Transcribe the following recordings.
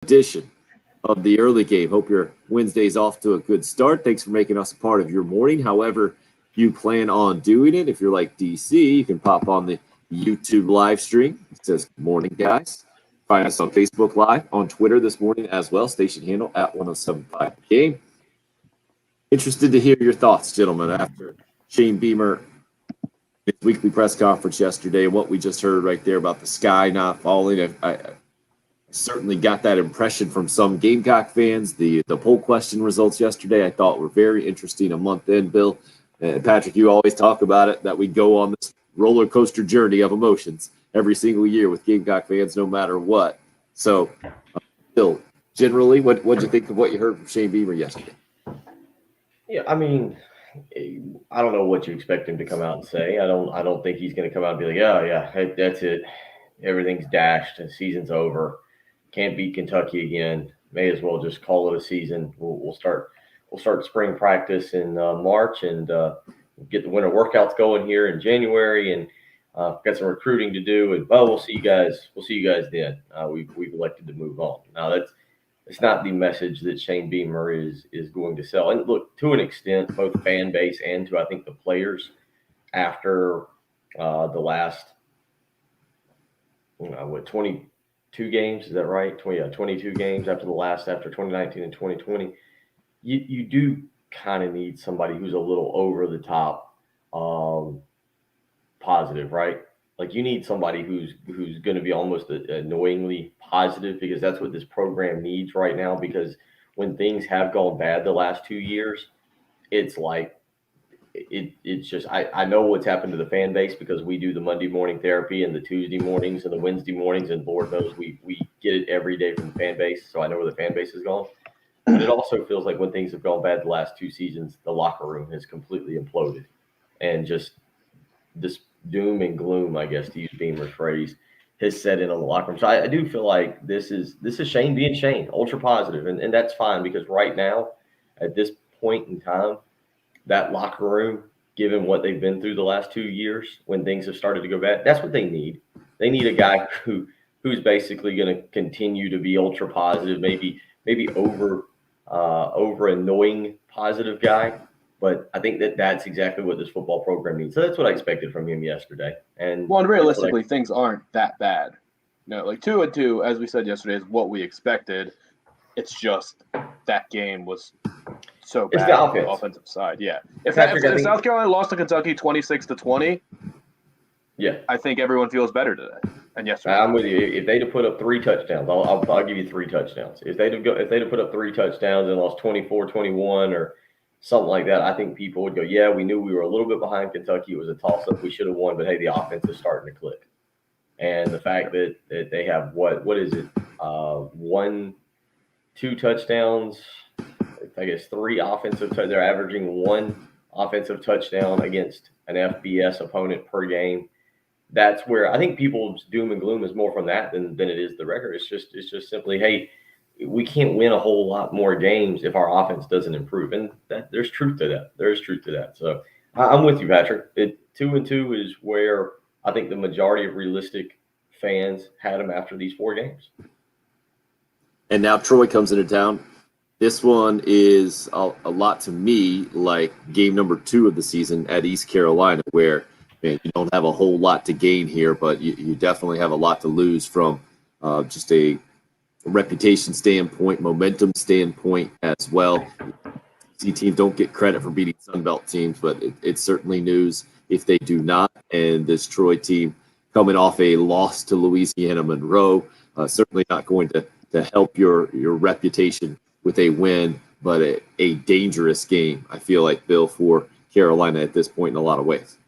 edition of the early game. Hope your Wednesday's off to a good start. Thanks for making us a part of your morning. However, you plan on doing it. If you're like DC, you can pop on the YouTube live stream. It says "Good morning, guys." Find us on Facebook Live, on Twitter this morning as well. Station handle at 1075 Game. Interested to hear your thoughts, gentlemen, after Shane Beamer his weekly press conference yesterday. What we just heard right there about the sky not falling. I certainly got that impression from some Gamecock fans. The poll question results yesterday I thought were very interesting a month in, Bill. And Patrick, you always talk about it, that we go on this roller coaster journey of emotions every single year with Gamecock fans, no matter what. So, Bill, generally, what'd you think of what you heard from Shane Beamer yesterday? Yeah, I mean, I don't know what you expect him to come out and say. I don't think he's going to come out and be like, oh yeah, that's it. Everything's dashed. The season's over. Can't beat Kentucky again. May as well just call it a season. We'll start spring practice in March and get the winter workouts going here in January, and got some recruiting to do. And we'll see you guys. We'll see you guys then. We've elected to move on. Now it's not the message that Shane Beamer is going to sell. And look, to an extent, both fan base and to I think the players after the last 22 games, is that right? 22 games after 2019 and 2020. You do kind of need somebody who's a little over the top positive, right? Like you need somebody who's going to be almost annoyingly positive, because that's what this program needs right now. Because when things have gone bad the last 2 years, it's like it's just I know what's happened to the fan base, because we do the Monday morning therapy and the Tuesday mornings and the Wednesday mornings, and Lord knows we get it every day from the fan base. So I know where the fan base is going. But it also feels like when things have gone bad the last 2 seasons, the locker room has completely imploded, and just this doom and gloom, I guess, to use Beamer's phrase, has set in on the locker room. So I do feel like this is Shane being Shane, ultra positive, and that's fine, because right now, at this point in time, that locker room, given what they've been through the last 2 years, when things have started to go bad, that's what they need. They need a guy who's basically going to continue to be ultra positive, maybe over annoying positive guy. But I think that's exactly what this football program needs. So that's what I expected from him yesterday. And realistically, things aren't that bad. No, like 2-2, as we said yesterday, is what we expected. It's just that game was so bad on the offensive side. Yeah, if South Carolina lost to Kentucky 26-20, yeah, I think everyone feels better today. And yesterday, I'm with you. If they'd have put up 3 touchdowns, I'll give you 3 touchdowns. If they'd have put up 3 touchdowns and lost 24-21 or something like that, I think people would go, yeah, we knew we were a little bit behind Kentucky. It was a toss-up. We should have won, but hey, the offense is starting to click. And the fact that they have what is it, 2 touchdowns, I guess 3 offensive touchdowns. They're averaging 1 offensive touchdown against an FBS opponent per game. That's where I think people's doom and gloom is more from that than it is the record. It's just simply, hey, we can't win a whole lot more games if our offense doesn't improve. And there's truth to that. There is truth to that. So I'm with you, Patrick. 2-2 is where I think the majority of realistic fans had them after these 4 games. And now Troy comes into town. This one is a lot to me like game number 2 of the season at East Carolina, where you don't have a whole lot to gain here, but you definitely have a lot to lose from just a reputation standpoint, momentum standpoint as well. See, teams don't get credit for beating Sunbelt teams, but it's certainly news if they do not. And this Troy team coming off a loss to Louisiana Monroe, certainly not going to help your reputation with a win, but a dangerous game, I feel like, Bill, for Carolina at this point in a lot of ways.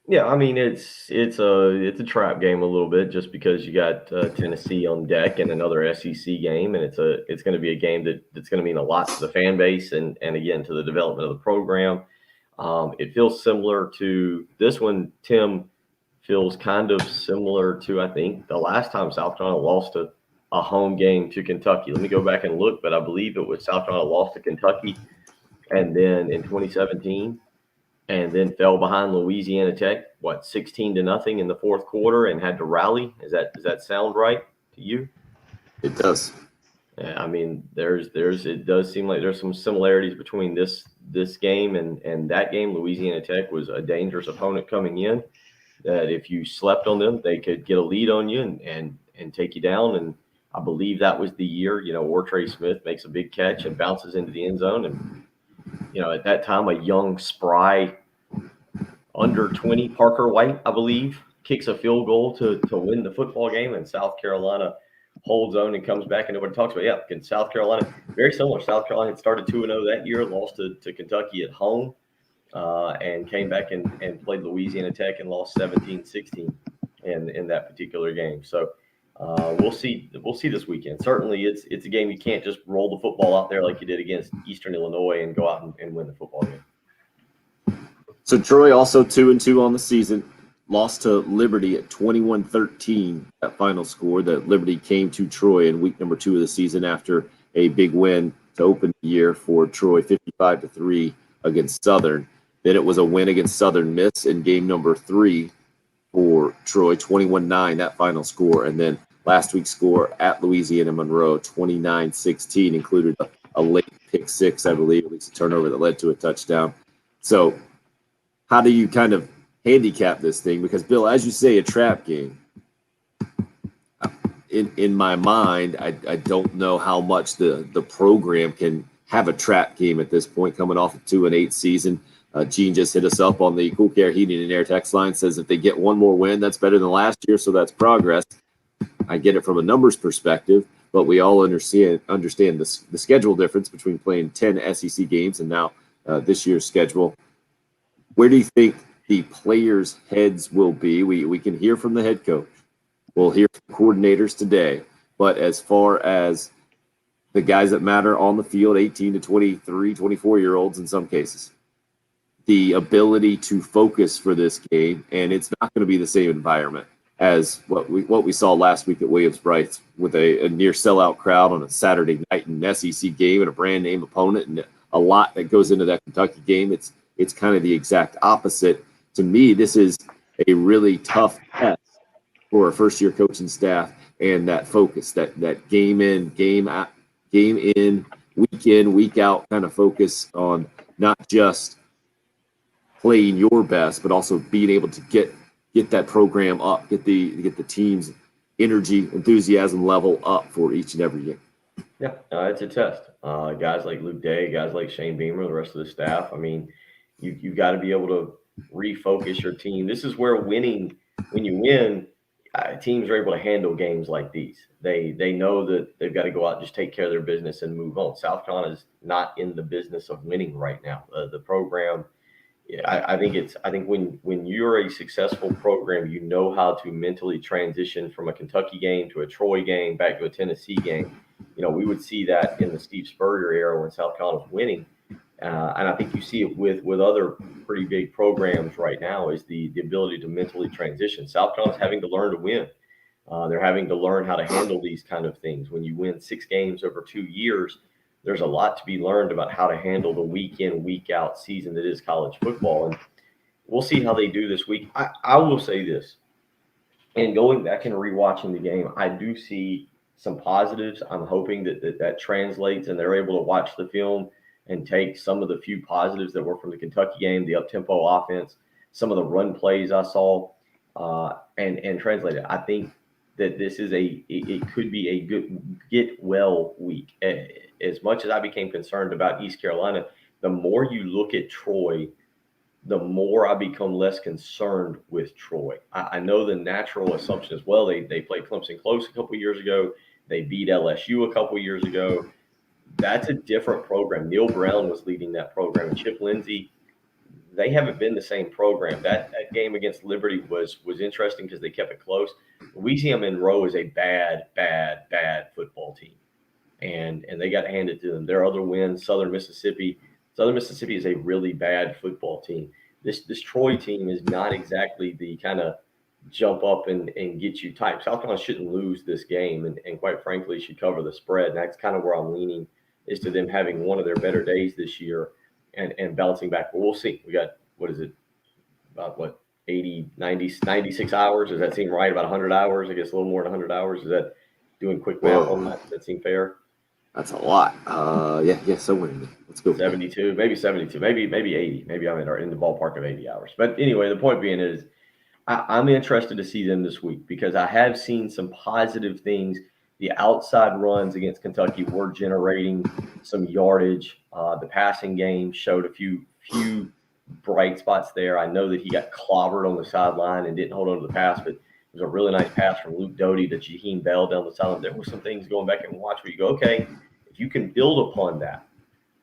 Yeah, I mean it's a trap game a little bit, just because you got Tennessee on deck and another SEC game, and it's going to be a game that's going to mean a lot to the fan base and again to the development of the program. It feels similar to this one. Tim, feels kind of similar to, I think, the last time South Carolina lost a home game to Kentucky. Let me go back and look, but I believe it was South Carolina lost to Kentucky, and then in 2017. And then fell behind Louisiana Tech, 16-0 in the fourth quarter, and had to rally. Does that sound right to you? It does. I mean, it does seem like there's some similarities between this game and that game. Louisiana Tech was a dangerous opponent coming in. That if you slept on them, they could get a lead on you and take you down. And I believe that was the year, Ortre Smith makes a big catch and bounces into the end zone. And, at that time, a young, spry, under 20 Parker White, I believe, kicks a field goal to win the football game. And South Carolina holds on and comes back, and nobody talks about it. Yeah, in South Carolina, very similar. South Carolina had started 2-0 that year, lost to Kentucky at home. And came back and played Louisiana Tech and lost 17-16 in that particular game. So we'll see this weekend. Certainly, it's a game you can't just roll the football out there like you did against Eastern Illinois and go out and win the football game. So Troy also 2-2 on the season, lost to Liberty at 21-13. That final score that Liberty came to Troy in week number 2 of the season after a big win to open the year for Troy, 55-3 against Southern. Then it was a win against Southern Miss in game number 3 for Troy, 21-9, that final score. And then last week's score at Louisiana Monroe, 29-16, included a late pick six, I believe, at least a turnover that led to a touchdown. So how do you kind of handicap this thing? Because, Bill, as you say, a trap game. In my mind, I don't know how much the program can have a trap game at this point, coming off a 2-8 season. Gene just hit us up on the Cool Care Heating and Air text line, says if they get one more win, that's better than last year, so that's progress. I get it from a numbers perspective, but we all understand the schedule difference between playing 10 SEC games and now this year's schedule. Where do you think the players' heads will be? We can hear from the head coach. We'll hear from coordinators today. But as far as the guys that matter on the field, 18 to 23, 24-year-olds in some cases, the ability to focus for this game, and it's not going to be the same environment as what we saw last week at Williams-Brice with a near sellout crowd on a Saturday night, an SEC game and a brand name opponent, and a lot that goes into that Kentucky game. It's kind of the exact opposite. To me, this is a really tough test for a first-year coaching staff and that focus, that game in, week in, week out kind of focus on not just playing your best, but also being able to get that program up, get the team's energy, enthusiasm level up for each and every game. Yeah, it's a test. Guys like Luke Day, guys like Shane Beamer, the rest of the staff. I mean, you've got to be able to refocus your team. This is where winning, when you win, teams are able to handle games like these. They know that they've got to go out and just take care of their business and move on. South Carolina is not in the business of winning right now. The program, I think when you're a successful program, you know how to mentally transition from a Kentucky game to a Troy game back to a Tennessee game. We would see that in the Steve Spurrier era when South Carolina was winning. And I think you see it with other pretty big programs right now is the ability to mentally transition. South Carolina's having to learn to win. They're having to learn how to handle these kind of things. When you win 6 games over 2 years, there's a lot to be learned about how to handle the week in, week out season that is college football. And we'll see how they do this week. I will say this, and going back and rewatching the game, I do see some positives. I'm hoping that translates and they're able to watch the film and take some of the few positives that were from the Kentucky game, the up-tempo offense, some of the run plays I saw, and translate it. I think that this is it could be a good get well week. As much as I became concerned about East Carolina, the more you look at Troy, the more I become less concerned with Troy. I know the natural assumption as well. They played Clemson close a couple years ago. They beat LSU a couple years ago. That's a different program. Neil Brown was leading that program, and Chip Lindsey. They haven't been the same program. That game against Liberty was interesting because they kept it close. Louisiana Monroe is a bad football team, and they got handed to them. Their other wins, Southern Mississippi is a really bad football team. This Troy team is not exactly the kind of jump up and get you type. South Carolina shouldn't lose this game, and quite frankly, should cover the spread. And that's kind of where I'm leaning, is to them having one of their better days this year and bouncing back. But we'll see. We got, about 80, 90, 96 hours? Does that seem right? About 100 hours? I guess a little more than 100 hours. Is that doing quick math on that? Does that seem fair? That's a lot. Yeah, somewhere in there. Let's go. 72, maybe 72, maybe 80. Maybe I'm in the ballpark of 80 hours. But anyway, the point being is I'm interested to see them this week because I have seen some positive things. The outside runs against Kentucky were generating some yardage. The passing game showed a few bright spots there. I know that he got clobbered on the sideline and didn't hold on to the pass, but it was a really nice pass from Luke Doty to Jaheim Bell down the sideline. There were some things going back and watch where you go, okay, if you can build upon that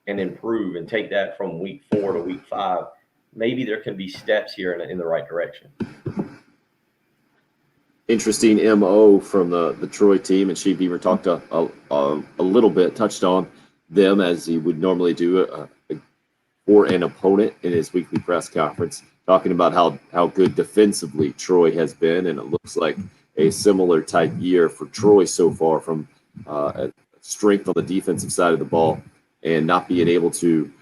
and improve and take that from week 4 to week 5, maybe there can be steps here in the right direction. Interesting MO from the Troy team, and Shea Beamer talked a little bit, touched on them as he would normally do for an opponent in his weekly press conference, talking about how good defensively Troy has been, and it looks like a similar type year for Troy so far from a strength on the defensive side of the ball and not being able to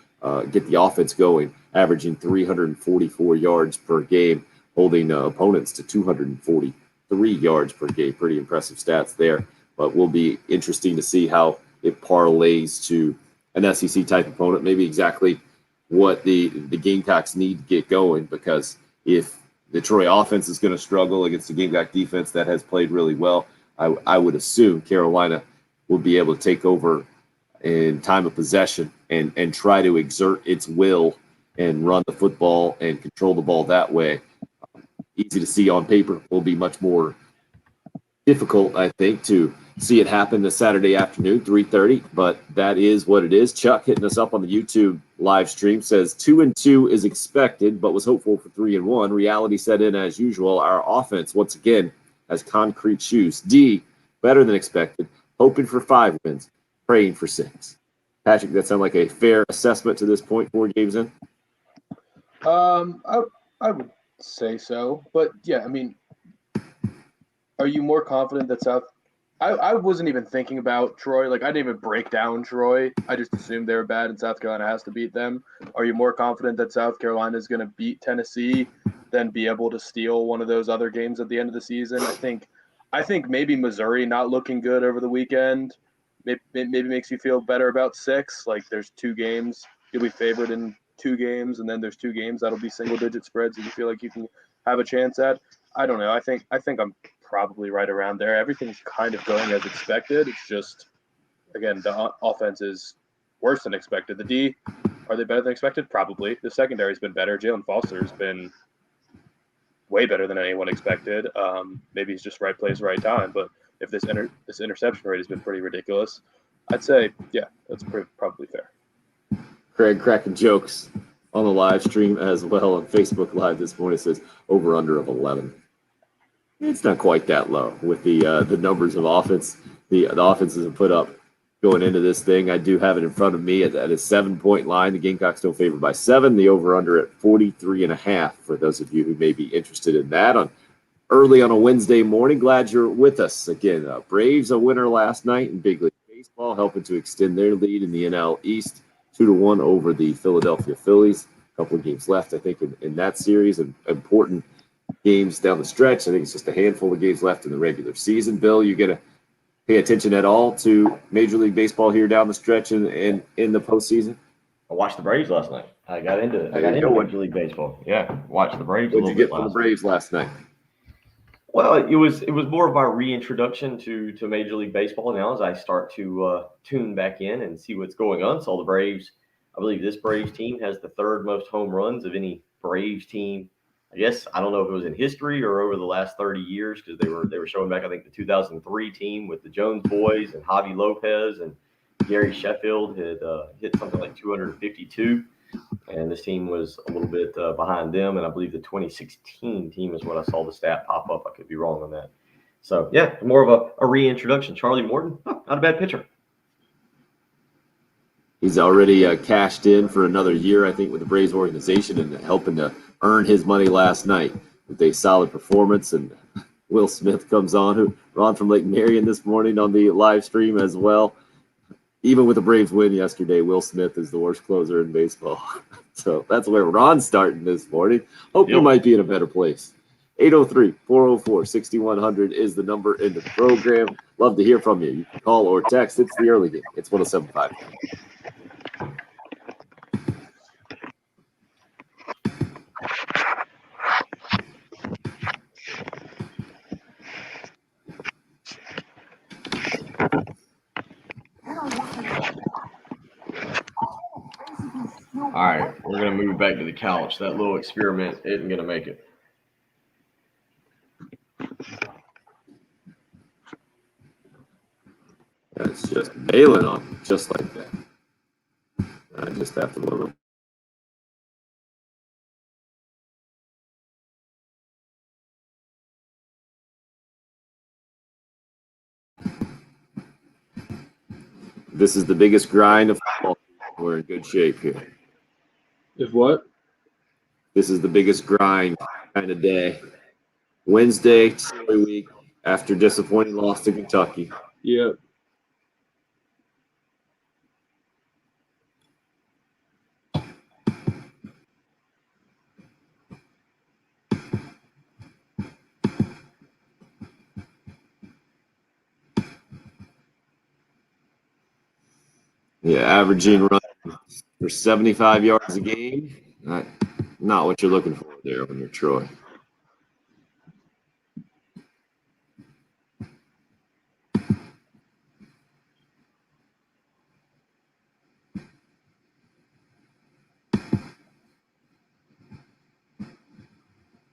get the offense going, averaging 344 yards per game, holding opponents to 243 yards per game. Pretty impressive stats there, but will be interesting to see how it parlays to an SEC type opponent, maybe exactly what the Gamecocks need to get going, because if the Troy offense is going to struggle against the Gamecock defense that has played really well, I would assume Carolina will be able to take over in time of possession and try to exert its will and run the football and control the ball that way. Easy to see on paper, will be much more difficult, I think, to see it happen this Saturday afternoon, 3:30, but that is what it is. Chuck hitting us up on the YouTube live stream says 2-2 is expected, but was hopeful for 3-1. Reality set in as usual. Our offense, once again, has concrete shoes. D, better than expected, hoping for 5 wins, praying for 6. Patrick, that sound like a fair assessment to this point, 4 games in? I would say so, but yeah, I mean, are you more confident that South? I wasn't even thinking about Troy. Like, I didn't even break down Troy. I just assumed they were bad and South Carolina has to beat them. Are you more confident that South Carolina is going to beat Tennessee than be able to steal one of those other games at the end of the season? I think maybe Missouri not looking good over the weekend maybe makes you feel better about 6. Like, there's 2 games. You'll be favored in 2 games, and then there's 2 games that'll be single-digit spreads that you feel like you can have a chance at. I don't know. I think I'm probably right around there. Everything's kind of going as expected. It's just, again, the offense is worse than expected. The D, are they better than expected? Probably. The secondary's been better. Jalen Foster's been way better than anyone expected. Maybe he's just right place, right time. But if this interception rate has been pretty ridiculous, I'd say, yeah, that's probably fair. Craig cracking jokes on the live stream as well on Facebook Live this morning. It says over under of 11. It's not quite that low with the numbers of offense. The offenses have put up going into this thing. I do have it in front of me at a 7-point line. The Gamecocks still favored by 7. The over-under at 43.5 for those of you who may be interested in that early on a Wednesday morning. Glad you're with us. Again, Braves a winner last night in Big League Baseball, helping to extend their lead in the NL East 2-1 over the Philadelphia Phillies. A couple of games left, I think, in that series, and important games down the stretch. I think it's just a handful of games left in the regular season. Bill, you going to pay attention at all to Major League Baseball here down the stretch in the postseason? I watched the Braves last night. I got into Major League Baseball. Yeah, watched the Braves. What did you get from the Braves last night? Well, it was more of my reintroduction to Major League Baseball now as I start to tune back in and see what's going on. So the Braves, I believe this Braves team has the 3rd most home runs of any Braves team. I guess I don't know if it was in history or over the last 30 years, because they were showing back, I think, the 2003 team with the Jones boys and Javi Lopez, and Gary Sheffield had hit something like 252. And this team was a little bit behind them. And I believe the 2016 team is what I saw the stat pop up. I could be wrong on that. So, yeah, more of a reintroduction. Charlie Morton, not a bad pitcher. He's already cashed in for another year, I think, with the Braves organization and helping to earn his money last night with a solid performance. And Will Smith comes on, Ron from Lake Marion this morning on the live stream as well. Even with the Braves win yesterday, Will Smith is the worst closer in baseball. So that's where Ron's starting this morning. Hope you might be in a better place 803-404-6100 is the number in the program. Love to hear from you. You can call or text. It's the early game. It's 107.5. All right, we're going to move back to the couch. That little experiment isn't going to make it. It's just bailing on, just like that. I just have to load up. This is the biggest grind of football. We're in good shape here. If what? This is the biggest grind kind of day. Wednesday, every week, after disappointing loss to Kentucky. Yep. Yeah, averaging run for 75 yards a game. Not what you're looking for there when you're Troy.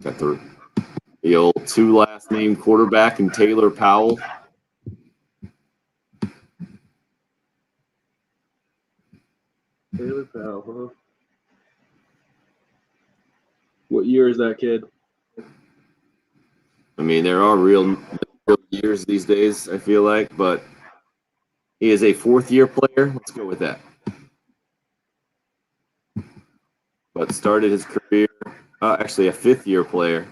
Got the old two last name quarterback and Taylor Powell. Taylor Powell, huh? What year is that kid? I mean, there are real years these days, I feel like, but he is a fourth-year player. Let's go with that. But started his career, actually a fifth-year player.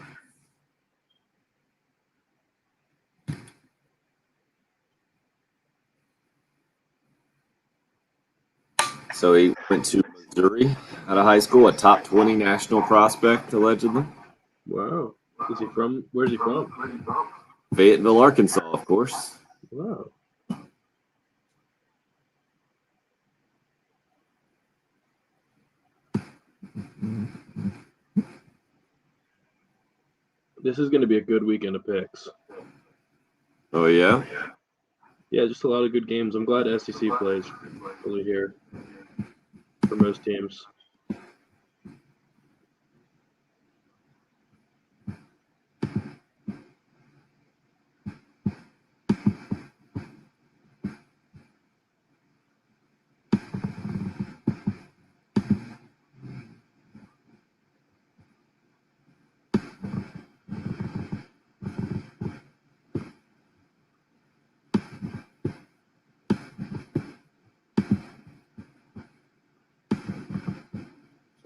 So he went to Missouri out of high school, a top 20 national prospect, allegedly. Wow. Is he from? Where's he from? Fayetteville, Arkansas, of course. Wow. This is going to be a good weekend of picks. Oh, yeah? Yeah, just a lot of good games. I'm glad SEC plays really here for most teams.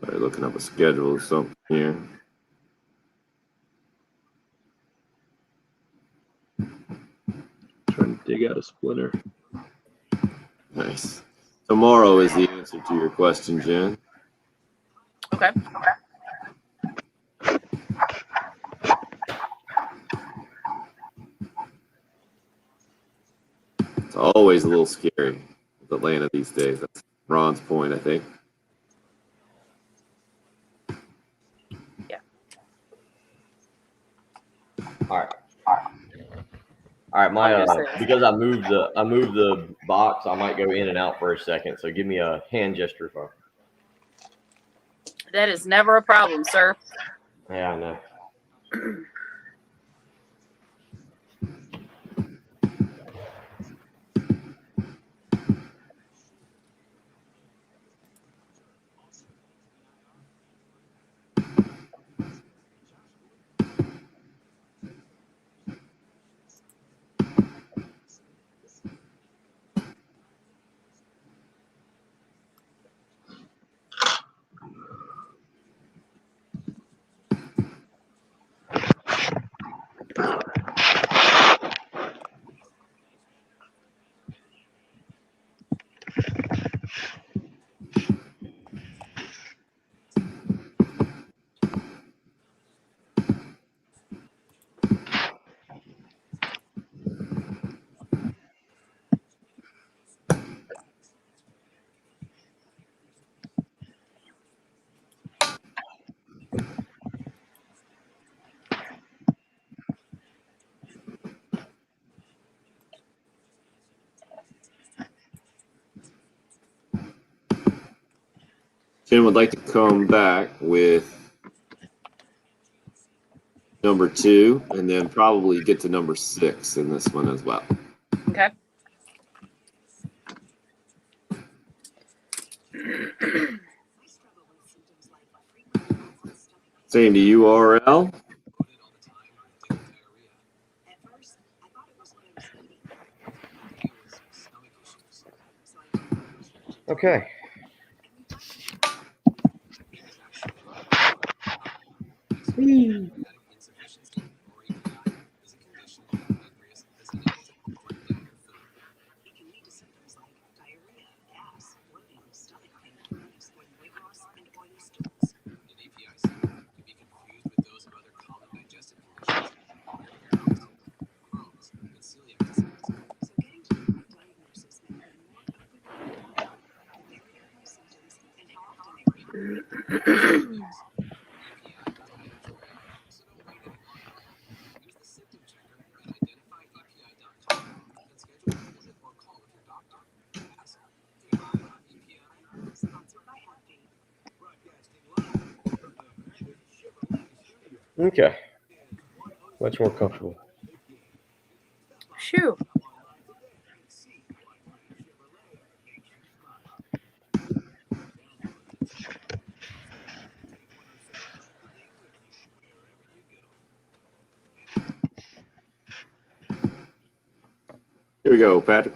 Sorry, looking up a schedule or something here. Trying to dig out a splinter. Nice. Tomorrow is the answer to your question, Jen. Okay. It's always a little scary with Atlanta these days. That's Ron's point, I think. Yeah. All right. All right, my because I moved the box, I might go in and out for a second. So give me a hand gesture for. That is never a problem, sir. Yeah, I know. Jen would like to come back with number 2 and then probably get to number 6 in this one as well. Okay. Same to you, RL. Okay. Okay. Much more comfortable. Shoo. Here we go, Patrick.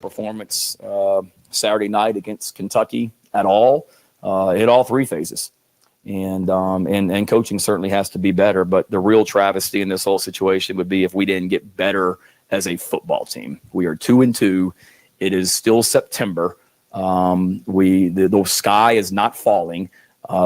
Performance Saturday night against Kentucky at all. Hit all 3 phases. And coaching certainly has to be better. But the real travesty in this whole situation would be if we didn't get better as a football team. We are 2-2. It is still September. The sky is not falling.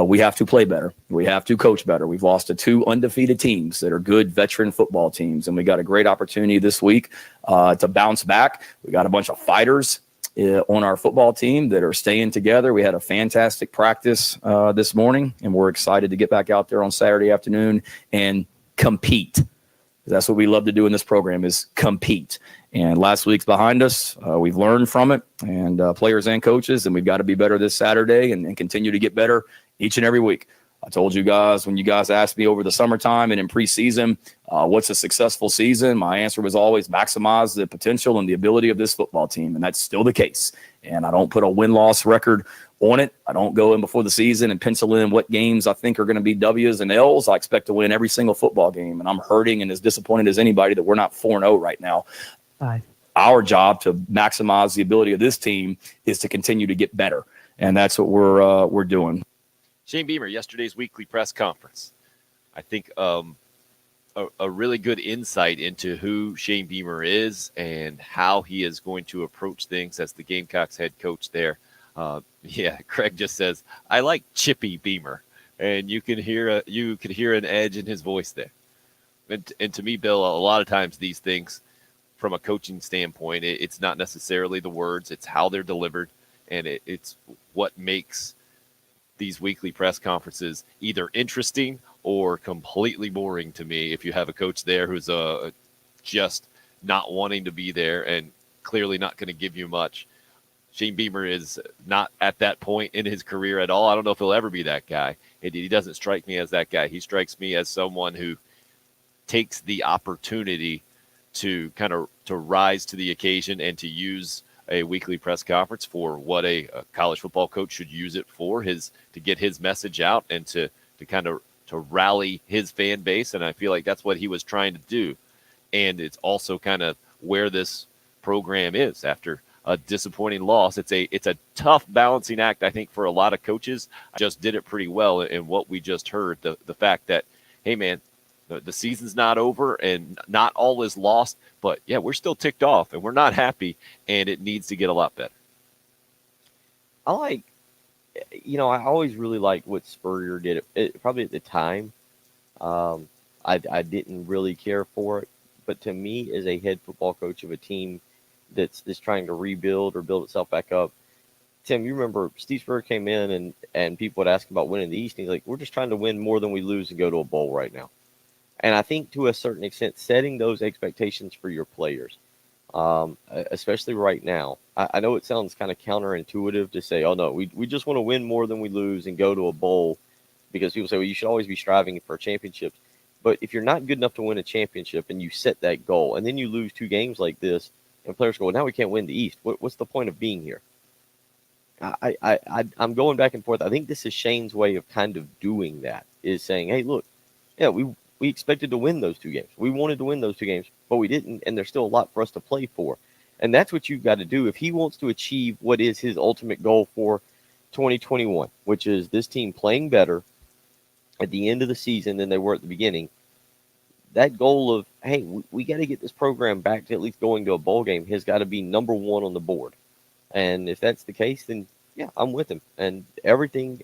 We have to play better. We have to coach better. We've lost to 2 undefeated teams that are good veteran football teams, and we got a great opportunity this week to bounce back. We got a bunch of fighters on our football team that are staying together. We had a fantastic practice this morning, and we're excited to get back out there on Saturday afternoon and compete. That's what we love to do in this program, is compete. And last week's behind us. We've learned from it, and players and coaches, and we've got to be better this Saturday and continue to get better each and every week. I told you guys when you guys asked me over the summertime and in preseason, what's a successful season? My answer was always maximize the potential and the ability of this football team, and that's still the case. And I don't put a win-loss record on it. I don't go in before the season and pencil in what games I think are going to be W's and L's. I expect to win every single football game, and I'm hurting and as disappointed as anybody that we're not 4-0 right now. Our job to maximize the ability of this team is to continue to get better, and that's what we're doing. Shane Beamer, yesterday's weekly press conference. I think a really good insight into who Shane Beamer is and how he is going to approach things as the Gamecocks head coach there. Craig just says, I like Chippy Beamer, and you could hear an edge in his voice there. And to me, Bill, a lot of times these things, from a coaching standpoint, it's not necessarily the words, it's how they're delivered, and it's what makes these weekly press conferences either interesting or completely boring to me if you have a coach there who's just not wanting to be there and clearly not going to give you much. Shane Beamer is not at that point in his career at all. I don't know if he'll ever be that guy. He doesn't strike me as that guy. He strikes me as someone who takes the opportunity to to rise to the occasion and to use a weekly press conference for what a college football coach should use it for, to get his message out and to rally his fan base. And I feel like that's what he was trying to do. And it's also kind of where this program is after a disappointing loss. It's a tough balancing act, I think, for a lot of coaches. I just did it pretty well in what we just heard. The fact that, hey man, the season's not over and not all is lost, but yeah, we're still ticked off and we're not happy, and it needs to get a lot better. I always really liked what Spurrier did. Probably at the time, I didn't really care for it, but to me, as a head football coach of a team that's trying to rebuild or build itself back up, Tim, you remember Steve Spurrier came in and people would ask about winning the East, and he's like, we're just trying to win more than we lose and go to a bowl right now. And I think to a certain extent, setting those expectations for your players, especially right now. I know it sounds kind of counterintuitive to say, oh, no, we just want to win more than we lose and go to a bowl, because people say, well, you should always be striving for championships. But if you're not good enough to win a championship and you set that goal and then you lose 2 games like this and players go, well, now we can't win the East. What's the point of being here? I'm going back and forth. I think this is Shane's way of kind of doing that, is saying, hey, look, yeah, we expected to win those 2 games. We wanted to win those 2 games, but we didn't, and there's still a lot for us to play for. And that's what you've got to do if he wants to achieve what is his ultimate goal for 2021, which is this team playing better at the end of the season than they were at the beginning. That goal of, hey, we got to get this program back to at least going to a bowl game has got to be number 1 on the board. And if that's the case, then yeah, I'm with him. And everything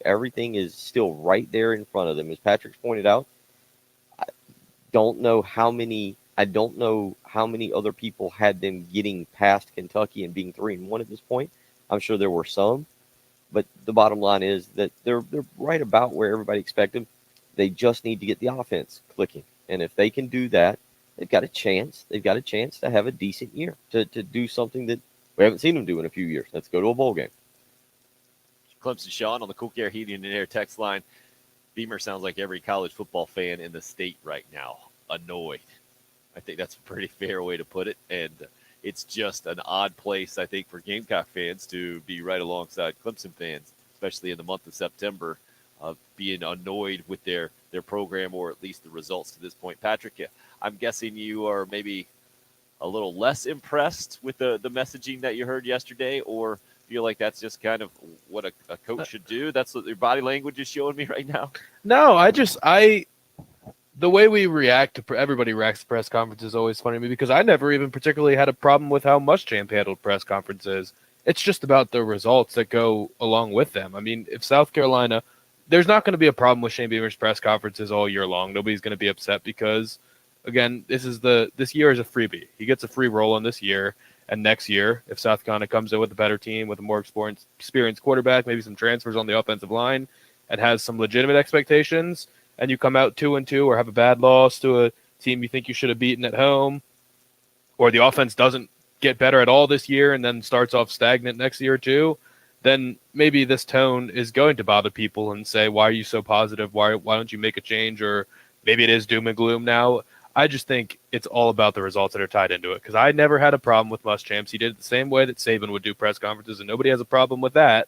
is still right there in front of them. As Patrick's pointed out, I don't know how many other people had them getting past Kentucky and being 3-1 at this point. I'm sure there were some, but the bottom line is that they're right about where everybody expected them. They just need to get the offense clicking. And if they can do that, they've got a chance. They've got a chance to have a decent year, to do something that we haven't seen them do in a few years. Let's go to a bowl game. Clemson Sean on the Cool Care Heating and Air text line. Beamer sounds like every college football fan in the state right now. Annoyed. I think that's a pretty fair way to put it. And it's just an odd place, I think, for Gamecock fans to be right alongside Clemson fans, especially in the month of September, being annoyed with their program, or at least the results to this point. Patrick, I'm guessing you are maybe a little less impressed with the messaging that you heard yesterday, or feel like that's just kind of what a coach should do? That's what your body language is showing me right now. No, the way we react to everybody reacts to press conferences is always funny to me, because I never even particularly had a problem with how Muschamp handled press conferences. It's just about the results that go along with them. I mean, if South Carolina, there's not going to be a problem with Shane Beamer's press conferences all year long. Nobody's going to be upset because, again, this year is a freebie. He gets a free roll in this year. And next year, if South Carolina comes in with a better team, with a more experienced quarterback, maybe some transfers on the offensive line, and has some legitimate expectations, and you come out 2-2 or have a bad loss to a team you think you should have beaten at home, or the offense doesn't get better at all this year and then starts off stagnant next year too, then maybe this tone is going to bother people and say, why are you so positive? Why don't you make a change? Or maybe it is doom and gloom now. I just think it's all about the results that are tied into it, because I never had a problem with Muschamp. He did it the same way that Saban would do press conferences, and nobody has a problem with that.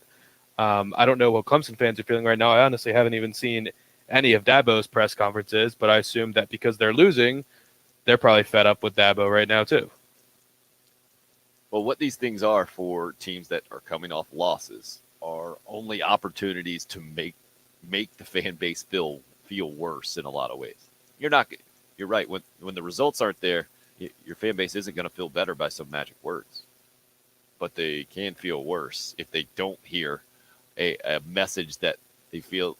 I don't know what Clemson fans are feeling right now. I honestly haven't even seen any of Dabo's press conferences, but I assume that because they're losing, they're probably fed up with Dabo right now too. Well, what these things are for teams that are coming off losses are only opportunities to make the fan base feel worse in a lot of ways. You're right. When the results aren't there, your fan base isn't going to feel better by some magic words, but they can feel worse if they don't hear a message that they feel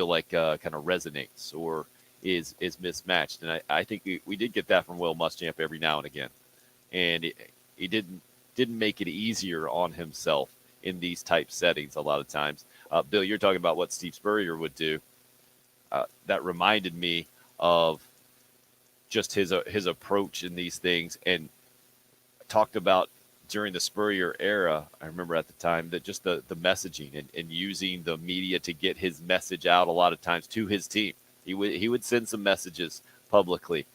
like kind of resonates or is mismatched. And I think we did get that from Will Muschamp every now and again, and he didn't make it easier on himself in these type settings a lot of times. Bill, you're talking about what Steve Spurrier would do. That reminded me of just his approach in these things, and talked about during the Spurrier era. I remember at the time that just the messaging and using the media to get his message out a lot of times to his team. He would send some messages publicly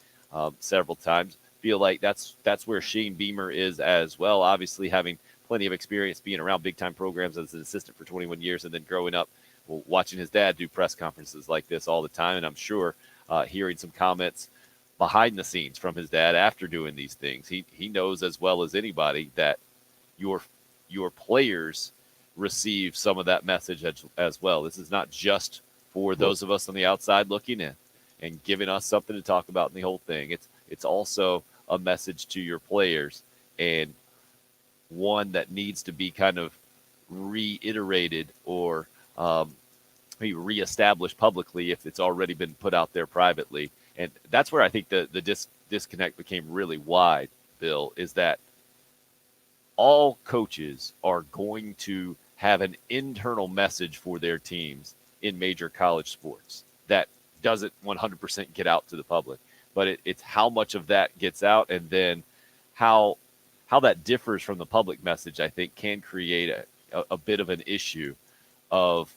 several times. Feel like that's where Shane Beamer is as well. Obviously, having plenty of experience being around big time programs as an assistant for 21 years, and then growing up watching his dad do press conferences like this all the time, and I'm sure hearing some comments behind the scenes from his dad after doing these things. He knows as well as anybody that your players receive some of that message as well. This is not just for those of us on the outside looking in and giving us something to talk about in the whole thing. It's also a message to your players, and one that needs to be kind of reiterated or reestablished publicly if it's already been put out there privately. And that's where I think the disconnect became really wide, Bill, is that all coaches are going to have an internal message for their teams in major college sports that doesn't 100% get out to the public. but it's how much of that gets out, and then how that differs from the public message, I think, can create a bit of an issue of,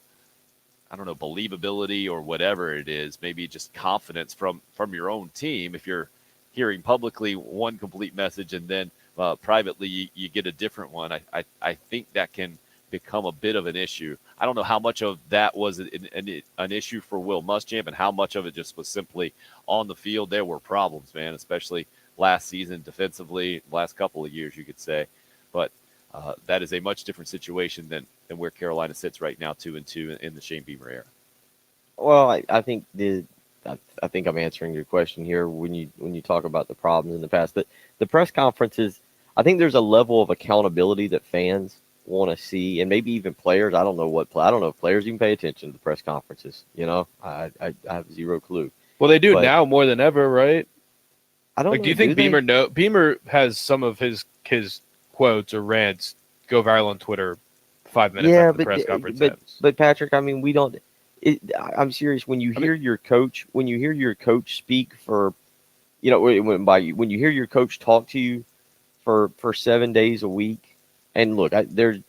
I don't know, believability or whatever it is, maybe just confidence from your own team. If you're hearing publicly one complete message and then privately you get a different one, I think that can become a bit of an issue. I don't know how much of that was an issue for Will Muschamp and how much of it just was simply on the field. There were problems, man, especially last season defensively, last couple of years, you could say. But that is a much different situation than where Carolina sits right now, 2-2 in the Shane Beamer era. Well, I think I think I'm answering your question here when you talk about the problems in the past. But the press conferences, I think there's a level of accountability that fans want to see, and maybe even players. I don't know if players even pay attention to the press conferences. I have zero clue. Well, they do now more than ever, right? I don't know. Do you think Beamer has some of his quotes or rants go viral on Twitter 5 minutes after the press conference ends? But Patrick, I mean, we don't. I'm serious. When you hear your coach, speak for, when you hear your coach talk to you for 7 days a week, and look, I'm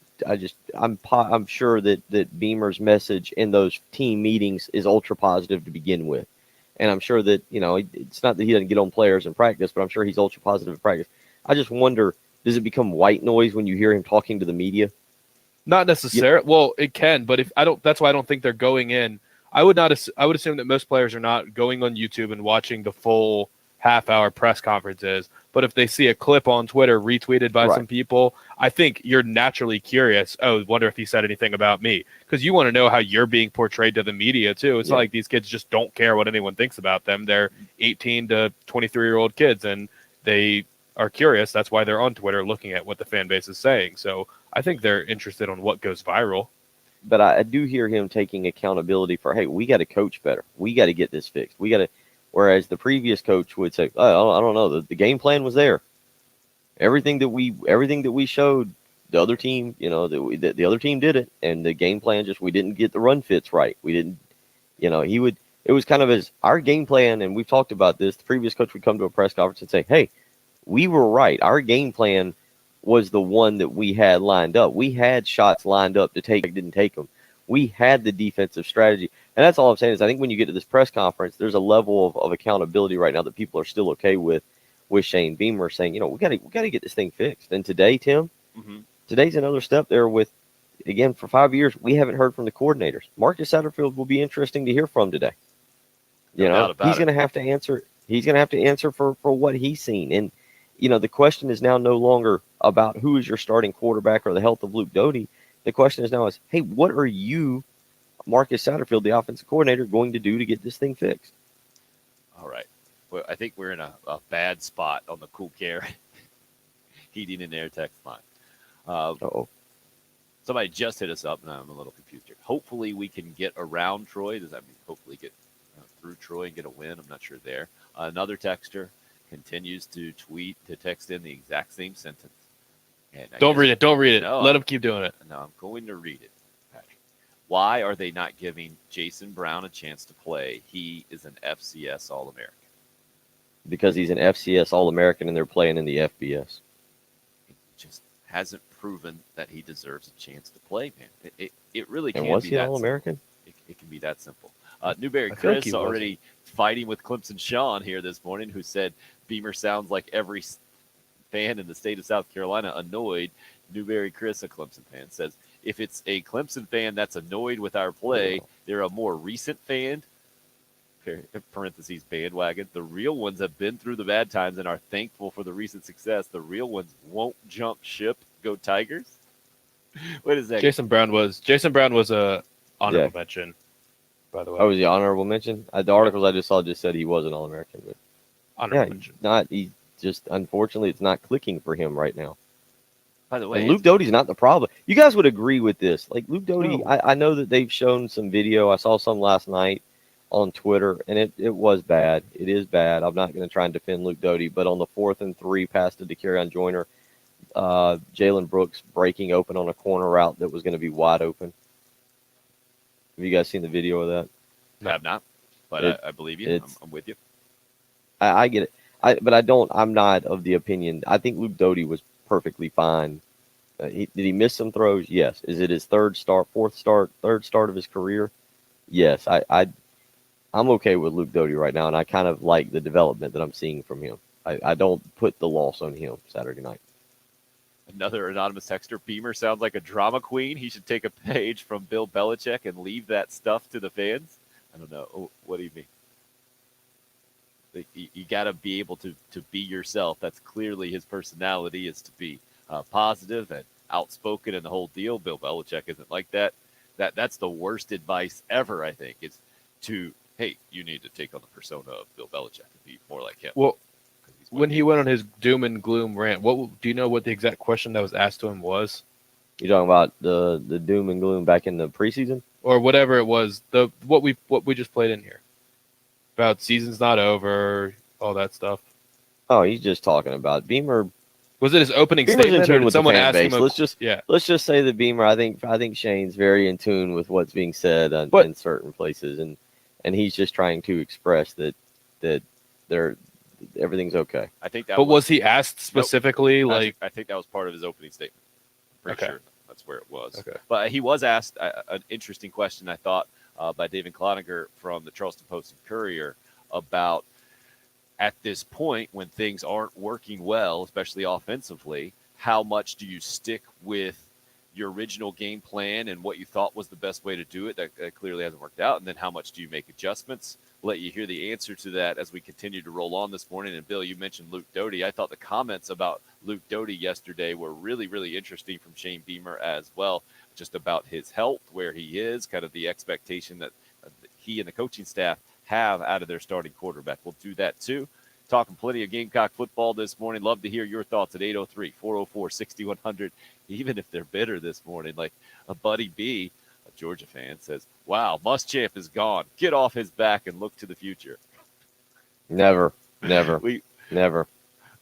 sure that Beamer's message in those team meetings is ultra positive to begin with, and I'm sure that it's not that he doesn't get on players in practice, but I'm sure he's ultra positive in practice. I just wonder, does it become white noise when you hear him talking to the media? Not necessarily. Well, it can, but that's why I don't think they're going in. I would assume that most players are not going on YouTube and watching the full half-hour press conferences. But if they see a clip on Twitter retweeted by some people, I think you're naturally curious. Oh, wonder if he said anything about me, because you want to know how you're being portrayed to the media too. It's not like these kids just don't care what anyone thinks about them. They're 18 to 23-year-old kids, and they are curious. That's why they're on Twitter looking at what the fan base is saying. So I think they're interested on what goes viral. But I do hear him taking accountability for, hey, we got to coach better. We got to get this fixed. We got to. Whereas the previous coach would say, oh, I don't know. The game plan was there. Everything that we showed, the other team, the other team did it, and the game plan we didn't get the run fits right. We didn't, it was kind of our game plan, and we've talked about this. The previous coach would come to a press conference and say, hey, we were right. Our game plan was the one that we had lined up. We had shots lined up to take, didn't take them. We had the defensive strategy. And that's all I'm saying is I think when you get to this press conference, there's a level of accountability right now that people are still okay with Shane Beamer saying, we got to get this thing fixed. And today, Tim, today's another step there with, again, for 5 years, we haven't heard from the coordinators. Marcus Satterfield will be interesting to hear from today. He's going to have to answer. He's going to have to answer for what he's seen. And, the question is now no longer about who is your starting quarterback or the health of Luke Doty. The question is now hey, what are you, Marcus Satterfield, the offensive coordinator, going to do to get this thing fixed? All right. Well, I think we're in a bad spot on the Cool Care heating and air text line. Somebody just hit us up, and I'm a little confused here. Hopefully we can get around Troy. Does that mean hopefully get through Troy and get a win? I'm not sure there. Another texter continues to text in the exact same sentence. And Don't read it. No, Let him keep doing it. No, I'm going to read it, Patrick. Why are they not giving Jason Brown a chance to play? He is an FCS All-American. Because he's an FCS All-American and they're playing in the FBS. He just hasn't proven that he deserves a chance to play, man. It really can be that. And was he an All-American? It can be that simple. Newberry Chris already fighting with Clemson Sean here this morning, who said Beamer sounds like every fan in the state of South Carolina annoyed. Newberry Chris, a Clemson fan, says, if it's a Clemson fan that's annoyed with our play, they're a more recent fan, parentheses bandwagon. The real ones have been through the bad times and are thankful for the recent success. The real ones won't jump ship. Go Tigers. What is that? Jason Brown was a honorable mention, by the way. Oh, was the honorable mention? The articles I just saw just said he was an All-American, but honorable mention. He's just, unfortunately, it's not clicking for him right now. By the way, and Luke Doty's not the problem. You guys would agree with this. Like Luke Doty, I know that they've shown some video. I saw some last night on Twitter, and it was bad. It is bad. I'm not going to try and defend Luke Doty, but on the 4th and 3 pass to Dakereon Joyner, Jalen Brooks breaking open on a corner route that was going to be wide open. Have you guys seen the video of that? I have not, but I believe you. I'm with you. I get it. I'm not of the opinion. I think Luke Doty was perfectly fine. Did he miss some throws? Yes. Is it his third start of his career? Yes. I'm okay with Luke Doty right now, and I kind of like the development that I'm seeing from him. I don't put the loss on him Saturday night. Another anonymous texter, Beamer sounds like a drama queen. He should take a page from Bill Belichick and leave that stuff to the fans. I don't know. What do you mean? You got to be able to be yourself. That's clearly his personality, is to be positive and outspoken and the whole deal. Bill Belichick isn't like that. That's the worst advice ever, I think, is to, hey, you need to take on the persona of Bill Belichick and be more like him. Well, when he went on his doom and gloom rant, do you know what the exact question that was asked to him was? You talking about the doom and gloom back in the preseason, or whatever it was? What we just played in here about season's not over, all that stuff. Oh, he's just talking about Beamer. Was it his opening Beamer's statement? in tune Or did with someone the fan ask base. him? Let's just say that Beamer. I think Shane's very in tune with what's being said in certain places, and he's just trying to express that everything's okay. I think that. But was he asked specifically? Nope. I think that was part of his opening statement. Pretty sure that's where it was. Okay. But he was asked an interesting question, I thought, by David Cloninger from the Charleston Post and Courier about, at this point when things aren't working well, especially offensively, how much do you stick with your original game plan and what you thought was the best way to do it that clearly hasn't worked out, and then how much do you make adjustments? Let you hear the answer to that as we continue to roll on this morning. And Bill, you mentioned Luke Doty. I thought the comments about Luke Doty yesterday were really, really interesting from Shane Beamer as well, just about his health, where he is, kind of the expectation that he and the coaching staff have out of their starting quarterback. We'll do that too. Talking plenty of Gamecock football this morning. Love to hear your thoughts at 803-404-6100, even if they're bitter this morning. Like a Buddy B, a Georgia fan, says, wow, Muschamp is gone. Get off his back and look to the future. Never. Never.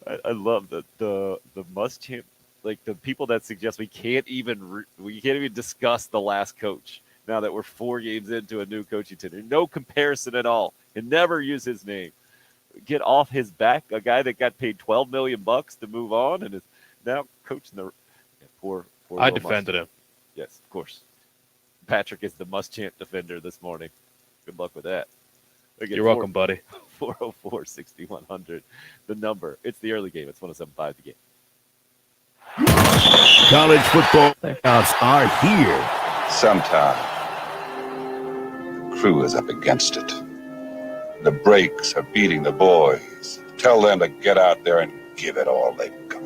I love the Muschamp, like the people that suggest we can't even discuss the last coach now that we're 4 games into a new coaching tenure. No comparison at all. And never use his name. Get off his back, a guy that got paid $12 million to move on and is now coaching the poor I defended him. Yes, of course. Patrick is the Muschamp defender this morning. Good luck with that. Again, you're welcome, buddy. 404-6100, the number. It's the early game. It's 107.5 the game. College football playoffs are here. Sometime, the crew is up against it. The breaks are beating the boys. Tell them to get out there and give it all they've got.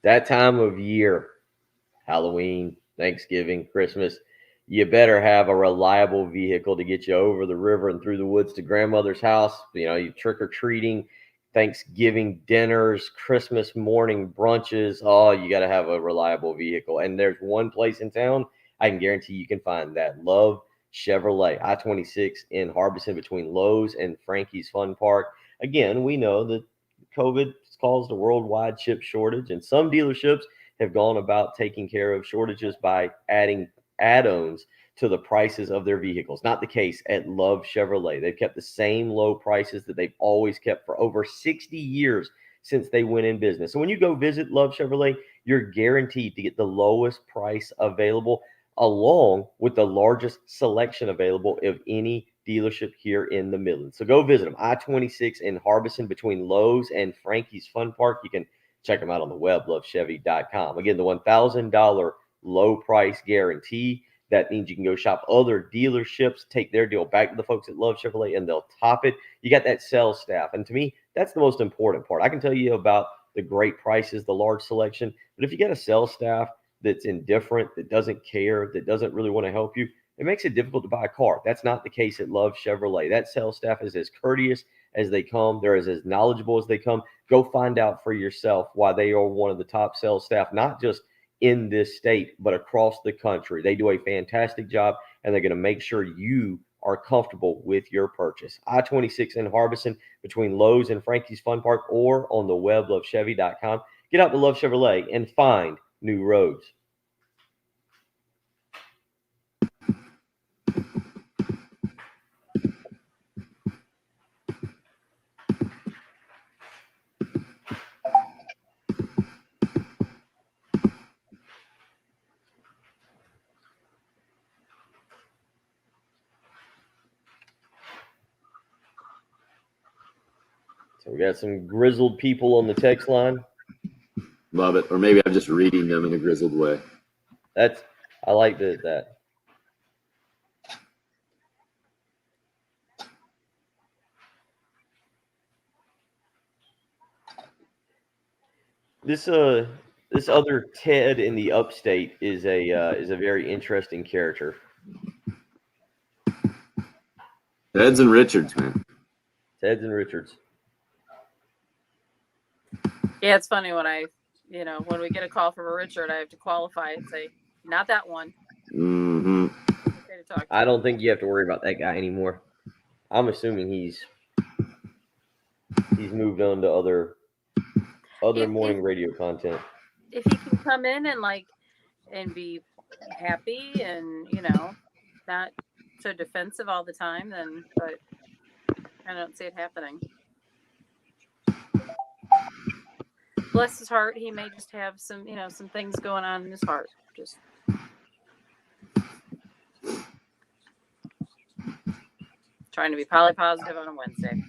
That time of year, Halloween, Thanksgiving, Christmas, you better have a reliable vehicle to get you over the river and through the woods to grandmother's house. You know, you trick-or-treating, Thanksgiving dinners, Christmas morning brunches. Oh, you got to have a reliable vehicle. And there's one place in town I can guarantee you can find that. Love Chevrolet, I-26 in Harbison between Lowe's and Frankie's Fun Park. Again, we know that COVID has caused a worldwide chip shortage, and some dealerships have gone about taking care of shortages by adding add-ons to the prices of their vehicles. Not the case at Love Chevrolet. They've kept the same low prices that they've always kept for over 60 years since they went in business. So when you go visit Love Chevrolet, you're guaranteed to get the lowest price available, along with the largest selection available of any dealership here in the Midlands. So go visit them. I-26 in Harbison between Lowe's and Frankie's Fun Park. You can check them out on the web, lovechevy.com. Again, the $1,000 low price guarantee. That means you can go shop other dealerships, take their deal back to the folks that Love Chevrolet, and they'll top it. You got that sales staff. And to me, that's the most important part. I can tell you about the great prices, the large selection, but if you get a sales staff that's indifferent, that doesn't care, that doesn't really want to help you, it makes it difficult to buy a car. That's not the case at Love Chevrolet. That sales staff is as courteous as they come. They're as knowledgeable as they come. Go find out for yourself why they are one of the top sales staff, not just in this state, but across the country. They do a fantastic job, and they're going to make sure you are comfortable with your purchase. I-26 in Harbison between Lowe's and Frankie's Fun Park, or on the web, lovechevy.com. Get out to Love Chevrolet and find new roads. So we got some grizzled people on the text line. Love it. Or maybe I'm just reading them in a grizzled way. I like that. This other Ted in the upstate is a very interesting character. Teds and Richards, man. Teds and Richards. Yeah, it's funny when when we get a call from a Richard, I have to qualify and say, not that one. Mm-hmm. Okay to talk to. I don't think you have to worry about that guy anymore. I'm assuming he's moved on to other morning radio content. If he can come in and be happy and not so defensive all the time, then but I don't see it happening. Bless his heart, he may just have some things going on in his heart. Just trying to be poly positive on a Wednesday.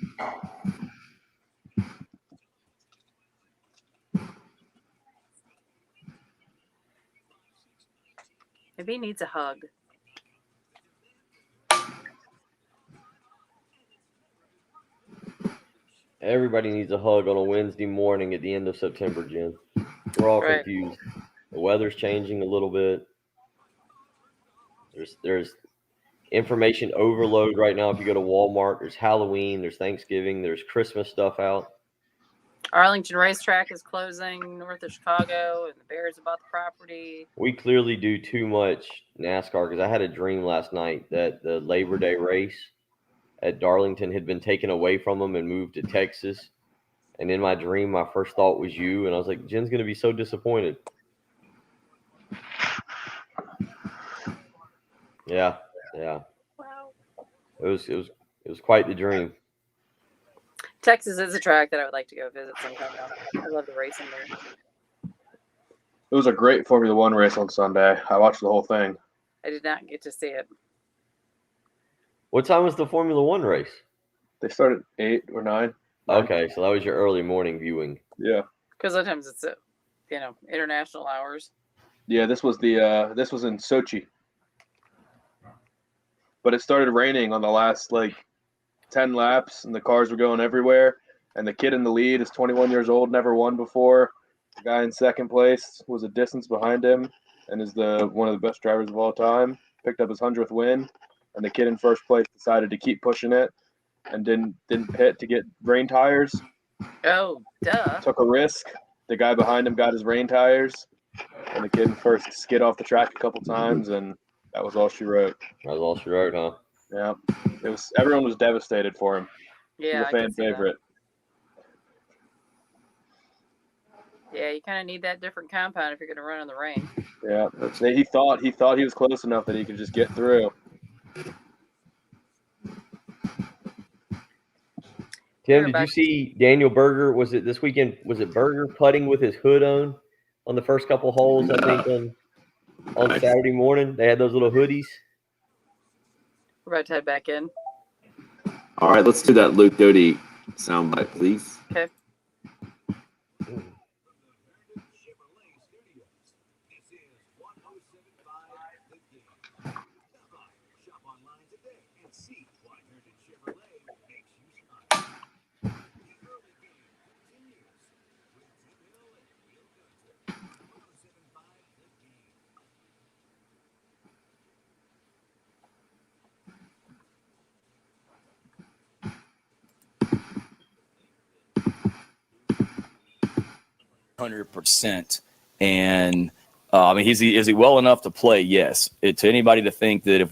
Maybe he needs a hug. Everybody needs a hug on a Wednesday morning at the end of September, Jen. We're all confused. The weather's changing a little bit. There's information overload right now. If you go to Walmart, there's Halloween, there's Thanksgiving, there's Christmas stuff out. Arlington Racetrack is closing north of Chicago, and the Bears bought the property. We clearly do too much NASCAR because I had a dream last night that the Labor Day race at Darlington had been taken away from them and moved to Texas. And in my dream, my first thought was you. And I was like, Jen's going to be so disappointed. Yeah. Wow. It was quite the dream. Texas is a track that I would like to go visit sometime now. I love the racing there. It was a great Formula One race on Sunday. I watched the whole thing. I did not get to see it. What time was the Formula One race? They started at 8 or 9. Okay, so that was your early morning viewing. Yeah. Because sometimes it's international hours. Yeah, this was in Sochi. But it started raining on the last 10 laps, and the cars were going everywhere. And the kid in the lead is 21 years old, never won before. The guy in second place was a distance behind him and is one of the best drivers of all time. Picked up his 100th win. And the kid in first place decided to keep pushing it and didn't pit to get rain tires. Oh, duh. Took a risk. The guy behind him got his rain tires. And the kid in first skid off the track a couple times, and that was all she wrote. That was all she wrote, huh? Yeah. Everyone was devastated for him. Yeah, He's a fan favorite. Yeah, you kind of need that different compound if you're going to run in the rain. Yeah. He thought he was close enough that he could just get through. Tim, did you see Daniel Berger? Was it this weekend? Was it Berger putting with his hood on the first couple holes? I think on Saturday morning they had those little hoodies. We're about to head back in. All right, let's do that Luke Doty soundbite, please. Okay. %. And I mean, is he well enough to play? Yes. To anybody to think that if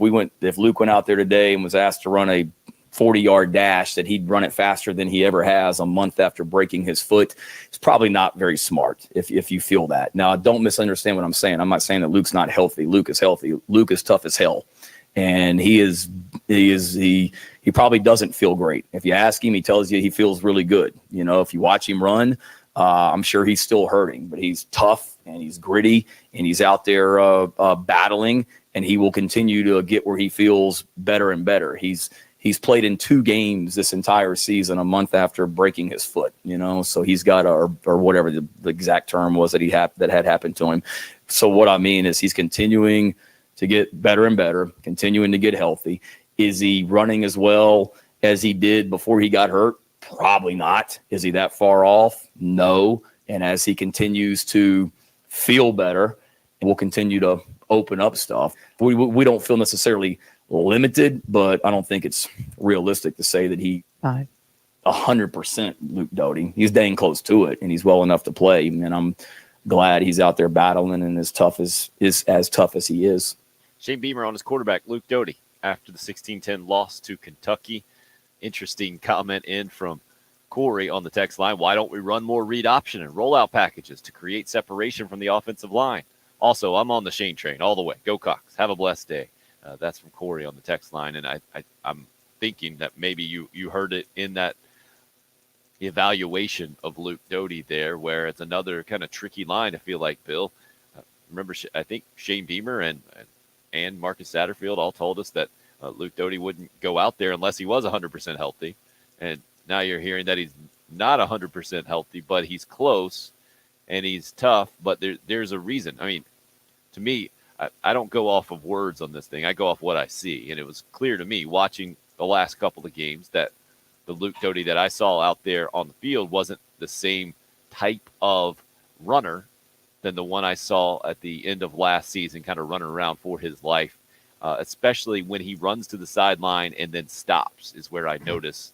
Luke went out there today and was asked to run a 40-yard dash that he'd run it faster than he ever has a month after breaking his foot. It's probably not very smart if you feel that. Now, don't misunderstand what I'm saying. I'm not saying that Luke's not healthy. Luke is healthy. Luke is tough as hell. And he probably doesn't feel great. If you ask him, he tells you he feels really good. You know, if you watch him run, I'm sure he's still hurting, but he's tough and he's gritty and he's out there battling, and he will continue to get where he feels better and better. He's played in 2 games this entire season, a month after breaking his foot, you know, so he's got or whatever the exact term was that had happened to him. So what I mean is he's continuing to get better and better, continuing to get healthy. Is he running as well as he did before he got hurt? Probably not. Is he that far off? No. And as he continues to feel better, we'll continue to open up stuff. We don't feel necessarily limited, but I don't think it's realistic to say that he 100% Luke Doty. He's dang close to it, and he's well enough to play. And I'm glad he's out there battling and as tough as he is. Shane Beamer on his quarterback, Luke Doty, after the 16-10 loss to Kentucky. Interesting comment in from Corey on the text line. Why don't we run more read option and rollout packages to create separation from the offensive line? Also, I'm on the Shane train all the way. Go Cox. Have a blessed day. That's from Corey on the text line. And I'm thinking that maybe you heard it in that evaluation of Luke Doty there, where it's another kind of tricky line, I feel like, Bill. Remember, I think Shane Beamer and Marcus Satterfield all told us that Luke Doty wouldn't go out there unless he was 100% healthy. And now you're hearing that he's not 100% healthy, but he's close and he's tough. But there's a reason. I mean, to me, I don't go off of words on this thing. I go off what I see. And it was clear to me watching the last couple of games that the Luke Doty that I saw out there on the field wasn't the same type of runner than the one I saw at the end of last season, kind of running around for his life, especially when he runs to the sideline and then stops is where I notice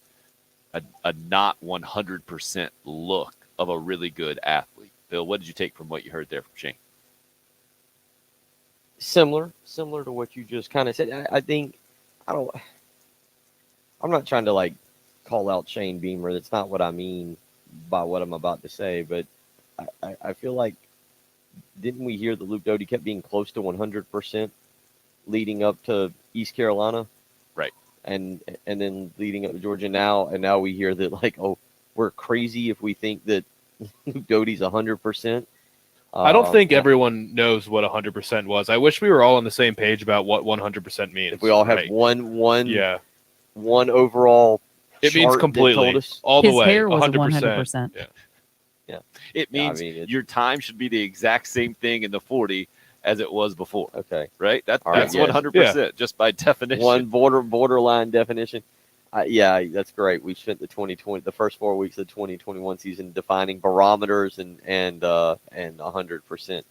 a not 100% look of a really good athlete. Bill, what did you take from what you heard there from Shane? Similar to what you just kind of said. I think I'm not trying to like call out Shane Beamer. That's not what I mean by what I'm about to say, but I feel like, didn't we hear that Luke Doty kept being close to 100% leading up to East Carolina? Right. And then leading up to Georgia now, and now we hear that like, oh, we're crazy if we think that Luke Doty's 100%. I don't think everyone knows what 100% was. I wish we were all on the same page about what 100% means. If we all have right. one overall, it means completely all the His way. hair was 100%. Yeah. It means your time should be the exact same thing in the 40 as it was before. Okay. Right? That's yes. 100% just by definition. One borderline definition. Yeah, that's great. We spent the first 4 weeks of the 2021 season defining barometers and 100%.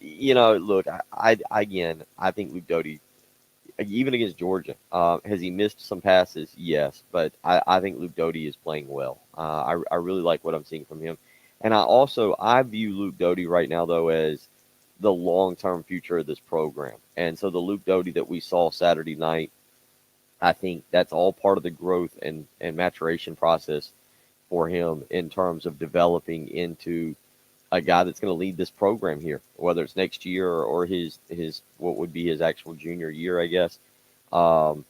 You know, look, I think Luke Doty, even against Georgia, has he missed some passes? Yes, but I think Luke Doty is playing well. I really like what I'm seeing from him. And I view Luke Doty right now, though, as the long-term future of this program. And so the Luke Doty that we saw Saturday night, I think that's all part of the growth and maturation process for him in terms of developing into a guy that's going to lead this program here, whether it's next year or his what would be his actual junior year, I guess, or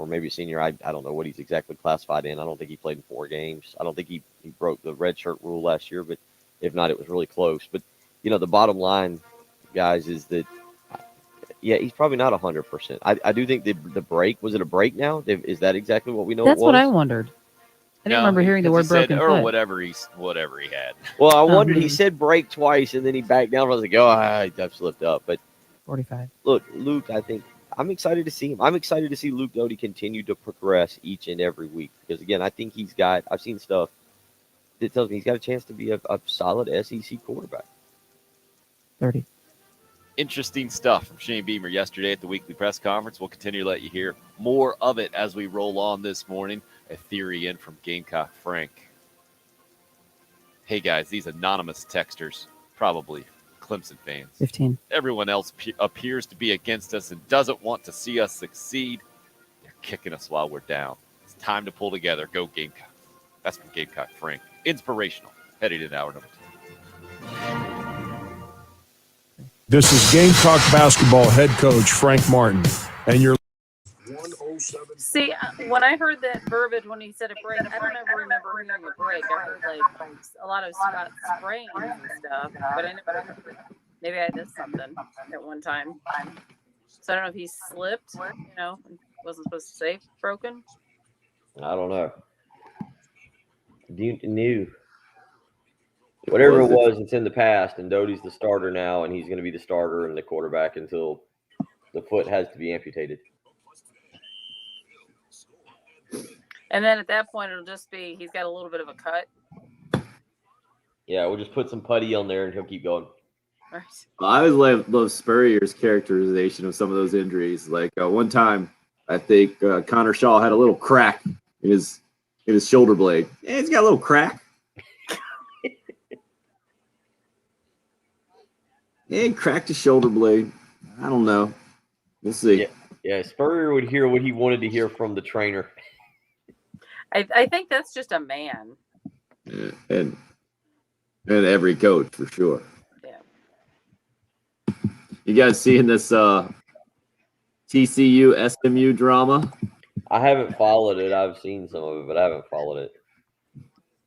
maybe senior. I don't know what he's exactly classified in. I don't think he played in 4 games. I don't think he broke the redshirt rule last year, but if not, it was really close. But, you know, the bottom line, guys, is that, yeah, he's probably not 100%. I do think the break, was it a break now? Is that exactly what we know That's it was? what I wondered. I didn't remember hearing the word broken or foot. whatever he had. Well, I wondered. He said break twice, and then he backed down. I was like, oh, I've slipped up. But 45. Look, Luke, I think I'm excited to see him. I'm excited to see Luke Doty continue to progress each and every week because, again, I think I've seen stuff that tells me he's got a chance to be a solid SEC quarterback. 30. Interesting stuff from Shane Beamer yesterday at the weekly press conference. We'll continue to let you hear more of it as we roll on this morning. A theory in from Gamecock Frank. Hey, guys, these anonymous texters, probably Clemson fans. 15. Everyone else appears to be against us and doesn't want to see us succeed. They're kicking us while we're down. It's time to pull together. Go Gamecock. That's from Gamecock Frank. Inspirational. Headed into hour number 2. This is Gamecock basketball head coach Frank Martin, and you're. See, when I heard that verbiage when he said a break, I don't ever remember hearing a break. I heard like a lot of Scott sprains and stuff, but I never. Maybe I missed something at one time. So I don't know if he slipped, wasn't supposed to say broken. I don't know. New. Whatever it was, it's in the past, and Doty's the starter now, and he's going to be the starter and the quarterback until the foot has to be amputated. And then at that point, it'll just be he's got a little bit of a cut. Yeah, we'll just put some putty on there, and he'll keep going. Right. I always love Spurrier's characterization of some of those injuries. Like one time, I think Connor Shaw had a little crack in his shoulder blade. Yeah, he's got a little crack. Yeah, he cracked his shoulder blade. I don't know. We'll see. Yeah, Spurrier would hear what he wanted to hear from the trainer. I think that's just a man. Yeah, and every coach for sure. Yeah. You guys seeing this TCU SMU drama? I haven't followed it. I've seen some of it, but I haven't followed it.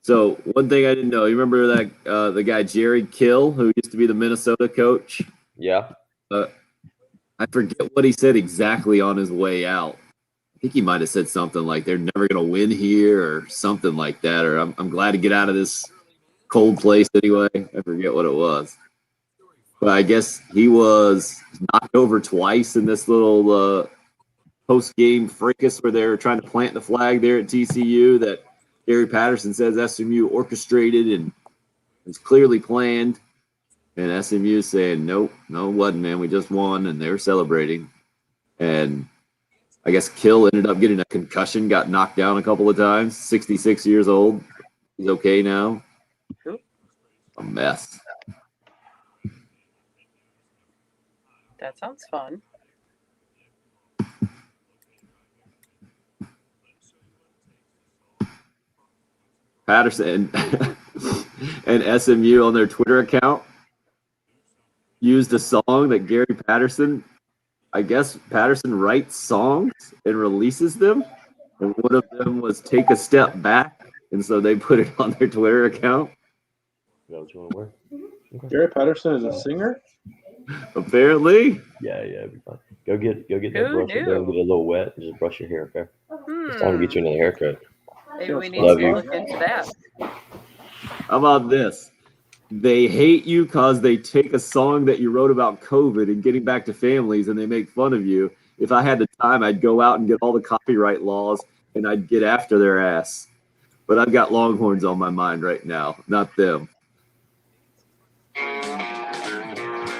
So one thing I didn't know, you remember that the guy Jerry Kill, who used to be the Minnesota coach? Yeah. I forget what he said exactly on his way out. I think he might have said something like they're never going to win here or something like that, or I'm glad to get out of this cold place anyway. I forget what it was. But I guess he was knocked over twice in this little post-game fracas where they were trying to plant the flag there at TCU that Gary Patterson says SMU orchestrated and it's clearly planned. And SMU saying, nope, no, it wasn't, man. We just won, and they were celebrating. And I guess Kill ended up getting a concussion, got knocked down a couple of times, 66 years old. He's okay now. A mess. That sounds fun. Patterson and SMU on their Twitter account used a song that Gary Patterson, I guess Patterson writes songs and releases them. And one of them was Take a Step Back. And so they put it on their Twitter account. Gary Patterson is a singer? Apparently. Yeah, it'd be fun. Go get that brush and get a little wet and just brush your hair, okay? It's time to get you another haircut. Maybe we need to look into that. How about this? They hate you because they take a song that you wrote about COVID and getting back to families and they make fun of you. If I had the time, I'd go out and get all the copyright laws and I'd get after their ass. But I've got Longhorns on my mind right now, not them.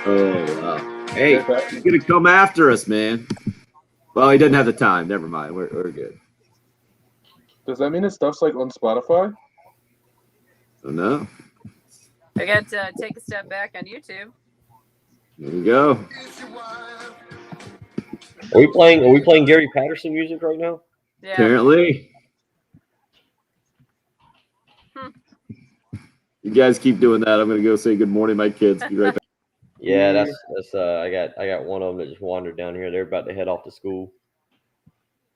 Oh, wow. Hey, he's going to come after us, man. Well, he doesn't have the time. Never mind. We're good. Does that mean his stuff's like on Spotify? Oh, no. I got to Take a Step Back on YouTube. There we go. Are we playing Gary Patterson music right now? Yeah. Apparently. You guys keep doing that. I'm going to go say good morning, my kids. Be right back. Yeah, that's I got one of them that just wandered down here. They're about to head off to school.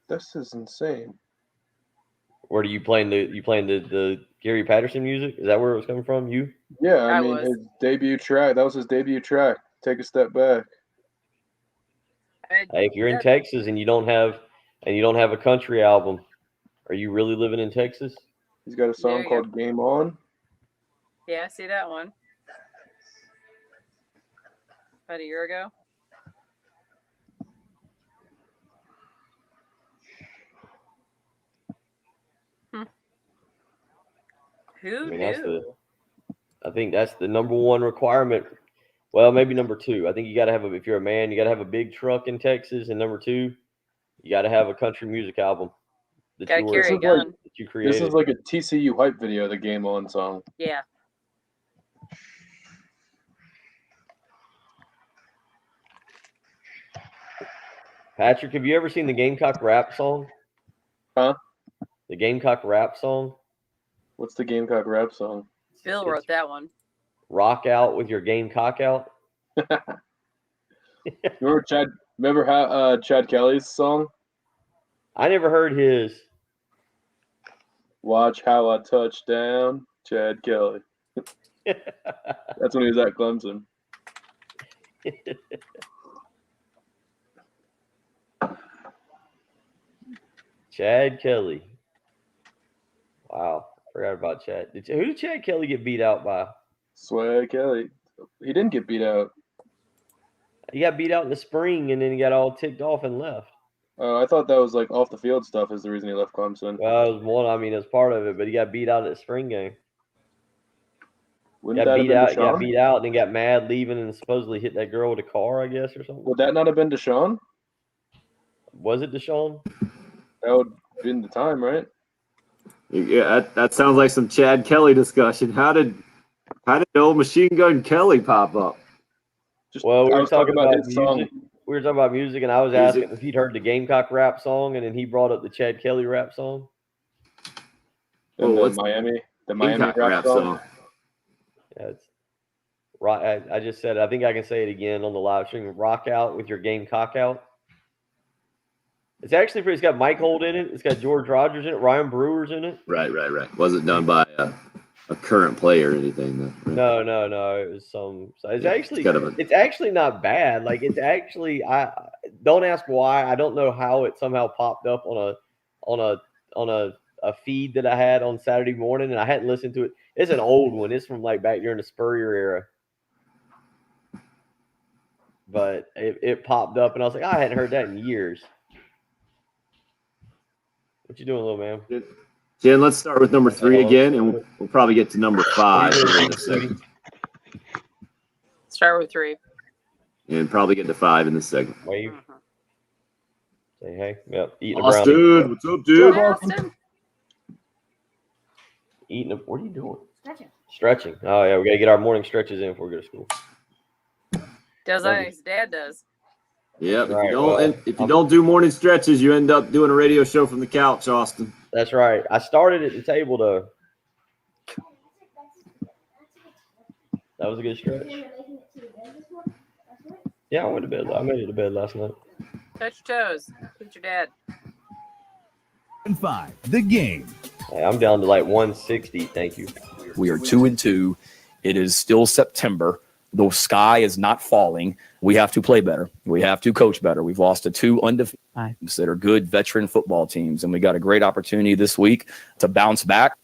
This is insane. Where do you playing the Gary Patterson music? Is that where it was coming from? You? Yeah, I mean his debut track. That was his debut track. Take a Step Back. Hey, if you're in Texas and you don't have a country album, are you really living in Texas? He's got a song called Game On. Yeah, I see that one. About a year ago. Who knew? I think that's the number one requirement. Well, maybe number two. I think you got to have if you're a man, you got to have a big truck in Texas, and number two, you got to have a country music album that you created. This is like a TCU hype video, the Game On song. Yeah. Patrick, have you ever seen the Gamecock rap song? Huh? The Gamecock rap song. What's the Gamecock rap song? Bill wrote that one. Rock out with your Gamecock out. Remember how Chad Kelly's song? I never heard his. Watch how I touch down, Chad Kelly. That's when he was at Clemson. Chad Kelly. Wow, forgot about Chad. Who did Chad Kelly get beat out by? Swag Kelly. He didn't get beat out. He got beat out in the spring, and then he got all ticked off and left. I thought that was like off the field stuff is the reason he left Clemson. Well, it was one. I mean, it was part of it, but he got beat out at the spring game. Wouldn't got that beat have out, been Deshaun? got beat out, and then got mad leaving, and supposedly hit that girl with a car, I guess, or something. Would that not have been Deshaun? Was it Deshaun? That would have been the time, right? Yeah, that sounds like some Chad Kelly discussion. How did old Machine Gun Kelly pop up? Well, we I were was talking about his music. song. We were talking about music, and I was asking if he'd heard the Gamecock rap song, and then he brought up the Chad Kelly rap song. And what's the Miami Gamecock rap song. Yeah, it's right. I just said. I think I can say it again on the live stream. Rock out with your Gamecock out. It's actually pretty. It's got Mike Holt in it. It's got George Rogers in it. Ryan Brewer's in it. Right. Wasn't done by a current player or anything, though. Right? No. It was some. So it's Yeah, actually. it's It's actually not bad. Like it's actually. I don't ask why. I don't know how it somehow popped up on a feed that I had on Saturday morning, and I hadn't listened to it. It's an old one. It's from like back during the Spurrier era. But it popped up, and I was like, I hadn't heard that in years. What you doing, little man? Jen, let's start with number 3 again, and we'll probably get to number 5 in a second. Start with 3. And probably get to 5 in the second. Wave. Say hey. Yep. Eating a Austin, brownie. what's up, dude? Hi, Austin. Eating a. What are you doing? Stretching. Oh yeah, we gotta get our morning stretches in before we go to school. Does I? His dad does. Yeah, Right, well, if you don't do morning stretches, you end up doing a radio show from the couch, Austin. That's right. I started at the table though. That was a good stretch. Yeah, I went to bed. I made it to bed last night. Touch your toes. Beat your dad. And 5, the game. Hey, I'm down to like 160. Thank you. We are 2-2. It is still September. The sky is not falling. We have to play better. We have to coach better. We've lost to 2 undefeated teams that are good veteran football teams, and we got a great opportunity this week to bounce back.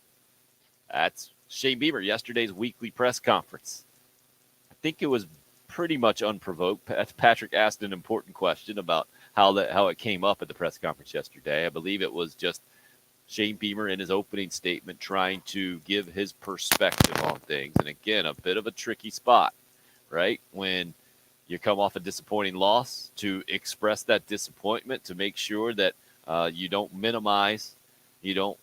That's Shane Beamer, yesterday's weekly press conference. I think it was pretty much unprovoked. Patrick asked an important question about how it came up at the press conference yesterday. I believe it was just Shane Beamer in his opening statement trying to give his perspective on things. And again, a bit of a tricky spot, right? When you come off a disappointing loss, to express that disappointment, to make sure that you don't minimize, you don't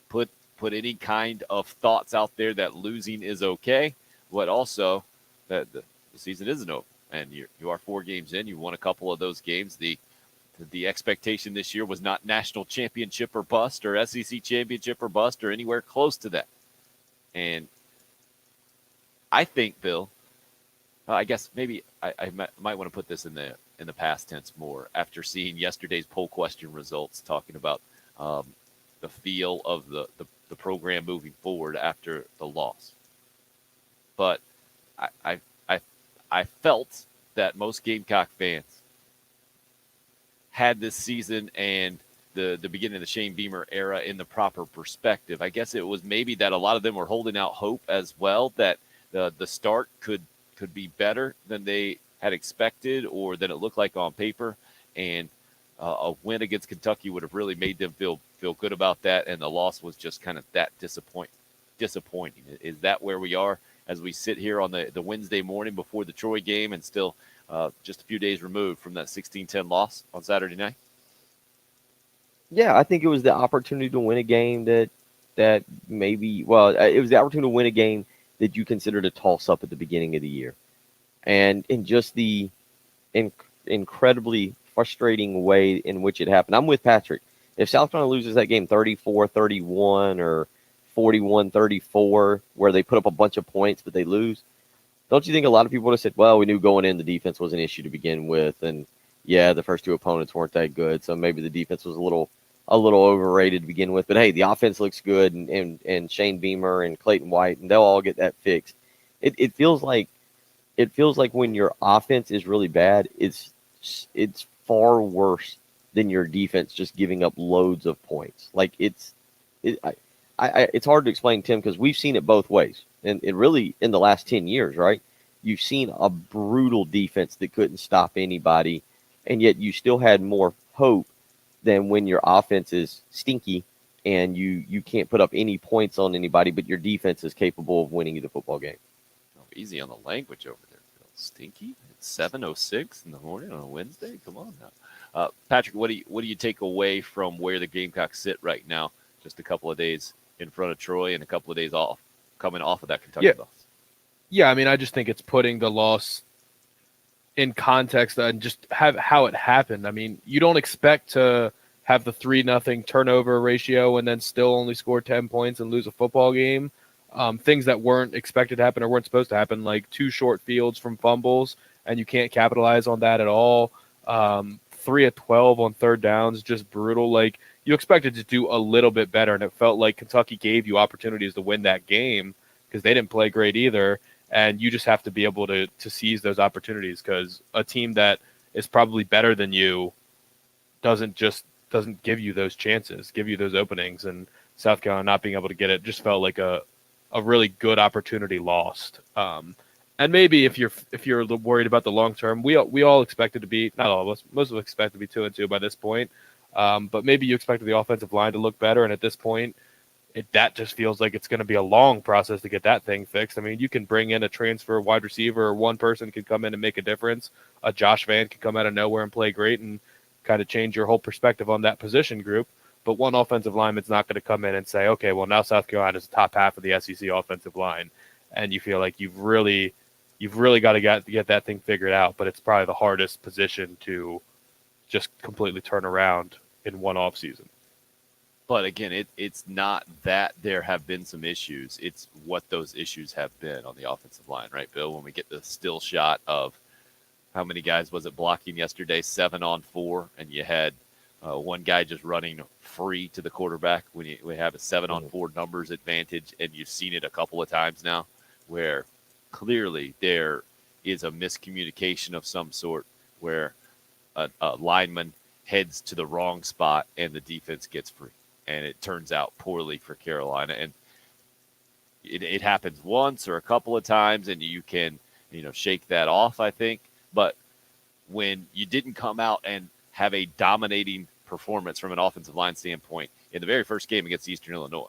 put any kind of thoughts out there that losing is okay, but also that the season isn't over. And you are 4 games in. You won a couple of those games. The expectation this year was not national championship or bust or SEC championship or bust or anywhere close to that. And I think, Bill, I guess maybe I might want to put this in the past tense more after seeing yesterday's poll question results, talking about the feel of the program moving forward after the loss. But I felt that most Gamecock fans had this season and the beginning of the Shane Beamer era in the proper perspective. I guess it was maybe that a lot of them were holding out hope as well that the start could be better than they had expected or than it looked like on paper, and a win against Kentucky would have really made them feel good about that, and the loss was just kind of that disappointing. Is that where we are as we sit here on the Wednesday morning before the Troy game and still just a few days removed from that 16-10 loss on Saturday night? Yeah, I think it was the opportunity to win a game that maybe, well, it was the opportunity to win a game that you considered a toss-up at the beginning of the year. And in just the incredibly frustrating way in which it happened. I'm with Patrick. If South Carolina loses that game 34-31 or 41-34, where they put up a bunch of points but they lose, don't you think a lot of people would have said, well, we knew going in the defense was an issue to begin with, and yeah, the first two opponents weren't that good, so maybe the defense was a little overrated to begin with. But hey, the offense looks good, and Shane Beamer and Clayton White, and they'll all get that fixed. It feels like when your offense is really bad, it's far worse than your defense just giving up loads of points. Like it's hard to explain, Tim, because we've seen it both ways, and it really in the last 10 years, right? You've seen a brutal defense that couldn't stop anybody, and yet you still had more hope than when your offense is stinky and you can't put up any points on anybody, but your defense is capable of winning you the football game. Oh, easy on the language over there, Phil. Stinky? It's 7:06 in the morning on a Wednesday? Come on now. Patrick, what do you take away from where the Gamecocks sit right now? Just a couple of days in front of Troy and a couple of days coming off of that Kentucky loss. Yeah, I mean, I just think it's putting the loss in context and just how it happened. I mean, you don't expect to have the 3-0 turnover ratio and then still only score 10 points and lose a football game. Things that weren't expected to happen or weren't supposed to happen, like 2 short fields from fumbles, and you can't capitalize on that at all. 3 of 12 on third downs, just brutal. Like, you expected to do a little bit better, and it felt like Kentucky gave you opportunities to win that game because they didn't play great either. And you just have to be able to seize those opportunities, because a team that is probably better than you doesn't give you those chances, give you those openings. And South Carolina not being able to get it just felt like a really good opportunity lost. And maybe if you're worried about the long term, we all expected to be, not all of us, most of us expect to be 2-2 by this point. But maybe you expected the offensive line to look better, and at this point, that just feels like it's going to be a long process to get that thing fixed. I mean, you can bring in a transfer wide receiver, or one person can come in and make a difference. A Josh Vann can come out of nowhere and play great and kind of change your whole perspective on that position group. But one offensive lineman's not going to come in and say, okay, well, now South Carolina is the top half of the SEC offensive line, and you feel like you've really got to get that thing figured out. But it's probably the hardest position to just completely turn around in one offseason. But again, it's not that there have been some issues. It's what those issues have been on the offensive line, right, Bill? When we get the still shot of how many guys was it blocking yesterday, 7 on 4, and you had one guy just running free to the quarterback when we have a 7 on 4 numbers advantage, and you've seen it a couple of times now where clearly there is a miscommunication of some sort where a lineman heads to the wrong spot and the defense gets free. And it turns out poorly for Carolina. And it happens once or a couple of times, and you can, shake that off, I think. But when you didn't come out and have a dominating performance from an offensive line standpoint in the very first game against Eastern Illinois,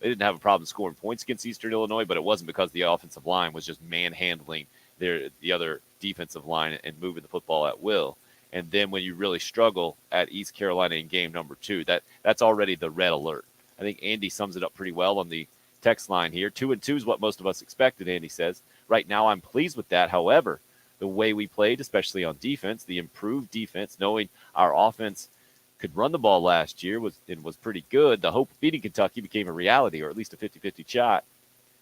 they didn't have a problem scoring points against Eastern Illinois, but it wasn't because the offensive line was just manhandling the other defensive line and moving the football at will. And then when you really struggle at East Carolina in game number 2, that's already the red alert. I think Andy sums it up pretty well on the text line here. 2-2 is what most of us expected, Andy says. Right now, I'm pleased with that. However, the way we played, especially on defense, the improved defense, knowing our offense could run the ball last year was pretty good. The hope of beating Kentucky became a reality, or at least a 50-50 shot.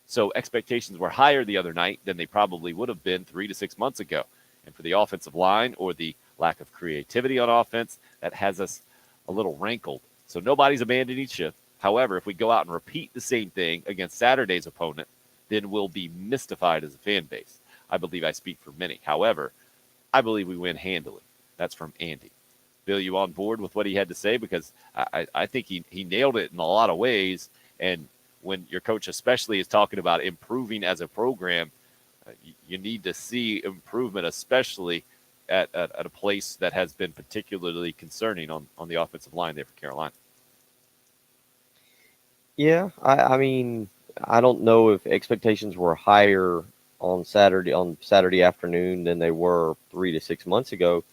So expectations were higher the other night than they probably would have been 3 to 6 months ago. And for the offensive line, or the lack of creativity on offense, that has us a little rankled. So nobody's abandoning ship. However, if we go out and repeat the same thing against Saturday's opponent, then we'll be mystified as a fan base. I believe I speak for many. However, I believe we win handily. That's from Andy. Bill, you on board with what he had to say? Because I think he nailed it in a lot of ways. And when your coach especially is talking about improving as a program, you need to see improvement, especially at a place that has been particularly concerning on the offensive line there for Carolina. Yeah, I mean, I don't know if expectations were higher on Saturday afternoon than they were 3 to 6 months ago.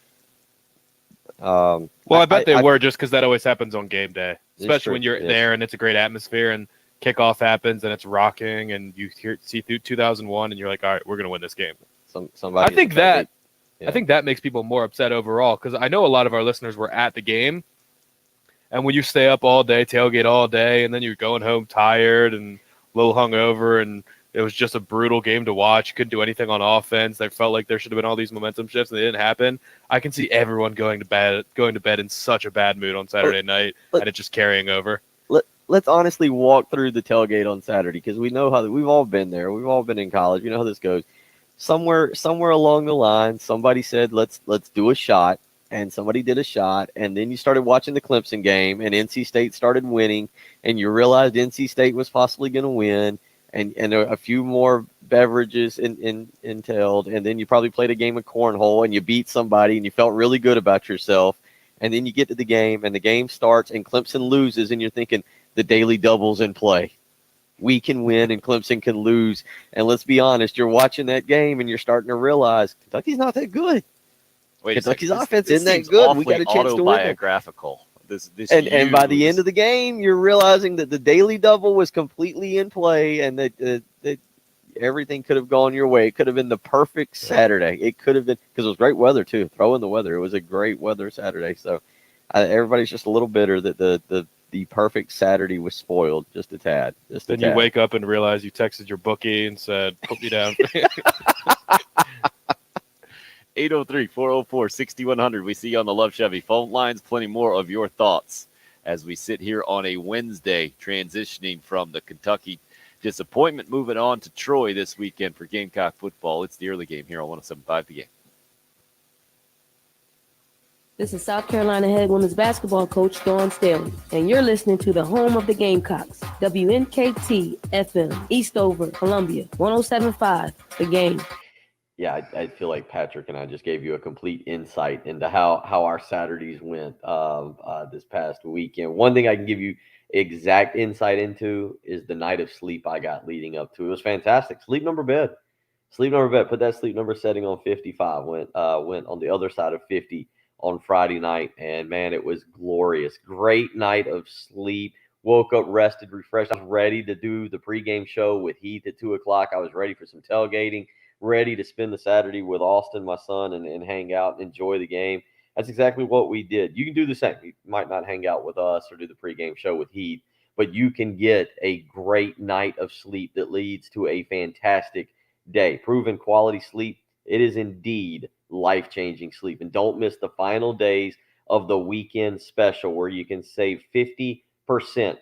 Well, I bet they were, just because that always happens on game day, especially when you're there and it's a great atmosphere and kickoff happens and it's rocking and you see through 2001 and you're like, all right, we're going to win this game. I think that makes people more upset overall, because I know a lot of our listeners were at the game And when you stay up all day, tailgate all day, and then you're going home tired and a little hungover, and it was just a brutal game to watch. You couldn't do anything on offense. They felt like there should have been all these momentum shifts, and they didn't happen. I can see everyone going to bed in such a bad mood on Saturday night, and it just carrying over. Let's honestly walk through the tailgate on Saturday, because we know how we've all been there. We've all been in college. We know how this goes. Somewhere along the line, somebody said, let's do a shot, and somebody did a shot, and then you started watching the Clemson game, and NC State started winning, and you realized NC State was possibly going to win, and a few more beverages entailed, and then you probably played a game of cornhole, and you beat somebody, and you felt really good about yourself, and then you get to the game, and the game starts, and Clemson loses, and you're thinking, the daily double's in play. We can win and Clemson can lose. And let's be honest, you're watching that game and you're starting to realize Kentucky's not that good. Kentucky's offense isn't that good. We got a chance to win. Autobiographical. And by the end of the game, you're realizing that the daily double was completely in play, and that everything could have gone your way. It could have been the perfect Saturday. It could have been, because it was great weather too. Throw in the weather. It was a great weather Saturday. So everybody's just a little bitter that the perfect Saturday was spoiled just a tad. Then you wake up and realize you texted your bookie and said, put me down. 803-404-6100. We see you on the Love Chevy phone lines. Plenty more of your thoughts as we sit here on a Wednesday, transitioning from the Kentucky disappointment, moving on to Troy this weekend for Gamecock football. It's the early game here on 107.5 The Game. This is South Carolina head women's basketball coach Dawn Staley, and you're listening to the home of the Gamecocks, WNKT FM, Eastover, Columbia, 107.5 The Game. Yeah, I feel like Patrick and I just gave you a complete insight into how our Saturdays went this past weekend. One thing I can give you exact insight into is the night of sleep I got leading up to. It was fantastic. Sleep number bed. Put that sleep number setting on 55. Went on the other side of 50 on Friday night, and man, it was glorious. Great night of sleep. Woke up rested, refreshed. I was ready to do the pregame show with Heath at 2:00. I was ready for some tailgating, ready to spend the Saturday with Austin, my son, and hang out and enjoy the game. That's exactly what we did. You can do the same. You might not hang out with us or do the pregame show with Heath, but you can get a great night of sleep that leads to a fantastic day. Proven quality sleep. It is indeed life-changing sleep. And don't miss the final days of the weekend special, where you can save 50%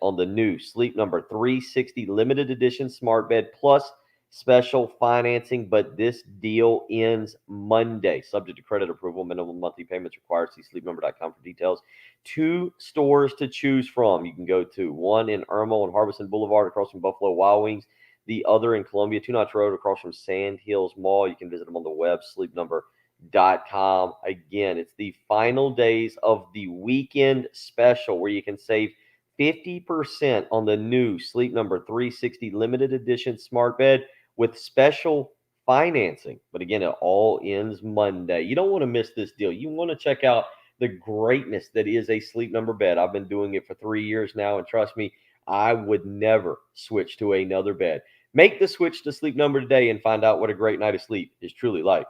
on the new Sleep Number 360 limited edition smart bed plus special financing. But this deal ends Monday, subject to credit approval. Minimum monthly payments required. See sleepnumber.com for details. 2 stores to choose from. You can go to one in Irmo on Harbison Boulevard across from Buffalo Wild Wings. The other in Columbia, 2 Notch Road across from Sand Hills Mall. You can visit them on the web, sleepnumber.com. Again, it's the final days of the weekend special, where you can save 50% on the new Sleep Number 360 limited edition smart bed with special financing. But again, it all ends Monday. You don't want to miss this deal. You want to check out the greatness that is a Sleep Number bed. I've been doing it for 3 years now, and trust me, I would never switch to another bed. Make the switch to Sleep Number today and find out what a great night of sleep is truly like.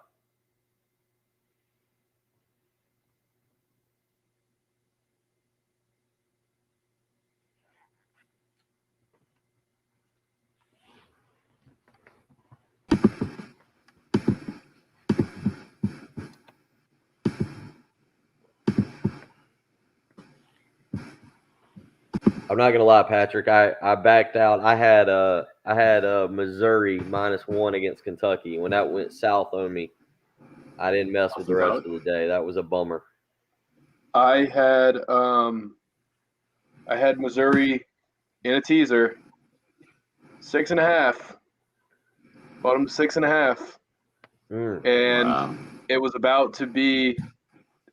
I'm not gonna lie, Patrick. I backed out. I had Missouri -1 against Kentucky. When that went south on me, I didn't mess with the rest of the day. That was a bummer. I had Missouri in a teaser, 6.5. Bought them 6.5, and it was about to be.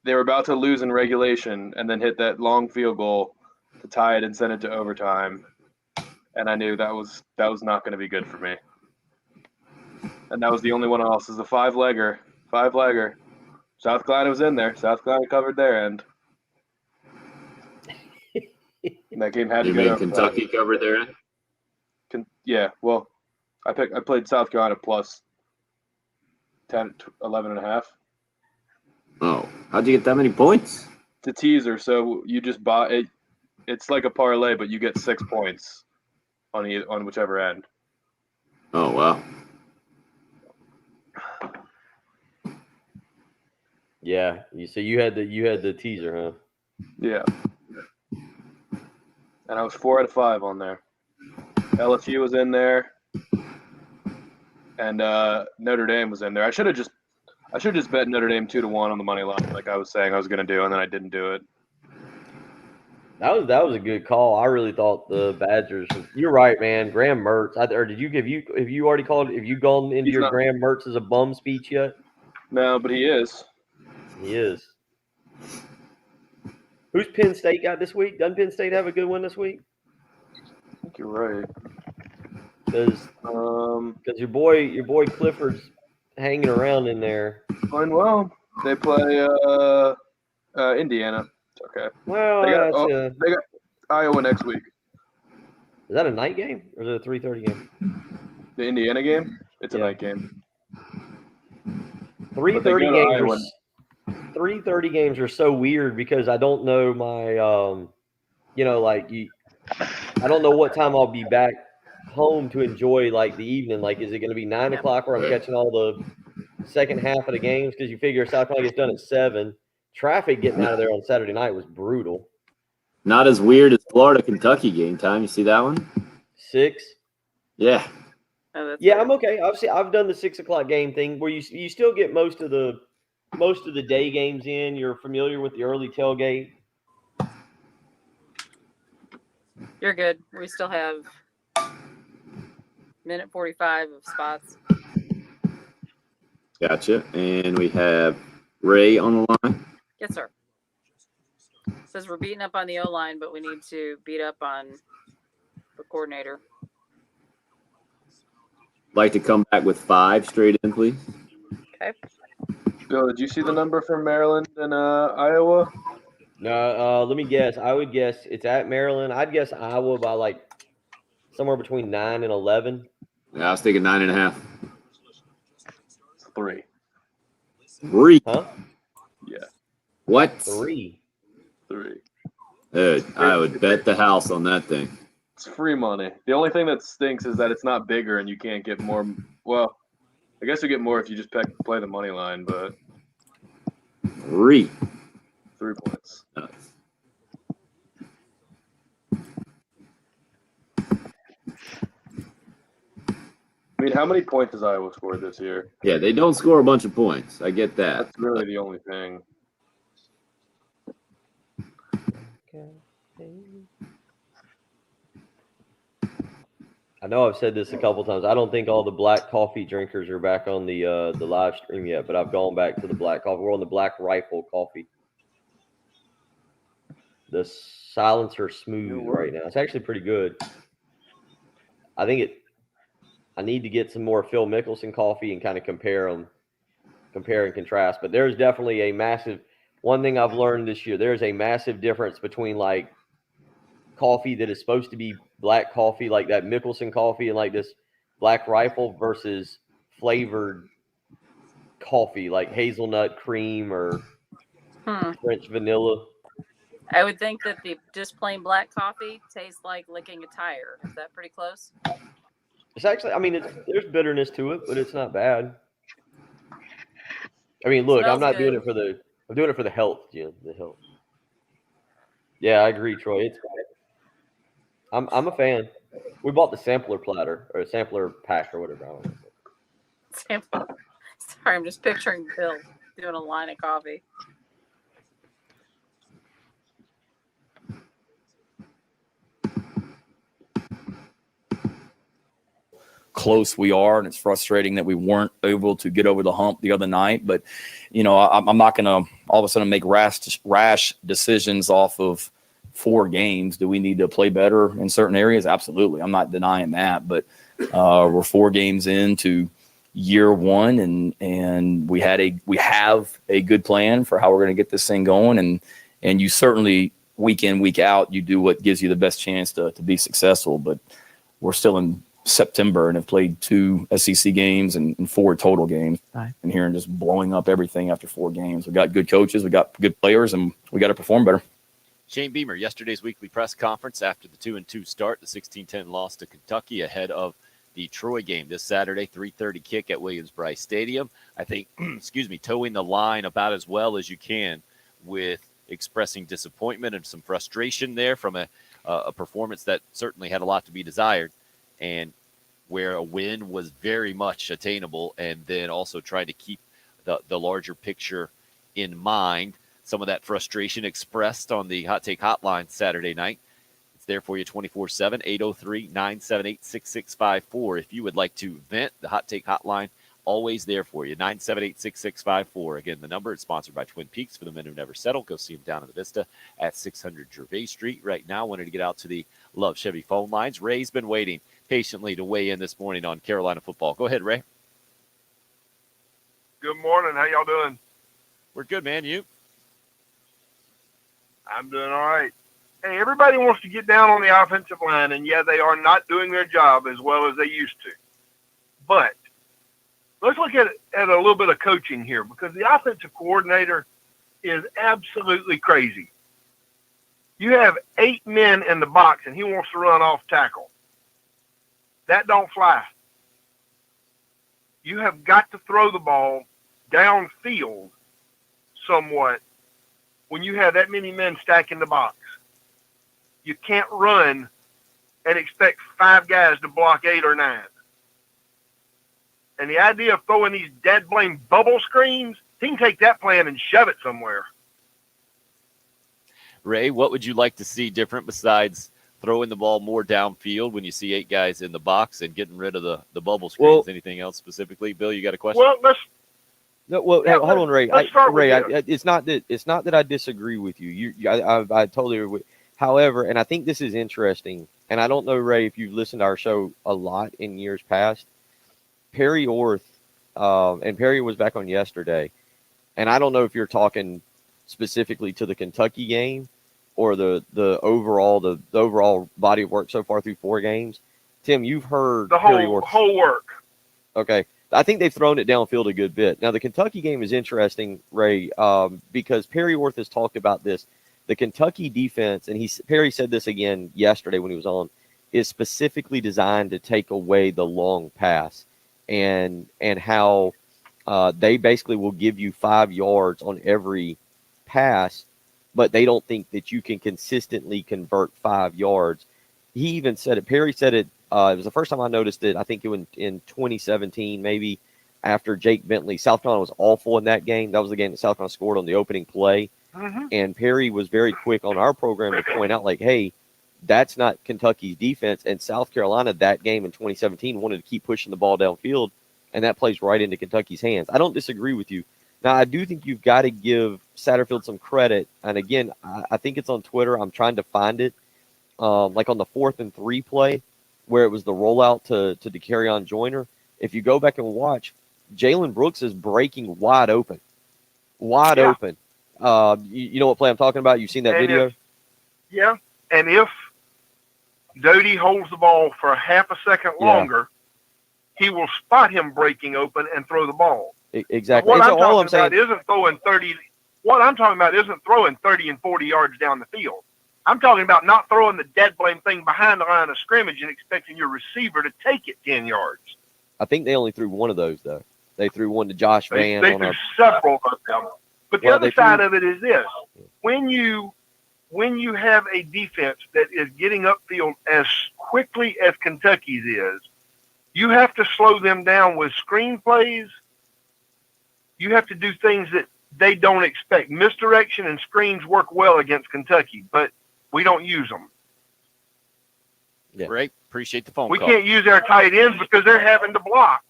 They were about to lose in regulation, and then hit that long field goal to tie it and send it to overtime, and I knew that was not going to be good for me. And that was the only one else. Is a five-legger. South Carolina was in there. South Carolina covered their end. And that game had to go. Kentucky covered their end? Yeah. Well, I played South Carolina plus 11.5. Oh, how'd you get that many points? It's a teaser, so you just buy it. It's like a parlay, but you get 6 points on whichever end. Oh wow. Yeah. So you had the teaser, huh? Yeah. And I was 4 out of 5 on there. LSU was in there, and Notre Dame was in there. I should have just bet Notre Dame 2-1 on the money line, like I was saying I was going to do, and then I didn't do it. That was a good call. I really thought the Badgers. You're right, man. Graham Mertz. Have you already called? Have you gone into your Graham Mertz as a bum speech yet? No, but he is. He is. Who's Penn State got this week? Doesn't Penn State have a good one this week? I think you're right. Because your boy Clifford's hanging around in there. Playing well. They play Indiana. Okay. Well, they got Iowa next week. Is that a night game or is it a 3:30 game? The Indiana game? It's a night game. 3:30 games. 3:30 games are so weird because I don't know my I don't know what time I'll be back home to enjoy like the evening. Like, is it going to be 9 o'clock where I'm catching all the second half of the games? Because you figure South Carolina gets done at 7. Traffic getting out of there on Saturday night was brutal. Not as weird as Florida Kentucky game time. You see that one? 6. Yeah. Oh, yeah, I'm okay. Obviously, I've done the 6 o'clock game thing where you still get most of the day games in. You're familiar with the early tailgate. You're good. We still have minute 45 of spots. Gotcha. And we have Ray on the line. Yes, sir. Says we're beating up on the O-line, but we need to beat up on the coordinator. Like to come back with 5 straight in, please. Okay. Bill, did you see the number for Maryland and Iowa? No, let me guess. I would guess it's at Maryland. I'd guess Iowa by like somewhere between 9 and 11. Yeah, I was thinking 9.5. 3. 3? Huh? Yeah. What? 3. I would bet the house on that thing. It's free money. The only thing that stinks is that it's not bigger and you can't get more. Well, I guess you get more if you just play the money line, but 3 points. I mean, how many points has Iowa scored this year? Yeah, they don't score a bunch of points. I get that. That's really the only thing. I know I've said this a couple times. I don't think all the black coffee drinkers are back on the live stream yet, but I've gone back to the black coffee. We're on the Black Rifle coffee. The silencer smooth right now. It's actually pretty good. I need to get some more Phil Mickelson coffee and kind of compare and contrast. But there's definitely a massive one thing I've learned this year. There's a massive difference between like coffee that is supposed to be black coffee, like that Mickelson coffee, and like this Black Rifle versus flavored coffee, like hazelnut cream or French vanilla. I would think that the just plain black coffee tastes like licking a tire. Is that pretty close? It's actually, I mean, there's bitterness to it, but it's not bad. I mean, look, I'm not doing it for the. I'm doing it for the health, Jim. The health. Yeah, I agree, Troy. It's. I'm a fan. We bought the sampler platter or sampler pack or whatever. I don't know. Sampler. Sorry, I'm just picturing Bill doing a line of coffee. Close we are, and it's frustrating that we weren't able to get over the hump the other night. But I'm not going to all of a sudden make rash decisions off of 4 games. Do we need to play better in certain areas? Absolutely, I'm not denying that. But we're 4 games into year 1, and we have a good plan for how we're going to get this thing going. And you certainly week in, week out, you do what gives you the best chance to be successful. But we're still in September and have played 2 SEC games and 4 total games. Right. And here and just blowing up everything after 4 games. We got good coaches, we got good players, and we got to perform better. Shane Beamer, yesterday's weekly press conference after the 2-2 start, the 16-10 loss to Kentucky ahead of the Troy game this Saturday, 3:30 kick at Williams-Brice Stadium. I think, towing the line about as well as you can with expressing disappointment and some frustration there from a performance that certainly had a lot to be desired, and where a win was very much attainable, and then also trying to keep the larger picture in mind. Some of that frustration expressed on the Hot Take Hotline Saturday night. It's there for you 24/7, 803-978-6654. If you would like to vent, the Hot Take Hotline, always there for you, 978-6654. Again, the number is sponsored by Twin Peaks for the men who never settle. Go see them down in the Vista at 600 Gervais Street. Right now, wanted to get out to the Love Chevy phone lines. Ray's been waiting patiently to weigh in this morning on Carolina football. Go ahead, Ray. Good morning. How y'all doing? We're good, man. You? I'm doing all right. Hey, everybody wants to get down on the offensive line, and yeah, they are not doing their job as well as they used to. But let's look at a little bit of coaching here, because the offensive coordinator is absolutely crazy. You have 8 men in the box, and he wants to run off tackle. That don't fly. You have got to throw the ball downfield somewhat when you have that many men stacking the box. You can't run and expect 5 guys to block 8 or 9. And the idea of throwing these dead blame bubble screens, he can take that plan and shove it somewhere. Ray, what would you like to see different besides throwing the ball more downfield when you see 8 guys in the box and getting rid of the bubble screens? Well, anything else specifically? Bill, you got a question? Well, hold on, Ray. It's not that I disagree with you. I totally agree. However, and I think this is interesting, and I don't know, Ray, if you've listened to our show a lot in years past. Perry Orth, and Perry was back on yesterday, and I don't know if you're talking specifically to the Kentucky game or the overall body of work so far through 4 games. Tim, you've heard the Perry Orth. whole work. Okay. I think they've thrown it downfield a good bit. Now, the Kentucky game is interesting, Ray, because Perry Orth has talked about this. The Kentucky defense, and Perry said this again yesterday when he was on, is specifically designed to take away the long pass, and how they basically will give you 5 yards on every pass, but they don't think that you can consistently convert 5 yards. He even said it. Perry said it. It was the first time I noticed it. I think it was in 2017, maybe after Jake Bentley. South Carolina was awful in that game. That was the game that South Carolina scored on the opening play. Mm-hmm. And Perry was very quick on our program to point out, like, hey, that's not Kentucky's defense. And South Carolina, that game in 2017, wanted to keep pushing the ball downfield, and that plays right into Kentucky's hands. I don't disagree with you. Now, I do think you've got to give Satterfield some credit. And, again, I think it's on Twitter. I'm trying to find it. Like on the 4th and 3 play, where it was the rollout to Dakereon Joyner. If you go back and watch, Jalen Brooks is breaking wide open. Open. You know what play I'm talking about? You've seen that video? And if Doty holds the ball for a half a second longer, he will spot him breaking open and throw the ball. Exactly. What I'm talking about isn't throwing 30. What I'm talking about isn't throwing 30 and 40 yards down the field. I'm talking about not throwing the dead blame thing behind the line of scrimmage and expecting your receiver to take it 10 yards. I think they only threw one of those, though. They threw one to Josh Van. They threw several of them. But the other side of it is this. When you have a defense that is getting upfield as quickly as Kentucky's is, you have to slow them down with screen plays. You have to do things that they don't expect. Misdirection and screens work well against Kentucky, but we don't use them. Yeah. Right. Appreciate the phone call. We call. can't use our tight ends because they're having to block.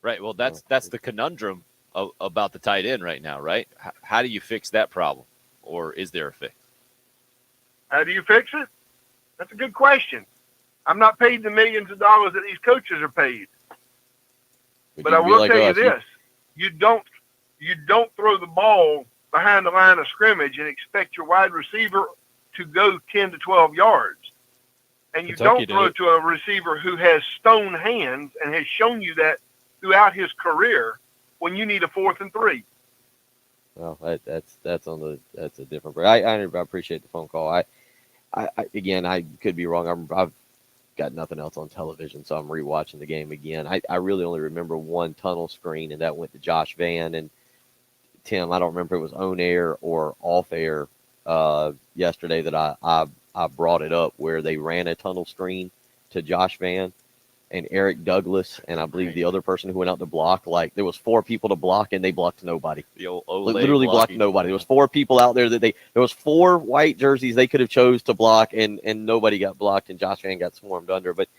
Right. Well, that's the conundrum about the tight end right now, right? How do you fix that problem, or is there a fix? How do you fix it? That's a good question. I'm not paid the millions of dollars that these coaches are paid. But I will tell you this. You don't throw the ball behind the line of scrimmage and expect your wide receiver to go 10 to 12 yards. And you don't throw to a receiver who has stone hands and has shown you that throughout his career when you need a 4th and 3. Well, that's a different. I appreciate the phone call. I again, I could be wrong. I've got nothing else on television, so I'm rewatching the game again. I really only remember one tunnel screen, and that went to Josh Van. And Tim, I don't remember if it was on air or off air yesterday that I brought it up, where they ran a tunnel screen to Josh Van and Eric Douglas, and I believe the other person who went out to block. Like, there was 4 people to block, and they blocked nobody. The old literally blocked nobody. There was 4 people out there there was 4 white jerseys they could have chose to block, and nobody got blocked, and Josh Van got swarmed under. But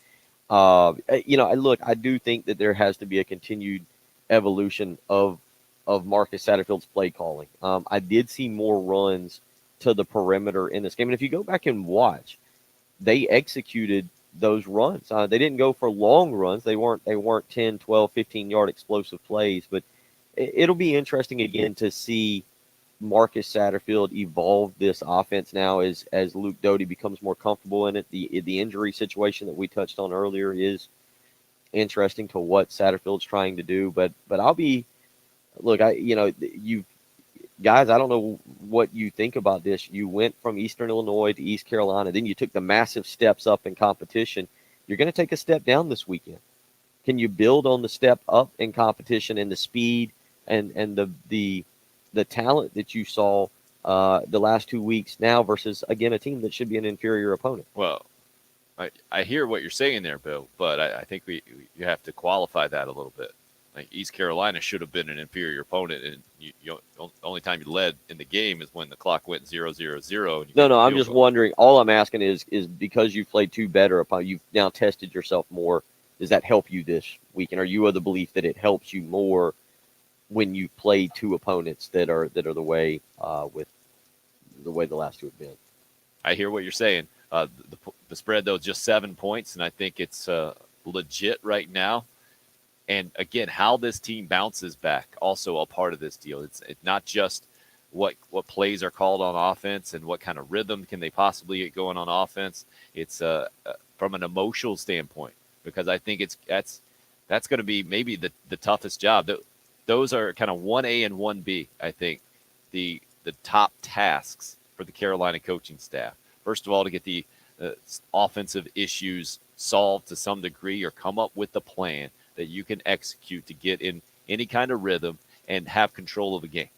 I do think that there has to be a continued evolution of Marcus Satterfield's play calling. I did see more runs to the perimeter in this game, and if you go back and watch, they executed those runs. They didn't go for long runs. They weren't 10, 12, 15-yard explosive plays, but it'll be interesting again to see Marcus Satterfield evolve this offense now as Luke Doty becomes more comfortable in it. The injury situation that we touched on earlier is interesting to what Satterfield's trying to do, but you guys, I don't know what you think about this. You went from Eastern Illinois to East Carolina, then you took the massive steps up in competition. You're going to take a step down this weekend. Can you build on the step up in competition and the speed and the talent that you saw the last 2 weeks now versus, again, a team that should be an inferior opponent? Well, I hear what you're saying there, Bill, but I think you have to qualify that a little bit. Like, East Carolina should have been an inferior opponent, and you only time you led in the game is when the clock went 0-0-0. No, I'm just wondering. All I'm asking is because you played 2 better opponents, you've now tested yourself more. Does that help you this weekend? Are you of the belief that it helps you more when you play 2 opponents that are the way with the way the last 2 have been? I hear what you're saying. The spread, though, is just 7 points, and I think it's legit right now. And again, how this team bounces back, also a part of this deal. It's not just what plays are called on offense and what kind of rhythm can they possibly get going on offense. It's from an emotional standpoint, because I think that's going to be maybe the toughest job. Those are kind of 1A and 1B, I think, the top tasks for the Carolina coaching staff. First of all, to get the offensive issues solved to some degree, or come up with a plan that you can execute to get in any kind of rhythm and have control of the game.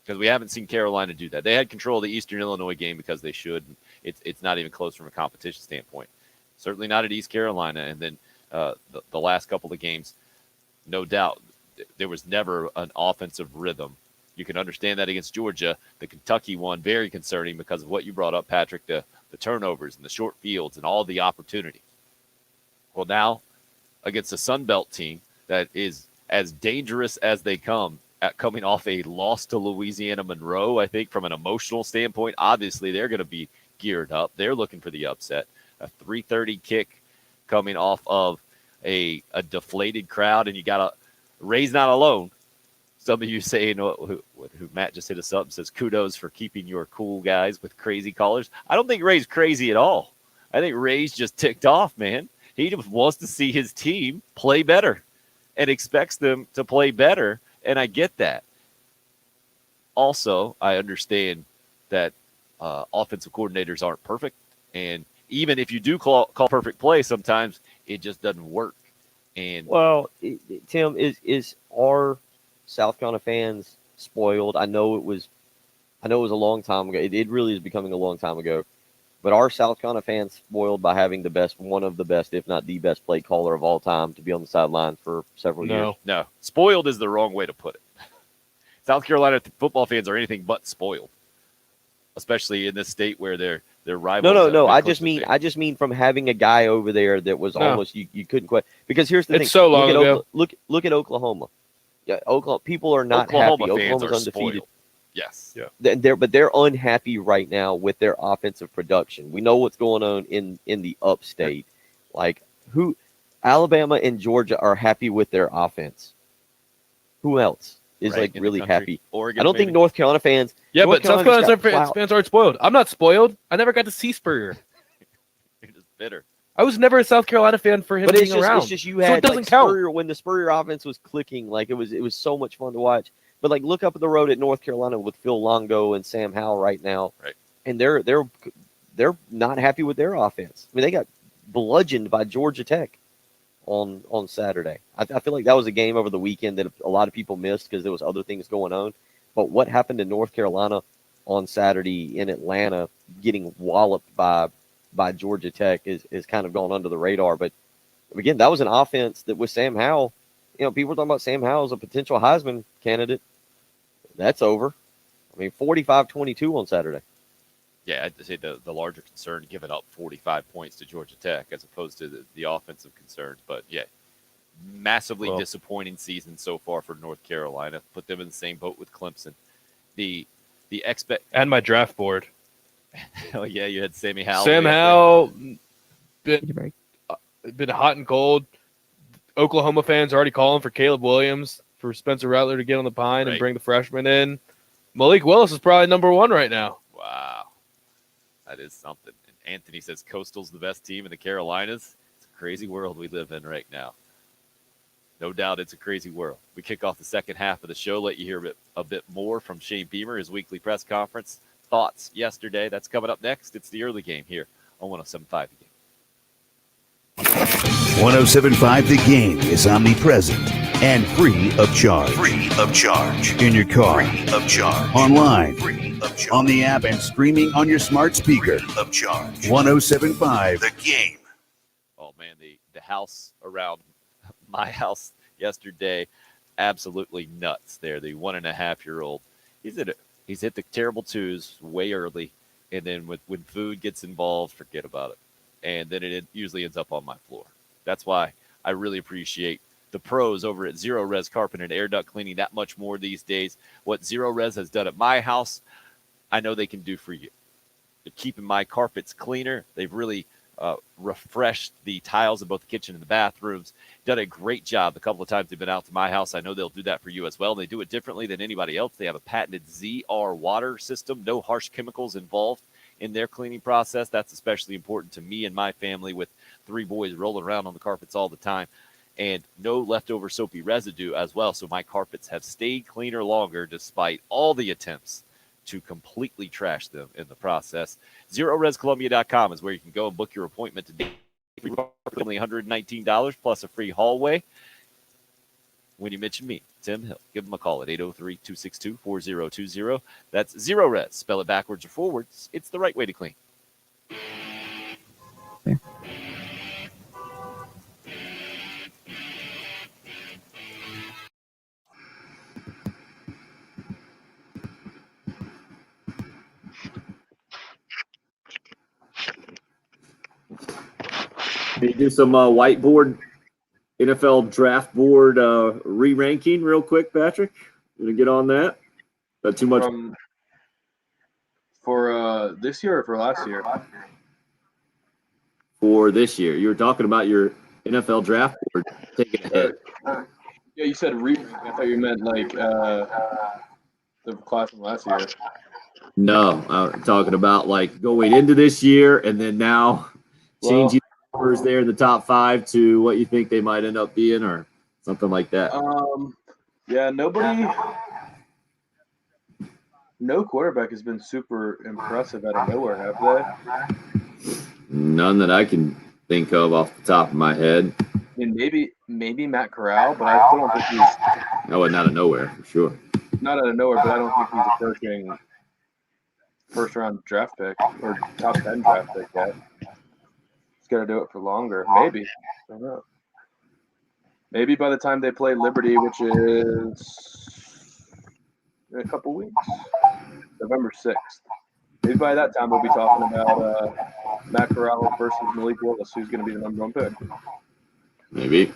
Because we haven't seen Carolina do that. They had control of the Eastern Illinois game because they should. It's not even close from a competition standpoint. Certainly not at East Carolina. And then the last couple of games, no doubt, there was never an offensive rhythm. You can understand that against Georgia. The Kentucky one, very concerning because of what you brought up, Patrick, the turnovers and the short fields and all the opportunity. Well, now, against a Sun Belt team that is as dangerous as they come, coming off a loss to Louisiana Monroe, I think from an emotional standpoint, obviously they're going to be geared up. They're looking for the upset. A 3:30 kick coming off of a deflated crowd, and you got Ray's not alone. Some of you saying, who Matt just hit us up and says, kudos for keeping your cool guys with crazy callers. I don't think Ray's crazy at all. I think Ray's just ticked off, man. He just wants to see his team play better and expects them to play better, and I get that. Also, I understand that offensive coordinators aren't perfect, and even if you do call perfect play, sometimes it just doesn't work. And Tim, is our South Carolina fans spoiled? I know it was a long time ago. It really is becoming a long time ago. But are South Carolina fans spoiled by having one of the best, if not the best, play caller of all time to be on the sideline for several years? No. Spoiled is the wrong way to put it. South Carolina football fans are anything but spoiled, especially in this state where they're rivals. No. I just mean from having a guy over there that was almost you couldn't quit. Because here's the thing. It's so long ago. Look at Oklahoma. Yeah, Oklahoma. People are not happy. Oklahoma's undefeated. Spoiled. Yes. Yeah. They're unhappy right now with their offensive production. We know what's going on in the upstate. Like Alabama and Georgia are happy with their offense. Who else is really happy? Oregon, I don't think North Carolina fans. Yeah, but South Carolina fans aren't spoiled. I'm not spoiled. I never got to see Spurrier. You're just bitter. I was never a South Carolina fan for him being around. It's just you had Spurrier when the Spurrier offense was clicking. Like it was so much fun to watch. But like, look up the road at North Carolina with Phil Longo and Sam Howell right now, right? And they're not happy with their offense. I mean, they got bludgeoned by Georgia Tech on Saturday. I feel like that was a game over the weekend that a lot of people missed because there was other things going on. But what happened in North Carolina on Saturday in Atlanta, getting walloped by Georgia Tech, is kind of gone under the radar. But again, that was an offense that with Sam Howell, people were talking about Sam Howell as a potential Heisman candidate. That's over. I mean, 45-22 on Saturday. Yeah, I'd say the larger concern, giving up 45 points to Georgia Tech as opposed to the offensive concerns. But, yeah, massively disappointing season so far for North Carolina. Put them in the same boat with Clemson. And my draft board. Oh, yeah, you had Sammy Howell. Sam Howell been hot and cold. Oklahoma fans already calling for Caleb Williams, for Spencer Rattler to get on the pine and bring the freshman in. Malik Willis is probably number one right now. Wow. That is something. And Anthony says Coastal's the best team in the Carolinas. It's a crazy world we live in right now. No doubt it's a crazy world. We kick off the second half of the show, let you hear a bit more from Shane Beamer, his weekly press conference. Thoughts yesterday. That's coming up next. It's the early game here on 107.5 The Game. 107.5 The Game is omnipresent and free of charge. Free of charge. In your car. Free of charge. Online. Free of charge. On the app and streaming on your smart speaker. Free of charge. 107.5 The Game. Oh, man, the house around my house yesterday, absolutely nuts there. The 1.5-year-old. He's hit the terrible twos way early, and then when food gets involved, forget about it. And then it usually ends up on my floor. That's why I really appreciate the pros over at Zero Res Carpet and Air Duct Cleaning that much more these days. What Zero Res has done at my house, I know they can do for you. They're keeping my carpets cleaner. They've really refreshed the tiles in both the kitchen and the bathrooms. Done a great job. A couple of times they've been out to my house. I know they'll do that for you as well. They do it differently than anybody else. They have a patented ZR water system. No harsh chemicals involved in their cleaning process. That's especially important to me and my family with 3 boys rolling around on the carpets all the time. And no leftover soapy residue as well. So my carpets have stayed cleaner longer despite all the attempts to completely trash them in the process. ZeroResColumbia.com is where you can go and book your appointment today. Only $119 plus a free hallway. When you mention me, Tim Hill, give them a call at 803-262-4020. That's Zero Res. Spell it backwards or forwards. It's the right way to clean. There. Can you do some whiteboard NFL draft board re-ranking real quick, Patrick? You gonna get on that? Not too much for this year or for last year? For this year. You were talking about your NFL draft board taking a hit. Yeah, you said re-rank. I thought you meant like the class from last year. No, I'm talking about like going into this year and then now changing numbers there in the top 5 to what you think they might end up being or something like that. Yeah, no quarterback has been super impressive out of nowhere, have they? None that I can think of off the top of my head. I mean, maybe Matt Corral, but I still don't think he's not out of nowhere for sure. Not out of nowhere, but I don't think he's approaching first round draft pick or top 10 draft pick yet. He's got to do it for longer. Maybe. I don't know. Maybe by the time they play Liberty, which is in a couple weeks, November 6th. Maybe by that time we'll be talking about Matt Corral versus Malik Willis, who's going to be the number 1 pick. Maybe. It's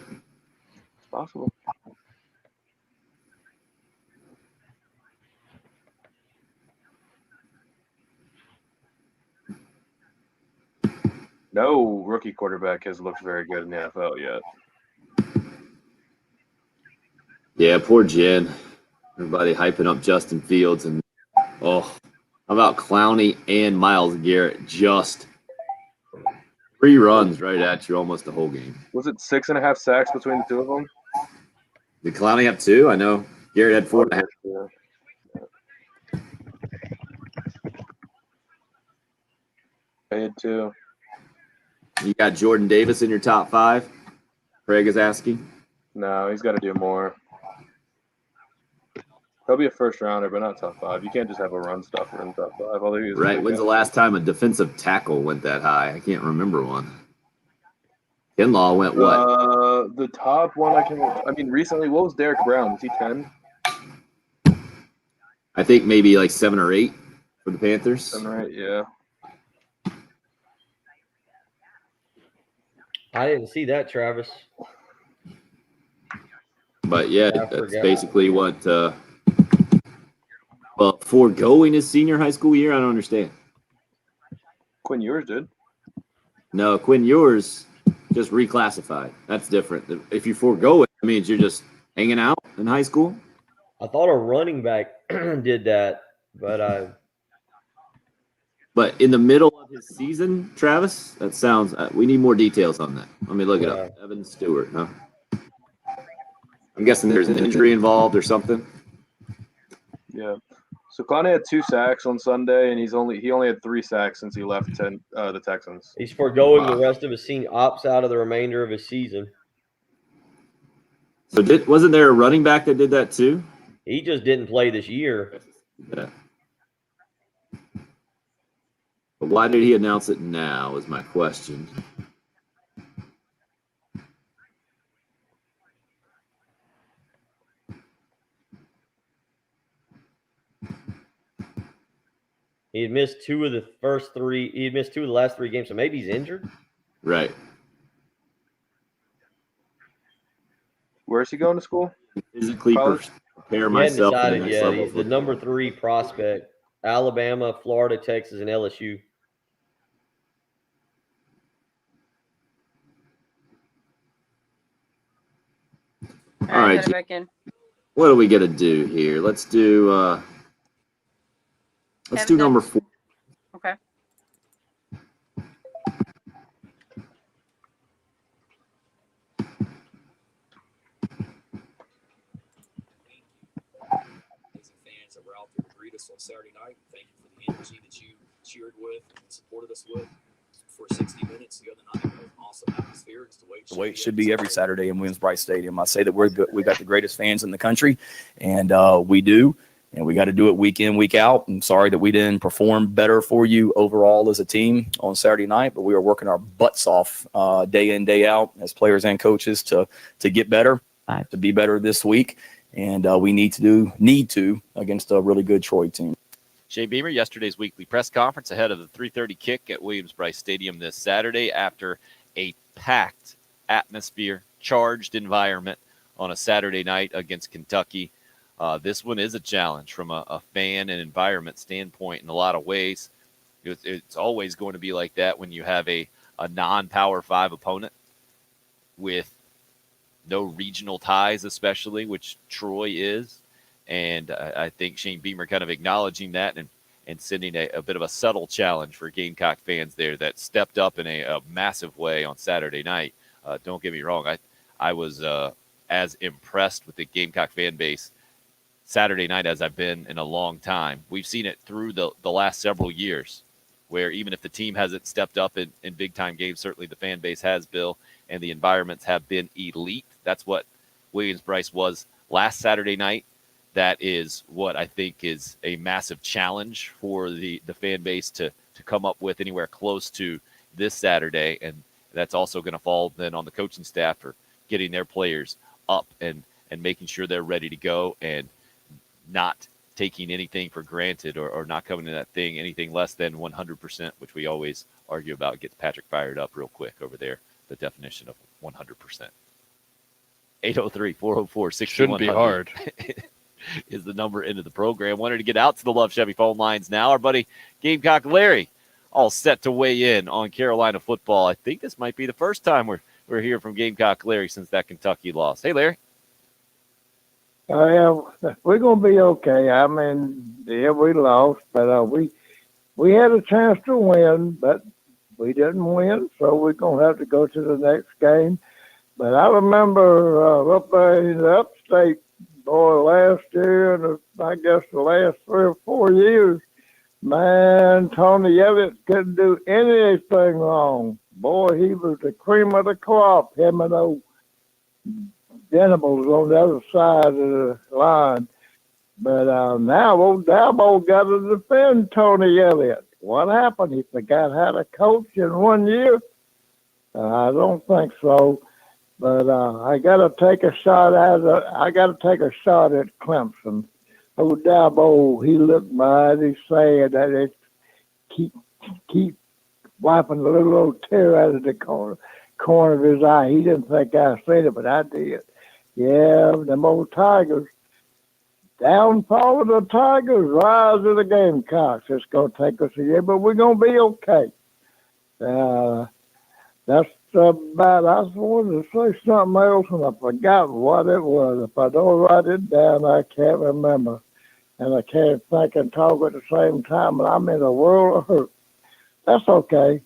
possible. No rookie quarterback has looked very good in the NFL yet. Yeah, poor Jen. Everybody hyping up Justin Fields. And, how about Clowney and Myles Garrett? Just 3 runs right at you almost the whole game. Was it 6.5 sacks between the two of them? Did Clowney have 2? I know Garrett had 4.5. I had 2. You got Jordan Davis in your top 5? Craig is asking. No, he's got to do more. He'll be a first rounder, but not top 5. You can't just have a run stuffer in top 5. Right. When's the last time a defensive tackle went that high? I can't remember one. Kinlaw went what? The top one recently, what was Derek Brown? Was he 10? I think maybe like 7 or 8 for the Panthers. 7 or 8, yeah. I didn't see that, Travis. But yeah, that's basically what. Well, foregoing his senior high school year, I don't understand. Quinn Ewers did. No, Quinn Ewers just reclassified. That's different. If you forego it, it means you're just hanging out in high school. I thought a running back did that, but But in the middle of his season, Travis, that sounds. We need more details on that. Let me look it up. Evan Stewart, huh? I'm guessing there's an injury involved or something. Yeah. So Clowney had 2 sacks on Sunday, and he only had 3 sacks since he left the Texans. he's foregoing the rest of his season, opts out of the remainder of his season. So wasn't there a running back that did that too? He just didn't play this year. Yeah. But why did he announce it now is my question. He had missed 2 of the first 3. He had missed 2 of the last 3 games, so maybe he's injured. Right. Where is he going to school? Physically prepare myself. He's the number 3 prospect. Alabama, Florida, Texas, and LSU. All right. What do we got to do here? Let's do number 4. Okay. Fans that were out there to greet us on Saturday night. Thank you for the energy that you cheered with and supported us with for 60 minutes the other night. It was an awesome atmosphere. It's the way it should be every Saturday in Williams-Brice Stadium. I say that we got the greatest fans in the country, and we do. And we got to do it week in, week out. I'm sorry that we didn't perform better for you overall as a team on Saturday night, but we are working our butts off day in, day out as players and coaches to get better, to be better this week. And we need to against a really good Troy team. Shane Beamer, yesterday's weekly press conference ahead of the 3:30 kick at Williams-Brice Stadium this Saturday after a packed atmosphere, charged environment on a Saturday night against Kentucky. This one is a challenge from a fan and environment standpoint in a lot of ways. It's always going to be like that when you have a non-Power 5 opponent with no regional ties, especially, which Troy is. And I think Shane Beamer kind of acknowledging that and sending a bit of a subtle challenge for Gamecock fans there that stepped up in a massive way on Saturday night. Don't get me wrong. I was as impressed with the Gamecock fan base Saturday night as I've been in a long time. We've seen it through the last several years where even if the team hasn't stepped up in big-time games, certainly the fan base has, Bill, and the environments have been elite. That's what Williams-Brice was last Saturday night. That is what I think is a massive challenge for the fan base to come up with anywhere close to this Saturday. And that's also going to fall then on the coaching staff for getting their players up and making sure they're ready to go and not taking anything for granted or not coming to that thing anything less than 100%, which we always argue about, gets Patrick fired up real quick over there, the definition of 100%. 803-404-6100. Shouldn't be hard. Is the number into the program. Wanted to get out to the Love Chevy phone lines now. Our buddy Gamecock Larry all set to weigh in on Carolina football. I think this might be the first time we're hearing from Gamecock Larry since that Kentucky loss. Hey, Larry. Yeah, we're going to be okay. I mean, yeah, we lost, but we had a chance to win, but we didn't win, so we're going to have to go to the next game. But I remember up there in the upstate boy, last year and I guess the last 3 or 4 years, man, Tony Elliott couldn't do anything wrong. Boy, he was the cream of the crop, him and those Venables on the other side of the line. But now old Dabo got to defend Tony Elliott. What happened? He forgot how to coach in 1 year? I don't think so. But I got to take a shot at Clemson. Old Dabo, he looked mighty sad that it keep wiping a little tear out of the corner of his eye. He didn't think I said it, but I did. Yeah, them old Tigers. Downfall of the Tigers, rise of the Gamecocks. It's going to take us a year, but we're going to be okay. That's about, I wanted to say something else, and I forgot what it was. If I don't write it down, I can't remember. And I can't think and talk at the same time, but I'm in a world of hurt. That's okay.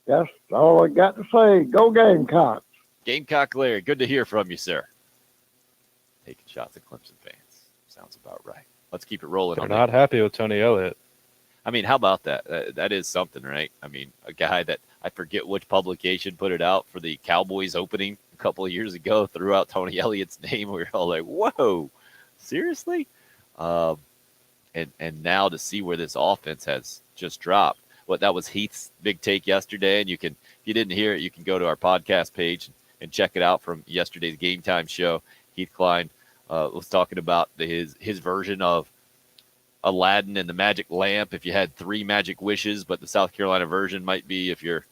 That's all I got to say. Go Gamecocks. Gamecock Larry, good to hear from you, sir. Taking shots at Clemson fans. Sounds about right. Let's keep it rolling. They're not happy with Tony Elliott. I mean, how about that? That is something, right? I mean, a guy that I forget which publication put it out for the Cowboys opening a couple of years ago, threw out Tony Elliott's name. We were all like, whoa, seriously? And now to see where this offense has just dropped. That was Heath's big take yesterday. And if you didn't hear it, you can go to our podcast page and check it out from yesterday's Game Time show. Heath Klein was talking about his version of Aladdin and the magic lamp. If you had 3 magic wishes, but the South Carolina version might be if you're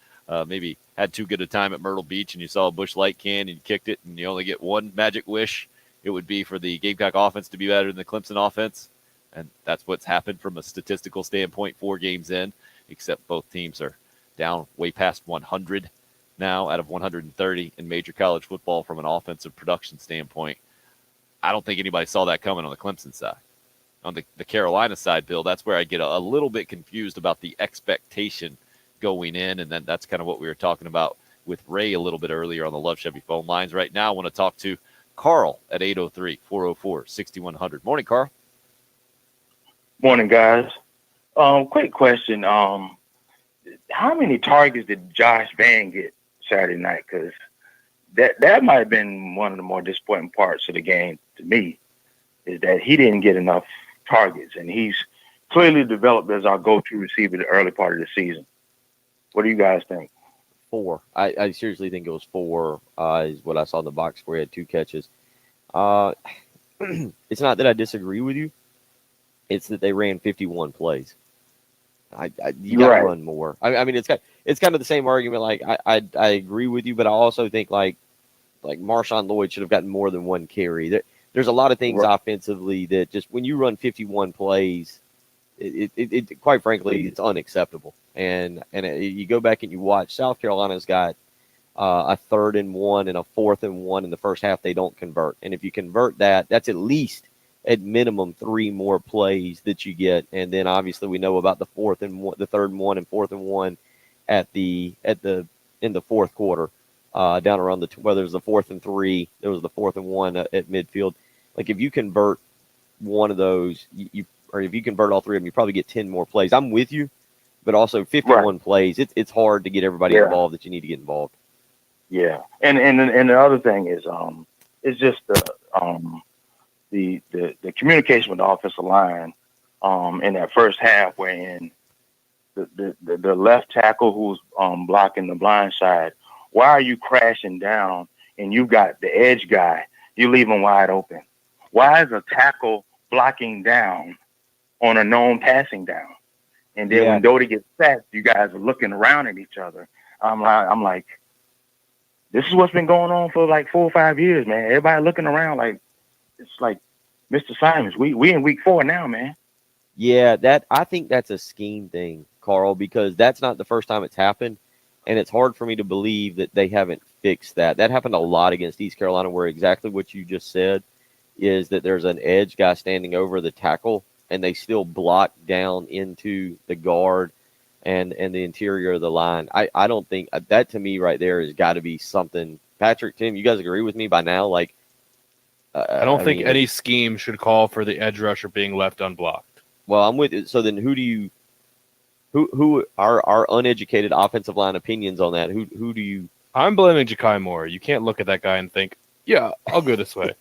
maybe had too good a time at Myrtle Beach and you saw a Busch Light can and you kicked it and you only get 1 magic wish, it would be for the Gamecock offense to be better than the Clemson offense. And that's what's happened from a statistical standpoint 4 games in, except both teams are down way past 100 now out of 130 in major college football from an offensive production standpoint. I don't think anybody saw that coming on the Clemson side. On the Carolina side, Bill, that's where I get a little bit confused about the expectation going in, and then that's kind of what we were talking about with Ray a little bit earlier on the Love Chevy phone lines. Right now, I want to talk to Carl at 803-404-6100. Morning, Carl. Morning, guys. Quick question. How many targets did Josh Vann get Saturday night? Because that might have been one of the more disappointing parts of the game to me, is that he didn't get enough targets, and he's clearly developed as our go-to receiver the early part of the season. What do you guys think? 4. I seriously think it was 4 is what I saw in the box score. He had 2 catches. It's not that I disagree with you. It's that they ran 51 plays. You got to run more. I mean, it's kind of the same argument. Like I agree with you, but I also think like Marshawn Lloyd should have gotten more than 1 carry. There's a lot of things offensively that just when you run 51 plays, it quite frankly, it's unacceptable. And you go back and you watch, South Carolina's got a 3rd and 1 and a 4th and 1 in the first half. They don't convert. And if you convert that, that's at least at minimum 3 more plays that you get. And then obviously we know about the 3rd and 1 and 4th and 1 in the 4th quarter, down around whether it was the 4th and 3, there was the 4th and 1 at midfield. Like if you convert one of those, or if you convert all 3 of them, you probably get 10 more plays. I'm with you, but also 51 plays. It's hard to get everybody involved that you need to get involved. Yeah, and the other thing is it's just the communication with the offensive line in that first half, wherein the left tackle who's blocking the blind side, why are you crashing down and you got the edge guy, you leave him wide open? Why is a tackle blocking down on a known passing down? And then when Doty gets sacked, you guys are looking around at each other. I'm like, this is what's been going on for like 4 or 5 years, man. Everybody looking around like, it's like, Mr. Simons, we in week 4 now, man. Yeah, I think that's a scheme thing, Carl, because that's not the first time it's happened. And it's hard for me to believe that they haven't fixed that. That happened a lot against East Carolina, where exactly what you just said is that there's an edge guy standing over the tackle, and they still block down into the guard and the interior of the line. I don't think that, to me right there, has got to be something. Patrick, Tim, you guys agree with me by now? Like, I don't think mean, any scheme should call for the edge rusher being left unblocked. Well, I'm with you. So then who are our uneducated offensive line opinions on that? Who do you? I'm blaming Ja'Kai Moore. You can't look at that guy and think, yeah, I'll go this way.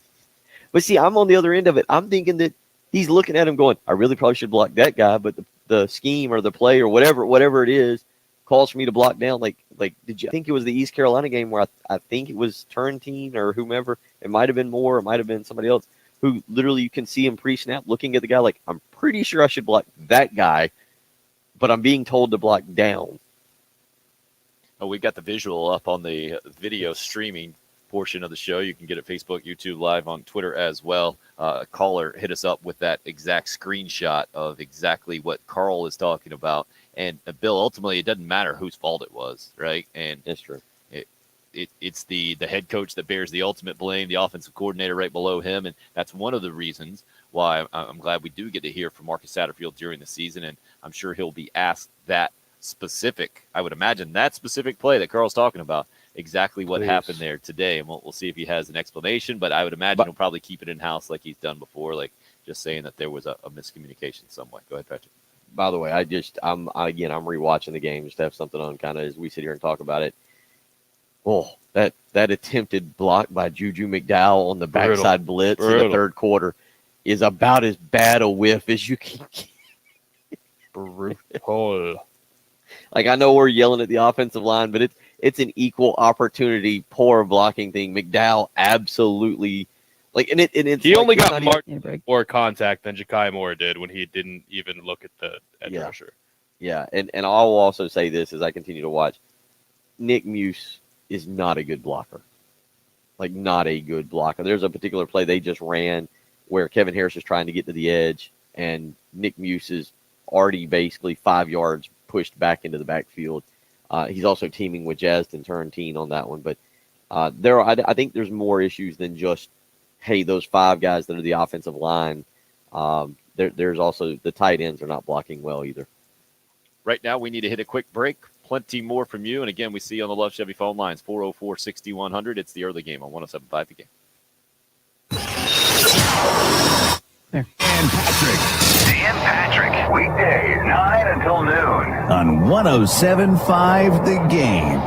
But see, I'm on the other end of it. I'm thinking that he's looking at him going, I really probably should block that guy, but the scheme or the play or whatever it is calls for me to block down. Like did you think it was the East Carolina game where I think it was Turntine or whomever? It might have been Moore, it might have been somebody else who literally you can see him pre-snap looking at the guy like, I'm pretty sure I should block that guy, but I'm being told to block down. Oh, we got the visual up on the video streaming portion of the show. You can get it Facebook, YouTube Live, on Twitter as well. A caller hit us up with that exact screenshot of exactly what Carl is talking about. And Bill, ultimately, it doesn't matter whose fault it was, right? And that's true. It's the head coach that bears the ultimate blame, the offensive coordinator right below him, and that's one of the reasons why I'm glad we do get to hear from Marcus Satterfield during the season, and I'm sure he'll be asked that specific, I would imagine, that specific play that Carl's talking about, exactly what happened there today, and we'll see if he has an explanation, but I would imagine he'll probably keep it in-house like he's done before, like just saying that there was a miscommunication some way. Go ahead, Patrick. By the way, I'm rewatching the game just to have something on kind of as we sit here and talk about it. Oh, that attempted block by Juju McDowell on the backside blitz in the third quarter is about as bad a whiff as you can get. Brutal. Like, I know we're yelling at the offensive line, but it's an equal opportunity, poor blocking thing. McDowell absolutely he only got more contact than Ja'Kai Moore did when he didn't even look at the edge rusher. Yeah, and I will also say this as I continue to watch. Nick Muse is not a good blocker. Like, not a good blocker. There's a particular play they just ran where Kevin Harris is trying to get to the edge, and Nick Muse is already basically 5 yards pushed back into the backfield. He's also teaming with Justin Turntine on that one. But I think there's more issues than just, hey, those 5 guys that are the offensive line. There's also the tight ends are not blocking well either. Right now, we need to hit a quick break. Plenty more from you. And again, we see you on the Love Chevy phone lines, 404-6100. It's the early game on 107.5 The Game. Dan Patrick. Weekdays, 9 until noon. On 107.5 The Game.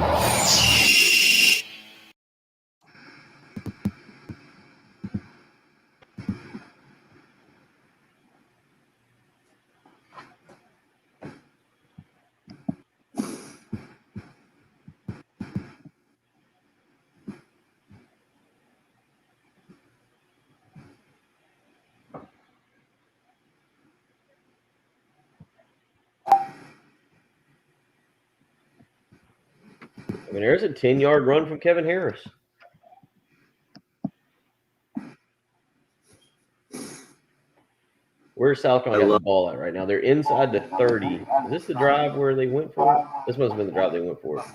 I mean, there's a 10-yard run from Kevin Harris. Where's South Carolina got the ball at right now? They're inside the 30. Is this the drive where they went for it? This must have been the drive they went for it.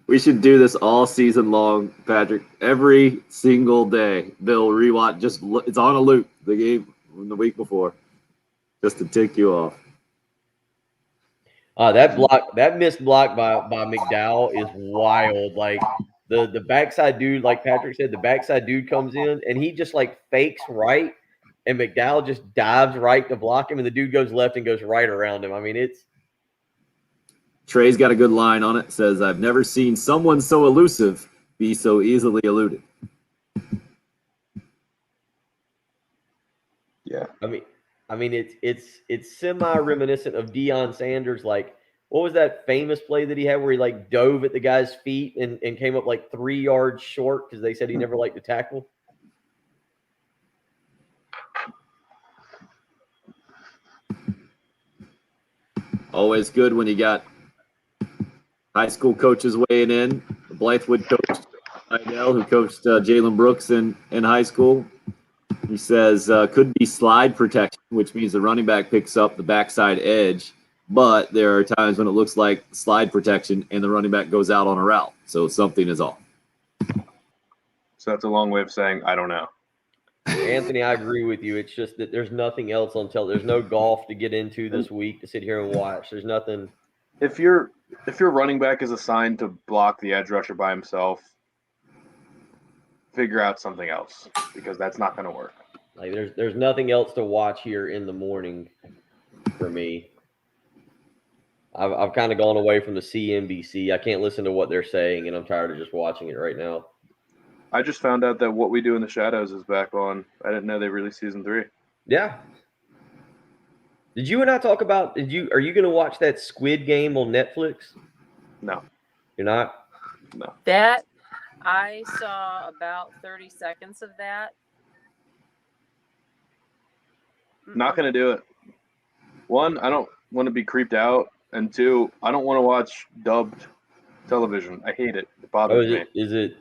We should do this all season long, Patrick. Every single day, Bill rewatch. It's on a loop. The game from the week before, just to tick you off. That missed block by McDowell is wild. Like the backside dude, like Patrick said, the backside dude comes in and he just like fakes right, and McDowell just dives right to block him, and the dude goes left and goes right around him. I mean, it's. Trey's got a good line on it. Says, "I've never seen someone so elusive be so easily eluded." Yeah, I mean, it's semi reminiscent of Deion Sanders. Like, what was that famous play that he had where he like dove at the guy's feet and came up like 3 yards short because they said he never liked to tackle? Always good when you got high school coaches weighing in. The Blythewood coach, Idell, who coached Jalen Brooks in high school. He says could be slide protection, which means the running back picks up the backside edge, but there are times when it looks like slide protection and the running back goes out on a route. So something is off. So that's a long way of saying I don't know. Anthony, I agree with you. It's just that there's nothing else on television. There's no golf to get into this week to sit here and watch. There's nothing. If your running back is assigned to block the edge rusher by himself, figure out something else because that's not going to work. Like there's nothing else to watch here in the morning for me. I've kind of gone away from the CNBC. I can't listen to what they're saying, and I'm tired of just watching it right now. I just found out that What We Do in the Shadows is back on. I didn't know they released season 3. Yeah. Did you and I talk about? Are you going to watch that Squid Game on Netflix? No. You're not? No. That I saw about 30 seconds of that. Not going to do it. One, I don't want to be creeped out. And 2, I don't want to watch dubbed television. I hate it. It bothers me. Is it?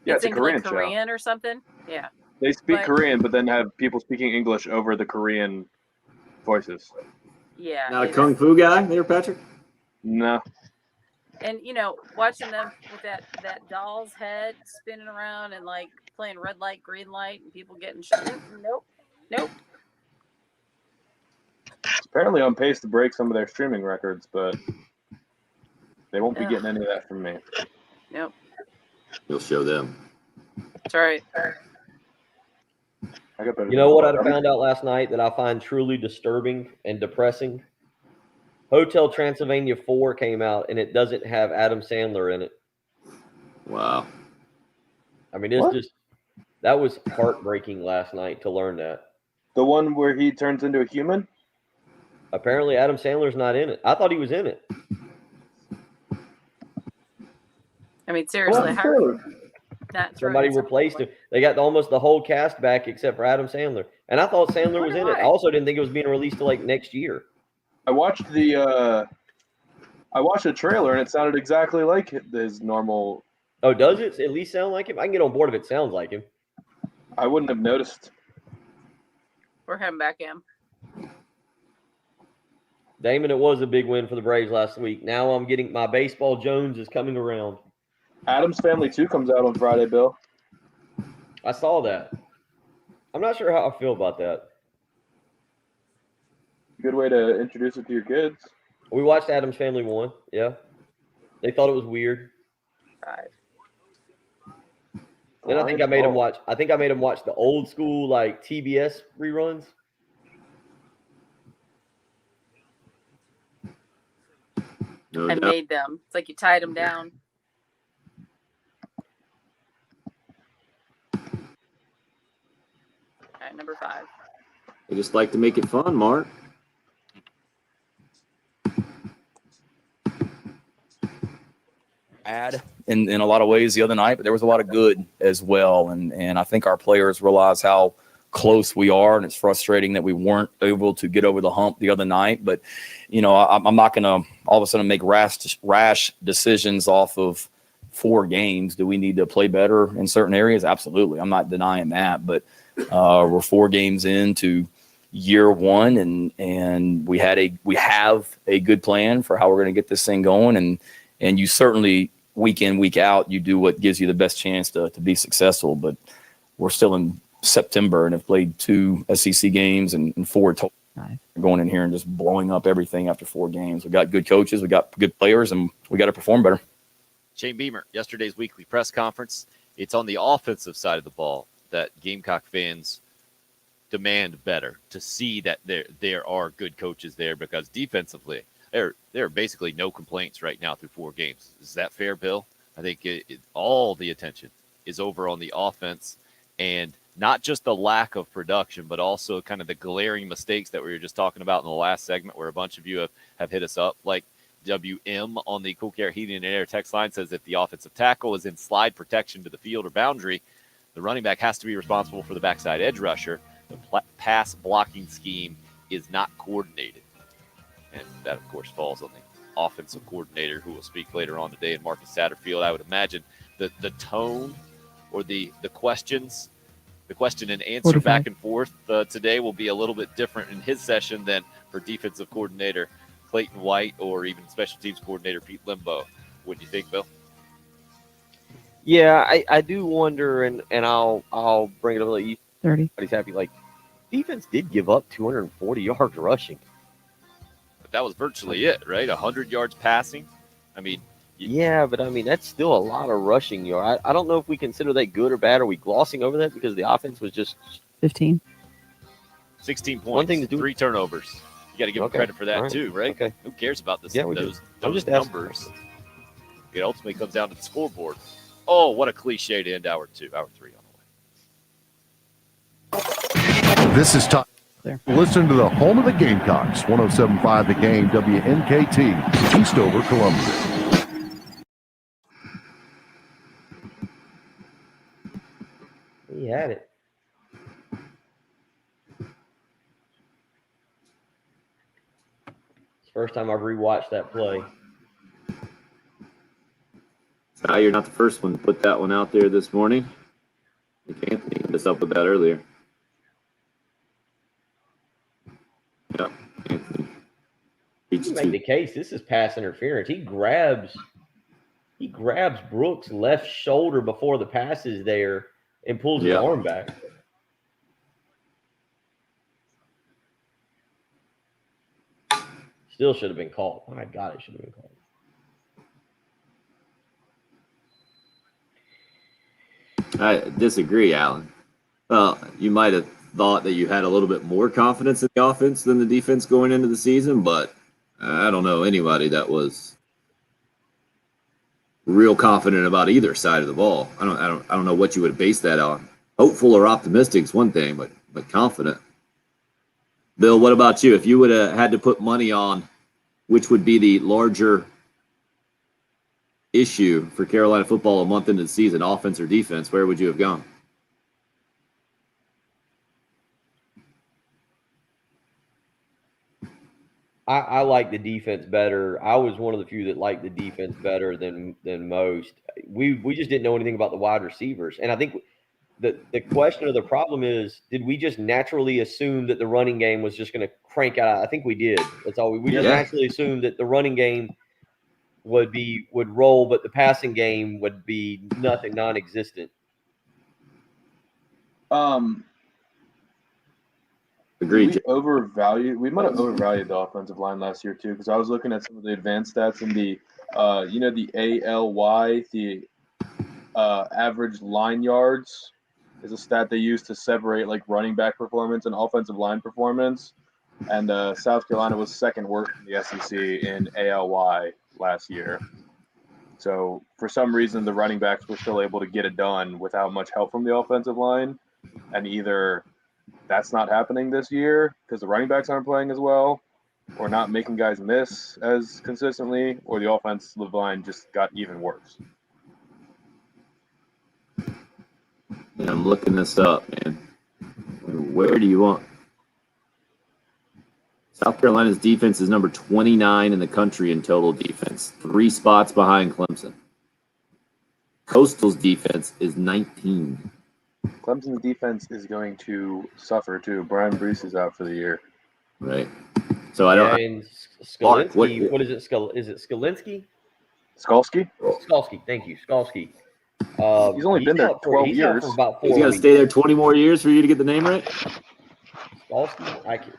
Yeah, it's a Korean like show. Korean or something? Yeah. They speak Korean, but then have people speaking English over the Korean voices. Yeah. Not a kung fu guy there, Patrick? No. And, watching them with that doll's head spinning around and, like, playing red light, green light, and people getting shot. Nope. Apparently on pace to break some of their streaming records, but they won't be getting any of that from me. Nope. You'll show them. That's right. You know what I found out last night that I find truly disturbing and depressing? Hotel Transylvania 4 came out, and it doesn't have Adam Sandler in it. Wow. I mean, that was heartbreaking last night to learn that. The one where he turns into a human? Apparently, Adam Sandler's not in it. I thought he was in it. I mean, seriously, Somebody replaced him. They got almost the whole cast back except for Adam Sandler. And I thought Sandler was in it. I also didn't think it was being released till like next year. I watched the trailer and it sounded exactly like his normal. Oh, does it at least sound like him? I can get on board if it sounds like him. I wouldn't have noticed. We're heading back in. Damon, it was a big win for the Braves last week. Now I'm getting my baseball Jones is coming around. Adam's Family 2 comes out on Friday, Bill. I saw that. I'm not sure how I feel about that. Good way to introduce it to your kids. We watched Adam's Family 1. Yeah. They thought it was weird. Right. Then I think I made him watch the old school like TBS reruns. I made them. It's like you tied them down. All right, number 5. They just like to make it fun, Mark. Bad in a lot of ways the other night, but there was a lot of good as well. And I think our players realize how close we are, and it's frustrating that we weren't able to get over the hump the other night. But, I'm not going to all of a sudden make rash decisions off of 4 games. Do we need to play better in certain areas? Absolutely. I'm not denying that. But we're 4 games into year 1, and we have a good plan for how we're going to get this thing going. And you certainly, week in, week out, you do what gives you the best chance to be successful. But we're still in September and have played 2 SEC games and 4 total. Going in here and just blowing up everything after 4 games. We got good coaches, we got good players, and we got to perform better. Shane Beamer, yesterday's weekly press conference. It's on the offensive side of the ball that Gamecock fans demand better, to see that there are good coaches there, because defensively, there are basically no complaints right now through 4 games. Is that fair, Bill? I think all the attention is over on the offense, and not just the lack of production, but also kind of the glaring mistakes that we were just talking about in the last segment, where a bunch of you have hit us up. Like WM on the Cool Care Heating and Air text line says, if the offensive tackle is in slide protection to the field or boundary, the running back has to be responsible for the backside edge rusher. The pass blocking scheme is not coordinated. And that, of course, falls on the offensive coordinator, who will speak later on today, in Marcus Satterfield. I would imagine the tone or the questions, the question and answer 45. back and forth today will be a little bit different in his session than for defensive coordinator Clayton White or even special teams coordinator Pete Limbo. What do you think, Bill? Yeah, I do wonder, and I'll bring it up. Like, 30. Everybody's happy. Like, defense did give up 240 yards rushing. But that was virtually it, right? 100 yards passing. I mean, Yeah, but I mean, that's still a lot of rushing yard. I don't know if we consider that good or bad. Are we glossing over that because the offense was just 15? 16 points, One thing to do- 3 turnovers. You got to give him credit for that All right. too, right? Okay. Who cares about this? Yeah, we do. those I'm just asking. numbers. It ultimately comes down to the scoreboard. Oh, what a cliche to end hour 3 on the way. This is Todd. Listen to the home of the Gamecocks, 107.5 The Game, WNKT, Eastover, Columbia. He had it. It's the first time I've rewatched that play. You're not the first one to put that one out there this morning. I think Anthony hit us up with that earlier. Yeah, Anthony. You can make the case. This is pass interference. He grabs Brooks' left shoulder before the pass is there and pulls his arm back. Still should have been called. My God, it should have been called. I disagree, Alan. Well, you might have thought that you had a little bit more confidence in the offense than the defense going into the season, but I don't know anybody that was real confident about either side of the ball. I don't know what you would base that on. Hopeful or optimistic is one thing, but confident. Bill, what about you? If you would have had to put money on which would be the larger issue for Carolina football a month into the season, offense or defense, where would you have gone? I like the defense better. I was one of the few that liked the defense better than most. We just didn't know anything about the wide receivers. And I think the question or the problem is, did we just naturally assume that the running game was just going to crank out? I think we did. That's all. We just naturally assumed that the running game would roll, but the passing game would be non-existent. Agreed. We might have overvalued the offensive line last year too, because I was looking at some of the advanced stats in the, the ALY, the average line yards is a stat they use to separate like running back performance and offensive line performance. And South Carolina was second worst in the SEC in ALY last year. So for some reason, the running backs were still able to get it done without much help from the offensive line. And either that's not happening this year because the running backs aren't playing as well, or not making guys miss as consistently, or the offensive line just got even worse. And I'm looking this up, man. Where do you want? South Carolina's defense is number 29 in the country in total defense, 3 spots behind Clemson. Coastal's defense is 19. Clemson's defense is going to suffer too. Brian Brees is out for the year. Right. So I don't. And Skolinski, what is it? Is it Skolinski? Skalski? Skalski. Thank you, Skalski. He's only been there 12 years. For about 4 He's got to stay there 20 more years for you to get the name right. Skalski,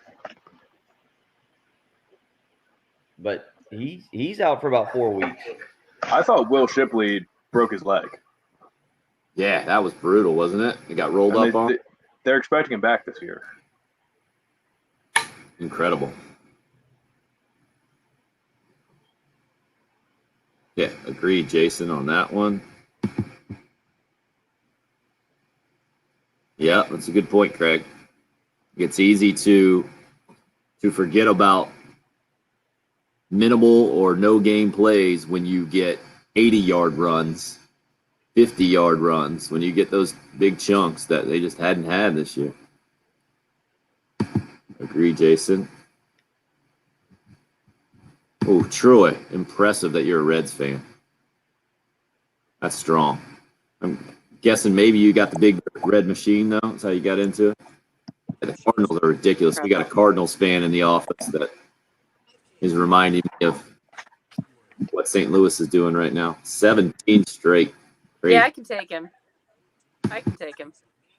but he's out for about 4 weeks. I thought Will Shipley broke his leg. Yeah, that was brutal, wasn't it? It got rolled up on. They're expecting him back this year. Incredible. Yeah, agreed, Jason, on that one. Yeah, that's a good point, Craig. It's easy to forget about minimal or no game plays when you get 80-yard runs, 50-yard runs, when you get those big chunks that they just hadn't had this year. Agree, Jason. Oh, Troy, impressive that you're a Reds fan. That's strong. I'm guessing maybe you got the big red machine, though. That's how you got into it. The Cardinals are ridiculous. We got a Cardinals fan in the office that is reminding me of what St. Louis is doing right now. 17 straight. Crazy. Yeah, I can take him. I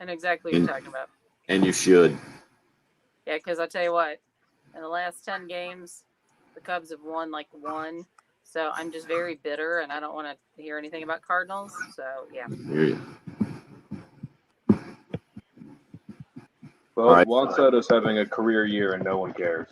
know exactly what you're talking about. And you should. Yeah, because I'll tell you what, in the last 10 games, the Cubs have won like 1, So I'm just very bitter, and I don't want to hear anything about Cardinals. So yeah. Hear you. Well, right. Juan Soto's having a career year, and no one cares.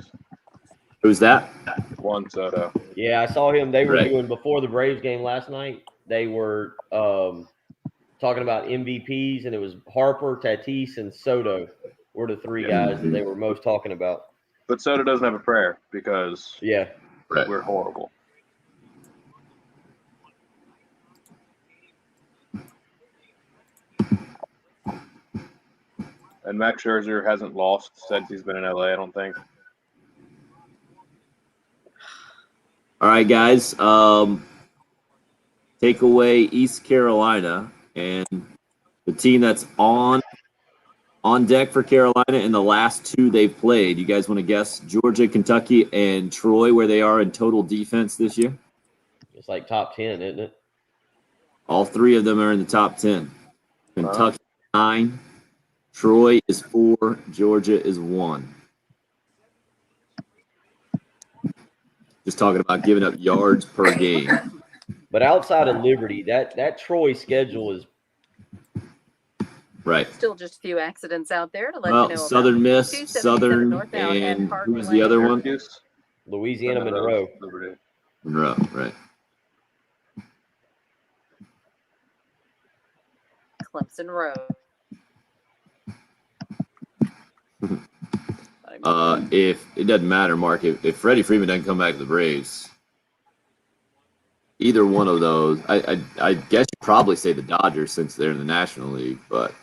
Who's that? Juan Soto. Yeah, I saw him. They were Right. doing before the Braves game last night. They were talking about MVPs, and it was Harper, Tatis, and Soto were the three guys that they were most talking about. But Soto doesn't have a prayer because Right. we're horrible. And Max Scherzer hasn't lost since he's been in LA, I don't think. All right, guys. Take away East Carolina and the team that's on deck for Carolina in the last two they've played. You guys want to guess Georgia, Kentucky, and Troy where they are in total defense this year? It's like top 10, isn't it? All three of them are in the top 10. Kentucky 9, Troy is 4, Georgia is 1. Just talking about giving up yards per game. But outside of Liberty, that Troy schedule is right. Still just a few accidents out there to let Well, you know. Southern about. Miss, 277 Southern, northbound at and Park who was the Lane. other one? Louisiana Monroe. Monroe, right. Clemson Road. If it doesn't matter, Mark, if Freddie Freeman doesn't come back to the Braves, either one of those, I guess you probably say the Dodgers since they're in the National League, but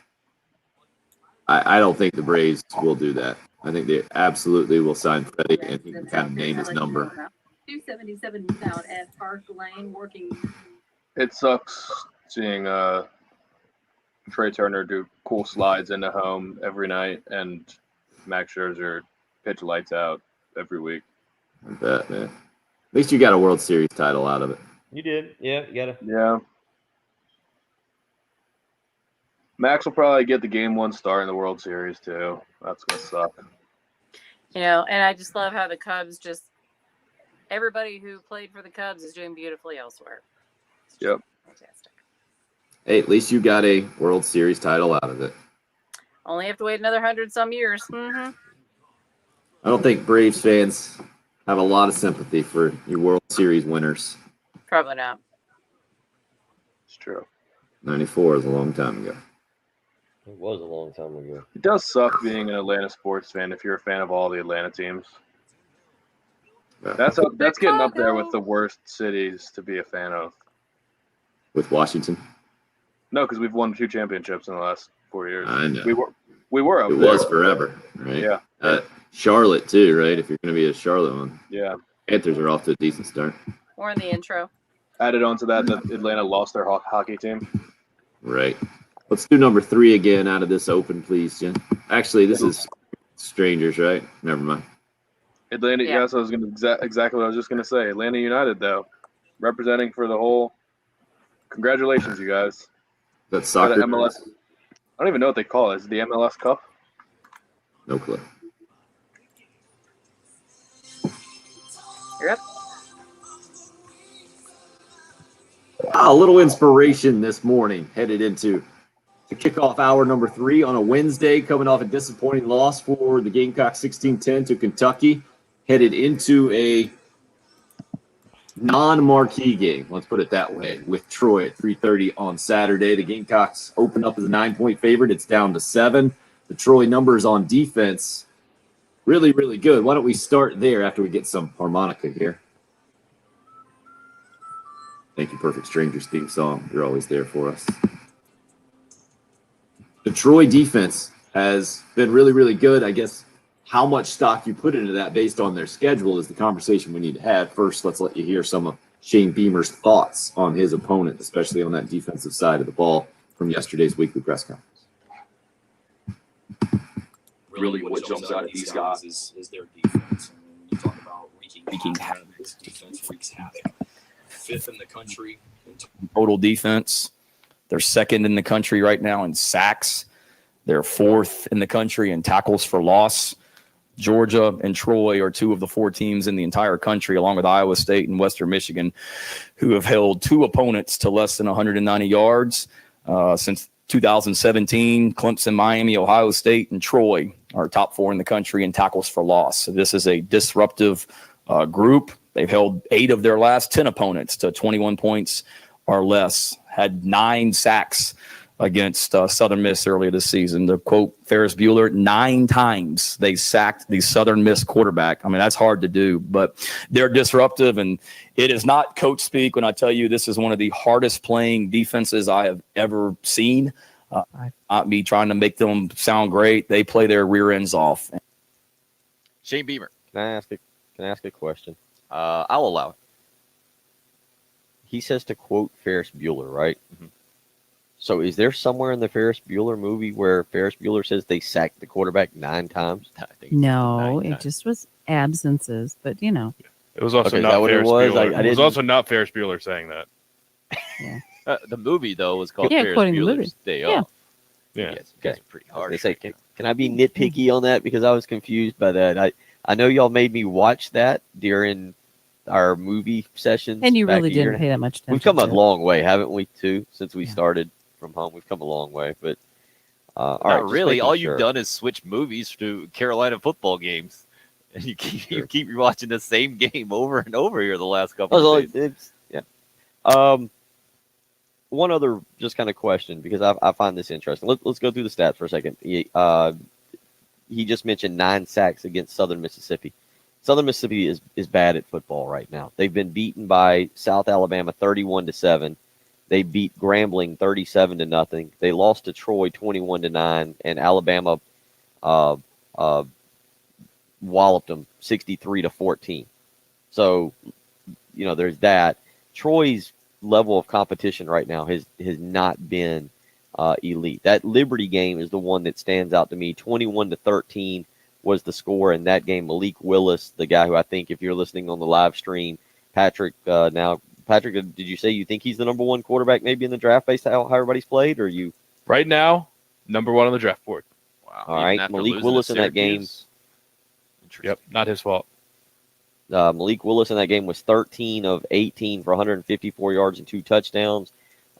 I don't think the Braves will do that. I think they absolutely will sign Freddie, and he can kind of name his number. 277 northbound at Park Lane working. It sucks seeing Trey Turner do cool slides into home every night and Max Scherzer pitch lights out every week. I bet, man. At least you got a World Series title out of it. You did. Yeah, you got to. Yeah. Max will probably get the game one start in the World Series, too. That's going to suck. You know, and I just love how the Cubs just – everybody who played for the Cubs is doing beautifully elsewhere. Yep. Fantastic. Hey, at least you got a World Series title out of it. Only have to wait another 100-some years. Mm-hmm. I don't think Braves fans have a lot of sympathy for your World Series winners. Probably not. It's true. 94 is a long time ago. It was a long time ago. It does suck being an Atlanta sports fan if you're a fan of all the Atlanta teams. That's getting up there with the worst cities to be a fan of. With Washington? No, because we've won 2 championships in the last 4 years. I know. We were up it there. Was forever, right? Yeah. Charlotte, too, right? If you're going to be a Charlotte one. Yeah. Panthers are off to a decent start. Or in the intro. Added on to that Atlanta lost their hockey team. Right. Let's do number 3 again out of this open, please, Jen. Actually, this is strangers, right? Never mind. Atlanta, yes, I was going to exactly what I was just going to say. Atlanta United, though, representing for the whole. Congratulations, you guys. That's soccer. MLS. I don't even know what they call it. Is it the MLS Cup? No clue. You're up. A little inspiration this morning headed into the kickoff hour number 3 on a Wednesday, coming off a disappointing loss for the Gamecocks 16-10 to Kentucky, headed into a non-marquee game, let's put it that way, with Troy at 3:30 on Saturday. The Gamecocks open up as a 9-point favorite. It's down to 7. The Troy numbers on defense, really, really good. Why don't we start there after we get some harmonica here? Thank you, Perfect Strangers theme song. You're always there for us. The Troy defense has been really, really good. I guess how much stock you put into that based on their schedule is the conversation we need to have. First, let's let you hear some of Shane Beamer's thoughts on his opponent, especially on that defensive side of the ball from yesterday's weekly press conference. Really what jumps out at these guys is their defense. When you talk about wreaking havoc, defense wreaks havoc. 5th in the country in total defense. They're 2nd in the country right now in sacks. They're 4th in the country in tackles for loss. Georgia and Troy are two of the 4 teams in the entire country, along with Iowa State and Western Michigan, who have held 2 opponents to less than 190 yards since 2017. Clemson, Miami, Ohio State, and Troy are top 4 in the country in tackles for loss. So this is a disruptive group. They've held 8 of their last 10 opponents to 21 points or less, had 9 sacks against Southern Miss earlier this season. To quote Ferris Bueller, 9 times they sacked the Southern Miss quarterback. I mean, that's hard to do, but they're disruptive, and it is not coach speak when I tell you this is one of the hardest playing defenses I have ever seen. Not me trying to make them sound great. They play their rear ends off. Shane Beamer. Can I ask a question? I'll allow it. He says to quote Ferris Bueller, right? Mm-hmm. So is there somewhere in the Ferris Bueller movie where Ferris Bueller says they sacked the quarterback 9 times? No, it just was absences, but you know. It was also not Ferris Bueller. It was also not Ferris Bueller saying that. Yeah. The movie, though, was called Yeah, Ferris quoting the Bueller's movie. Day Yeah. Off. Yeah. You guys are pretty hard. They say, can I be nitpicky on that? Because I was confused by that. I know y'all made me watch that during our movie sessions. And you back really a year didn't and pay that much attention. We've come a to it. long way, haven't we, too, since we started from home? We've come a long way. But all right, Not just really. making All sure. you've done is switch movies to Carolina football games. And you keep watching the same game over and over here the last couple of days. One other just kind of question, because I find this interesting. Let's go through the stats for a second. He just mentioned 9 sacks against Southern Mississippi. Southern Mississippi is bad at football right now. They've been beaten by South Alabama 31-7. They beat Grambling 37-0. They lost to Troy 21-9, and Alabama walloped them 63-14. So, you know, there's that. Troy's level of competition right now has not been elite. That Liberty game is the one that stands out to me. 21-13 was the score in that game. Malik Willis, the guy who I think, if you're listening on the live stream, Patrick, did you say you think he's the number 1 quarterback maybe in the draft based on how everybody's played, or you? Right now, number 1 on the draft board. Wow. All right, Malik Willis in that game. Yep, not his fault. Malik Willis in that game was 13 of 18 for 154 yards and 2 touchdowns.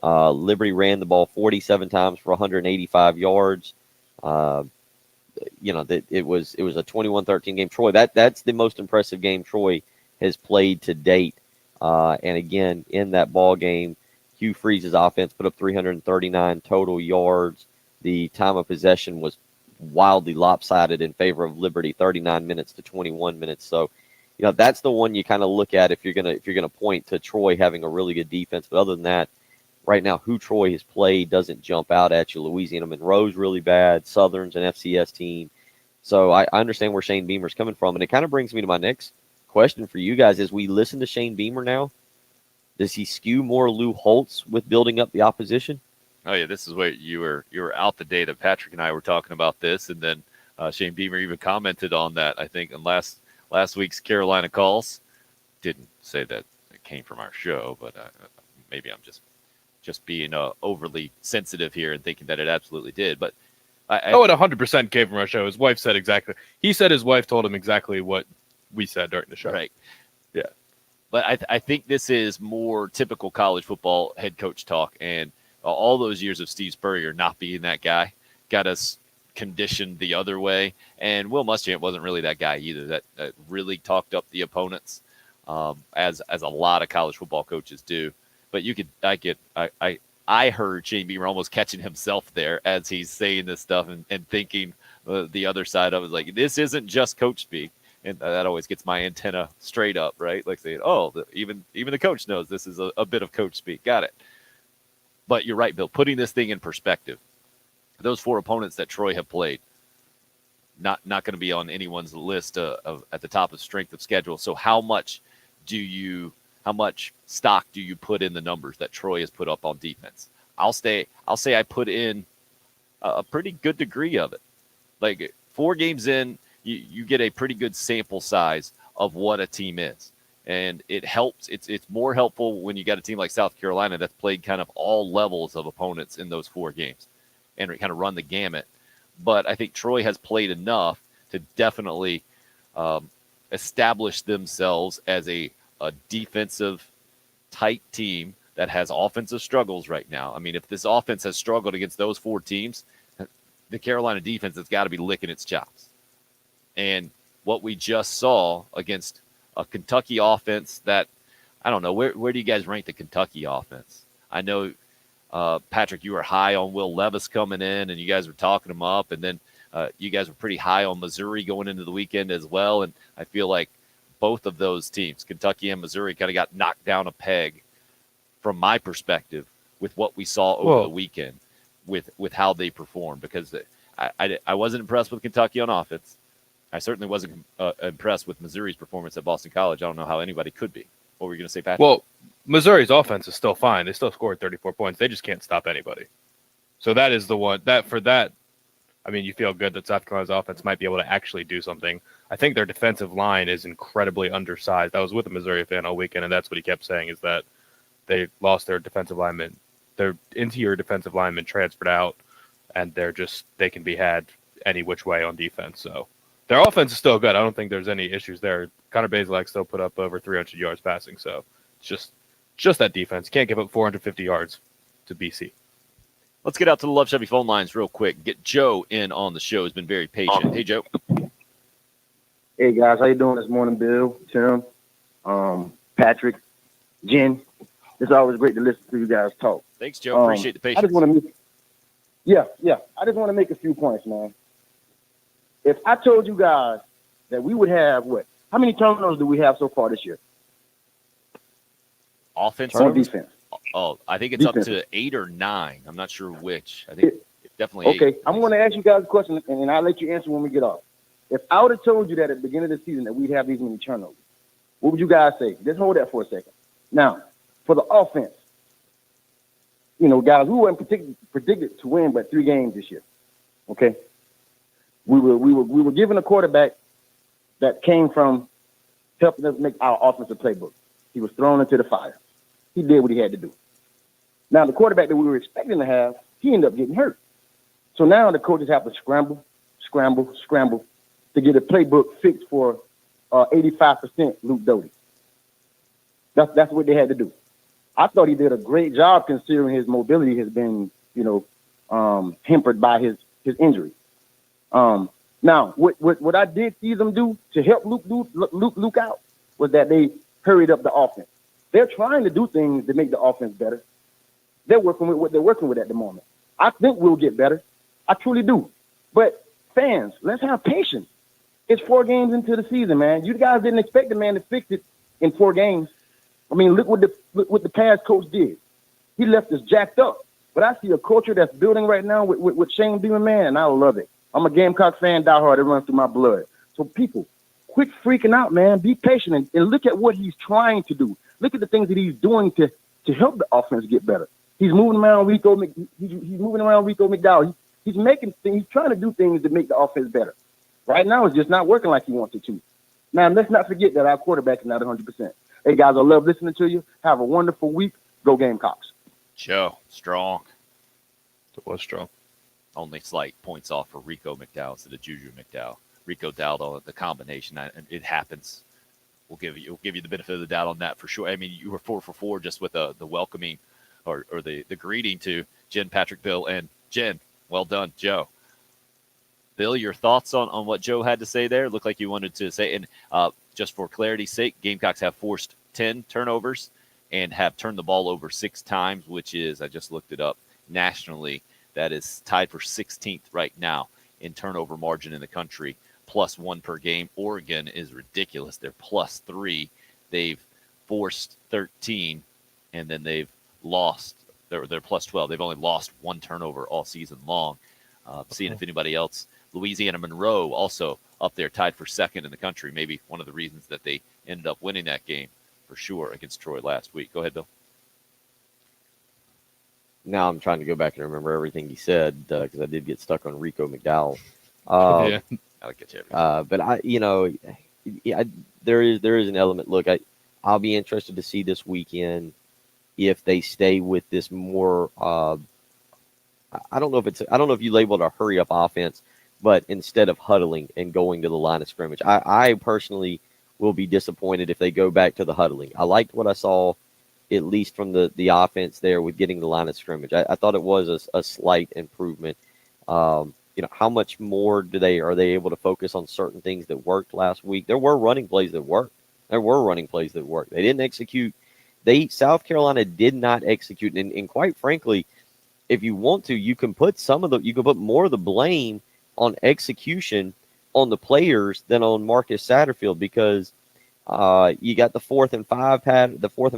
Liberty ran the ball 47 times for 185 yards. You know, that it was a 21-13 game. Troy, that's the most impressive game Troy has played to date. And again, in that ball game, Hugh Freeze's offense put up 339 total yards. The time of possession was wildly lopsided in favor of Liberty, 39 minutes to 21 minutes. So, you know, that's the one you kind of look at if you're gonna point to Troy having a really good defense. But other than that, right now, who Troy has played doesn't jump out at you. Louisiana Monroe's really bad. Southern's an FCS team. So I understand where Shane Beamer's coming from. And it kind of brings me to my next question for you guys. As we listen to Shane Beamer now, does he skew more Lou Holtz with building up the opposition? Oh yeah, this is where you were out the day that Patrick and I were talking about this, and then Shane Beamer even commented on that. I think in last week's Carolina Calls. Didn't say that it came from our show, but maybe I'm just being overly sensitive here and thinking that it absolutely did. But it 100% came from our show. His wife said exactly. He said his wife told him exactly what we said during the show. Right. Yeah. But I think this is more typical college football head coach talk, and all those years of Steve Spurrier not being that guy got us conditioned the other way. And Will Muschamp wasn't really that guy either. That really talked up the opponents, as a lot of college football coaches do. But I heard Shane Beamer almost catching himself there as he's saying this stuff and thinking the other side of it is like, this isn't just coach speak. And that always gets my antenna straight up, right? Like saying, even the coach knows this is a bit of coach speak. Got it. But you're right, Bill, putting this thing in perspective, those 4 opponents that Troy have played, not going to be on anyone's list of at the top of strength of schedule. So how much stock do you put in the numbers that Troy has put up on defense? I'll say I put in a pretty good degree of it. Like 4 games in, you get a pretty good sample size of what a team is. And it helps. It's more helpful when you got a team like South Carolina that's played kind of all levels of opponents in those 4 games and kind of run the gamut. But I think Troy has played enough to definitely establish themselves as a defensive tight team that has offensive struggles right now. I mean, if this offense has struggled against those 4 teams, the Carolina defense has got to be licking its chops. And what we just saw against a Kentucky offense that, I don't know, where do you guys rank the Kentucky offense? I know, Patrick, you were high on Will Levis coming in, and you guys were talking him up, and then you guys were pretty high on Missouri going into the weekend as well. And I feel like both of those teams, Kentucky and Missouri, kind of got knocked down a peg from my perspective with what we saw over the weekend with how they performed, because I wasn't impressed with Kentucky on offense. I certainly wasn't impressed with Missouri's performance at Boston College. I don't know how anybody could be. What were you going to say, Patrick? Well, Missouri's offense is still fine. They still scored 34 points. They just can't stop anybody. So that is the one I mean, you feel good that South Carolina's offense might be able to actually do something. I think their defensive line is incredibly undersized. I was with a Missouri fan all weekend, and that's what he kept saying, is that they lost their defensive lineman. Their interior defensive lineman transferred out, and they can be had any which way on defense. So their offense is still good. I don't think there's any issues there. Connor Bazelak still put up over 300 yards passing. So it's just that defense. Can't give up 450 yards to BC. Let's get out to the Love Chevy phone lines real quick. Get Joe in on the show. He's been very patient. Hey, Joe. Hey, guys. How you doing this morning, Bill, Tim, Patrick, Jen? It's always great to listen to you guys talk. Thanks, Joe. Appreciate the patience. I just want to I just want to make a few points, man. If I told you guys that we would have how many turnovers do we have so far this year? Offense or defense? Oh, I think it's defense. Up to 8 or 9. I'm not sure which. I think it's definitely 8. Okay, I'm going to ask you guys a question, and I'll let you answer when we get off. If I would have told you that at the beginning of the season that we'd have these many turnovers, what would you guys say? Just hold that for a second. Now, for the offense, guys, we weren't predicted to win but 3 games this year. Okay, we were given a quarterback that came from helping us make our offensive playbook. He was thrown into the fire. He did what he had to do. Now, the quarterback that we were expecting to have, he ended up getting hurt. So now the coaches have to scramble to get a playbook fixed for 85% Luke Doty. That's what they had to do. I thought he did a great job considering his mobility has been, hampered by his injury. Now, what I did see them do to help Luke out was that they hurried up the offense. They're trying to do things to make the offense better. They're working with what they're working with at the moment. I think we'll get better. I truly do. But fans, let's have patience. It's 4 games into the season, man. You guys didn't expect the man to fix it in 4 games. I mean, look what the past coach did. He left us jacked up. But I see a culture that's building right now with Shane Beamer, man, and I love it. I'm a Gamecock fan, diehard. It runs through my blood. So people, quit freaking out, man. Be patient and look at what he's trying to do. Look at the things that he's doing to help the offense get better. He's moving around Rico. He's moving around Rico McDowell. He's making things. He's trying to do things to make the offense better. Right now, it's just not working like he wants it to. Now, let's not forget that our quarterback is not 100%. Hey, guys, I love listening to you. Have a wonderful week. Go Gamecocks. Joe, strong. It was strong. Only slight points off for Rico McDowell instead of Juju McDowell. Rico Dowdle, the combination, it happens. We'll give you the benefit of the doubt on that for sure. I mean, you were 4 for 4 just with the welcoming or the greeting to Jen, Patrick, Bill, and Jen. Well done, Joe. Bill, your thoughts on what Joe had to say there? Looked like you wanted to say, and just for clarity's sake, Gamecocks have forced 10 turnovers and have turned the ball over 6 times, which is, I just looked it up, nationally, that is tied for 16th right now in turnover margin in the country, +1 per game. Oregon is ridiculous. They're +3. They've forced 13, and then they've lost. They're +12. They've only lost 1 turnover all season long. Seeing if anybody else. Louisiana Monroe also up there, tied for 2nd in the country. Maybe one of the reasons that they ended up winning that game for sure against Troy last week. Go ahead, Bill. Now I'm trying to go back and remember everything he said because I did get stuck on Rico McDowell. Yeah, I'll get you. But there is an element. Look, I'll be interested to see this weekend if they stay with this more. I don't know if you labeled a hurry up offense, but instead of huddling and going to the line of scrimmage. I personally will be disappointed if they go back to the huddling. I liked what I saw, at least from the offense there with getting the line of scrimmage. I thought it was a slight improvement. How much more are they able to focus on certain things that worked last week? There were running plays that worked. They didn't execute. South Carolina did not execute. And quite frankly, if you want to, you can put more of the blame on execution on the players than on Marcus Satterfield, because you got the 4th and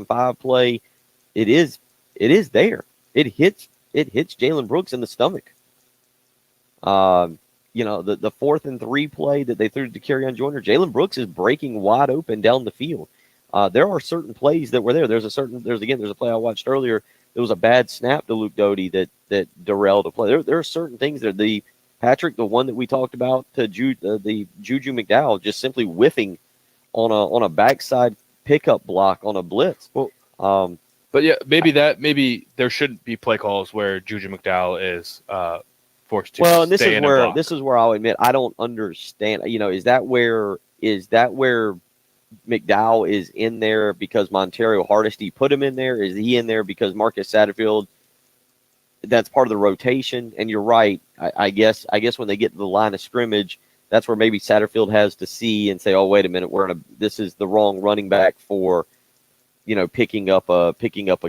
5 play. It is there. It hits Jalen Brooks in the stomach. The 4th and 3 play that they threw to Kerryon Joyner, Jalen Brooks is breaking wide open down the field. There are certain plays that were there. There's a play I watched earlier. There was a bad snap to Luke Doty that derailed a play. There are certain things that the one that we talked about to the Juju McDowell just simply whiffing on a backside pickup block on a blitz. But yeah, maybe there shouldn't be play calls where Juju McDowell is forced to. Well, and this is where I'll admit I don't understand. Is that where McDowell is in there because Montario Hardesty put him in there? Is he in there because Marcus Satterfield? That's part of the rotation. And you're right. I guess when they get to the line of scrimmage, that's where maybe Satterfield has to see and say, "Oh, wait a minute, this is the wrong running back for, picking up a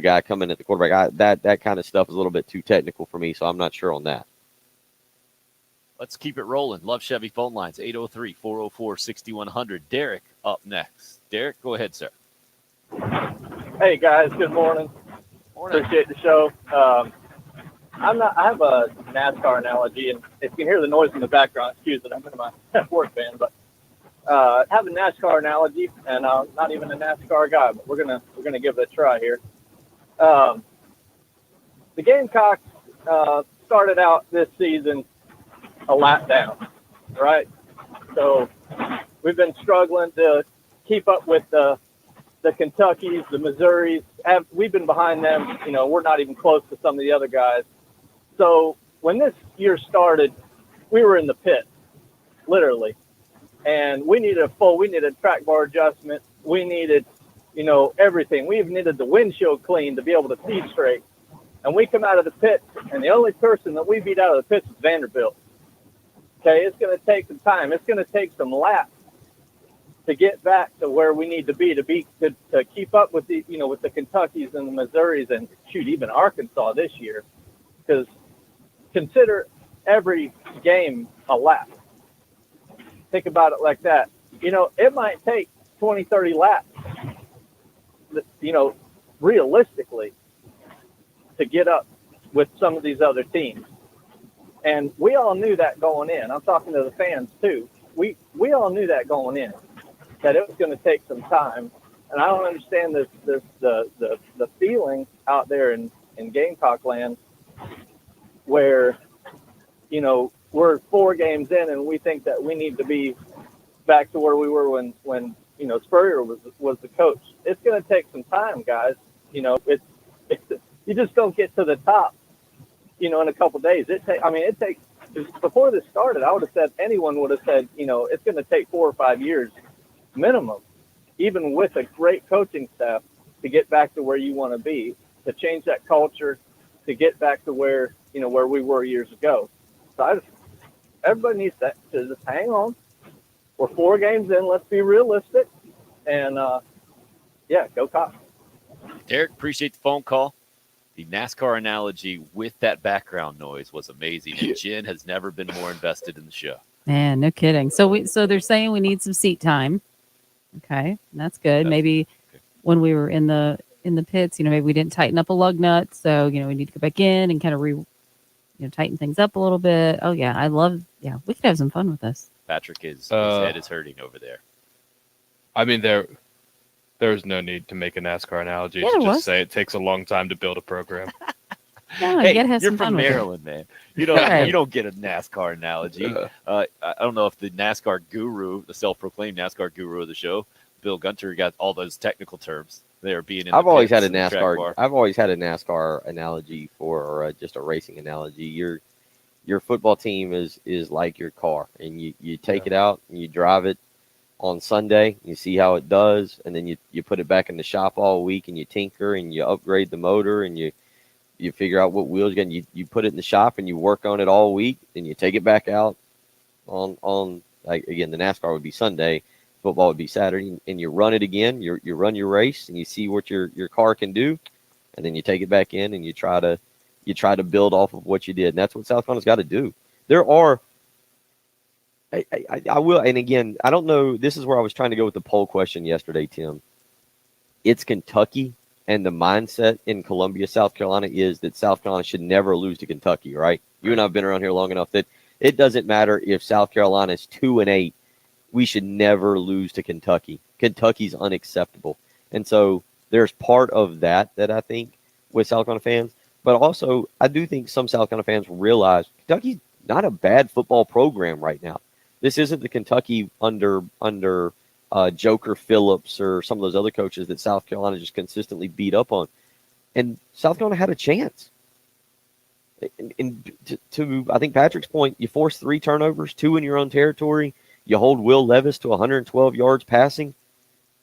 guy coming at the quarterback." That kind of stuff is a little bit too technical for me, so I'm not sure on that. Let's keep it rolling. Love Chevy phone lines, 803-404-6100. Derek up next. Derek, go ahead, sir. Hey, guys. Good morning. Appreciate the show. I have a NASCAR analogy, and if you can hear the noise in the background, excuse it. I'm in my work van, but I have a NASCAR analogy, and I'm not even a NASCAR guy, but we're gonna give it a try here. The Gamecocks started out this season a lap down, right? So we've been struggling to keep up with the Kentuckys, the Missouris. We've been behind them. We're not even close to some of the other guys. So when this year started, we were in the pit, literally, and we needed a track bar adjustment. We needed, everything. We even needed the windshield clean to be able to see straight. And we come out of the pit, and the only person that we beat out of the pit is Vanderbilt. Okay, it's going to take some time. It's going to take some laps to get back to where we need to be to keep up with the with the Kentuckys and the Missouris and even Arkansas this year, because consider every game a lap. Think about it like that. It might take 20, 30 laps, realistically, to get up with some of these other teams. And we all knew that going in. I'm talking to the fans too. We all knew that going in, that it was going to take some time. And I don't understand the feeling out there in Gamecock land where, we're 4 games in and we think that we need to be back to where we were when Spurrier was the coach. It's going to take some time, guys. You just don't get to the top, in a couple of days. It takes, before this started, I would have said, anyone would have said, it's going to take 4 or 5 years minimum, even with a great coaching staff, to get back to where you want to be, to change that culture, to get back to where we were years ago. So everybody needs to just hang on. We're 4 games in. Let's be realistic. And, go Cox. Derek, appreciate the phone call. The NASCAR analogy with that background noise was amazing. And Jen has never been more invested in the show. Man, no kidding. So they're saying we need some seat time. Okay, that's good. Maybe when we were in the pits, maybe we didn't tighten up a lug nut, so we need to go back in and kind of tighten things up a little bit. Oh yeah, we could have some fun with this. Patrick his head is hurting over there. I mean, there's no need to make a NASCAR analogy to just say it takes a long time to build a program. No, hey, you gotta have you're some from fun Maryland, man. You don't get a NASCAR analogy. I don't know if the NASCAR guru, the self-proclaimed NASCAR guru of the show, Bill Gunter, got all those technical terms. They're being in. I've always had a NASCAR. I've always had a NASCAR analogy for just a racing analogy. your football team is like your car, and you take it out and you drive it on Sunday, you see how it does, and then you put it back in the shop all week and you tinker and you upgrade the motor and you figure out what wheels you put it in the shop and you work on it all week, then you take it back out on like, again, the NASCAR would be Sunday, football would be Saturday, and you run it again, you run your race and you see what your car can do, and then you take it back in and you try to build off of what you did. And that's what South Carolina's got to do. There are I will, and again, I don't know. This is where I was trying to go with the poll question yesterday, Tim. It's Kentucky, and the mindset in Columbia, South Carolina, is that South Carolina should never lose to Kentucky, right? You and I have been around here long enough that it doesn't matter if South Carolina is 2-8. We should never lose to Kentucky. Kentucky's unacceptable. And so there's part of that I think with South Carolina fans. But also, I do think some South Carolina fans realize Kentucky's not a bad football program right now. This isn't the Kentucky under Joker Phillips or some of those other coaches that South Carolina just consistently beat up on. And South Carolina had a chance. And to I think Patrick's point, you force 3 turnovers, 2 in your own territory. You hold Will Levis to 112 yards passing.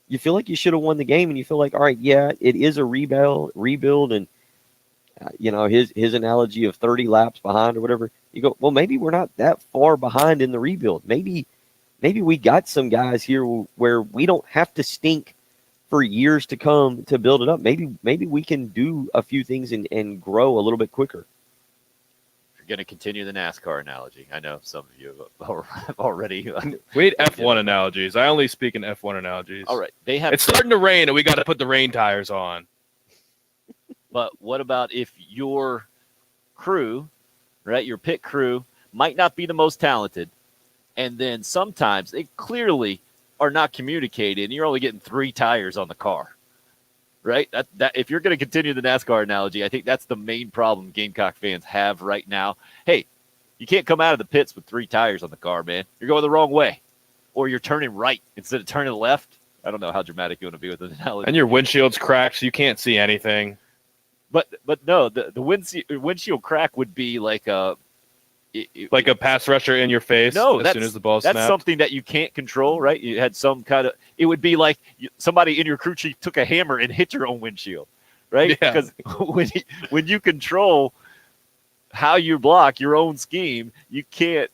You feel like you should have won the game, and you feel like, all right, yeah, it is a rebuild, and his analogy of 30 laps behind or whatever. You go, well, maybe we're not that far behind in the rebuild. Maybe we got some guys here where we don't have to stink for years to come to build it up. Maybe we can do a few things and grow a little bit quicker. If you're going to continue the NASCAR analogy, I know some of you have already. We need F1 analogies. I only speak in F1 analogies. All right, it's starting to rain, and we got to put the rain tires on. But what about if your crew, right, your pit crew, might not be the most talented, and then sometimes they clearly are not communicating, and you're only getting 3 tires on the car, right? That if you're going to continue the NASCAR analogy, I think that's the main problem Gamecock fans have right now. Hey, you can't come out of the pits with 3 tires on the car, man. You're going the wrong way, or you're turning right instead of turning left. I don't know how dramatic you want to be with an analogy. And your windshield's cracked, so you can't see anything. But no, the windshield crack would be like a pass rusher in your face. No, as soon as the ball snapped. That's something that you can't control, right? You had some kind of. It would be like somebody in your crew chief took a hammer and hit your own windshield, right? Yeah. Because when you control how you block your own scheme, you can't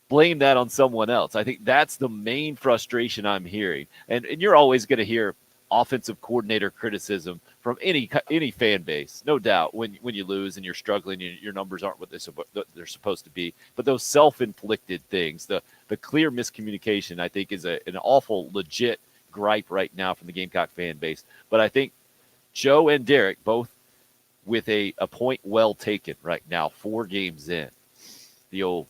blame that on someone else. I think that's the main frustration I'm hearing, and you're always going to hear offensive coordinator criticism from any fan base, no doubt, when you lose and you're struggling, your numbers aren't what they're supposed to be. But those self-inflicted things, the clear miscommunication, I think is an awful legit gripe right now from the Gamecock fan base. But I think Joe and Derek both with a point well taken right now, 4 games in. The old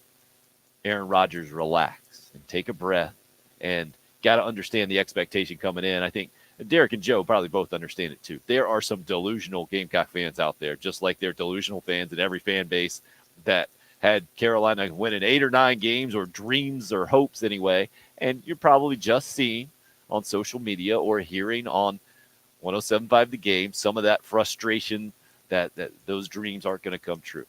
Aaron Rodgers relax and take a breath and got to understand the expectation coming in. I think Derek and Joe probably both understand it too. There are some delusional Gamecock fans out there, just like there are delusional fans in every fan base that had Carolina winning 8 or 9 games or dreams or hopes anyway. And you're probably just seeing on social media or hearing on 107.5 The Game some of that frustration that those dreams aren't going to come true.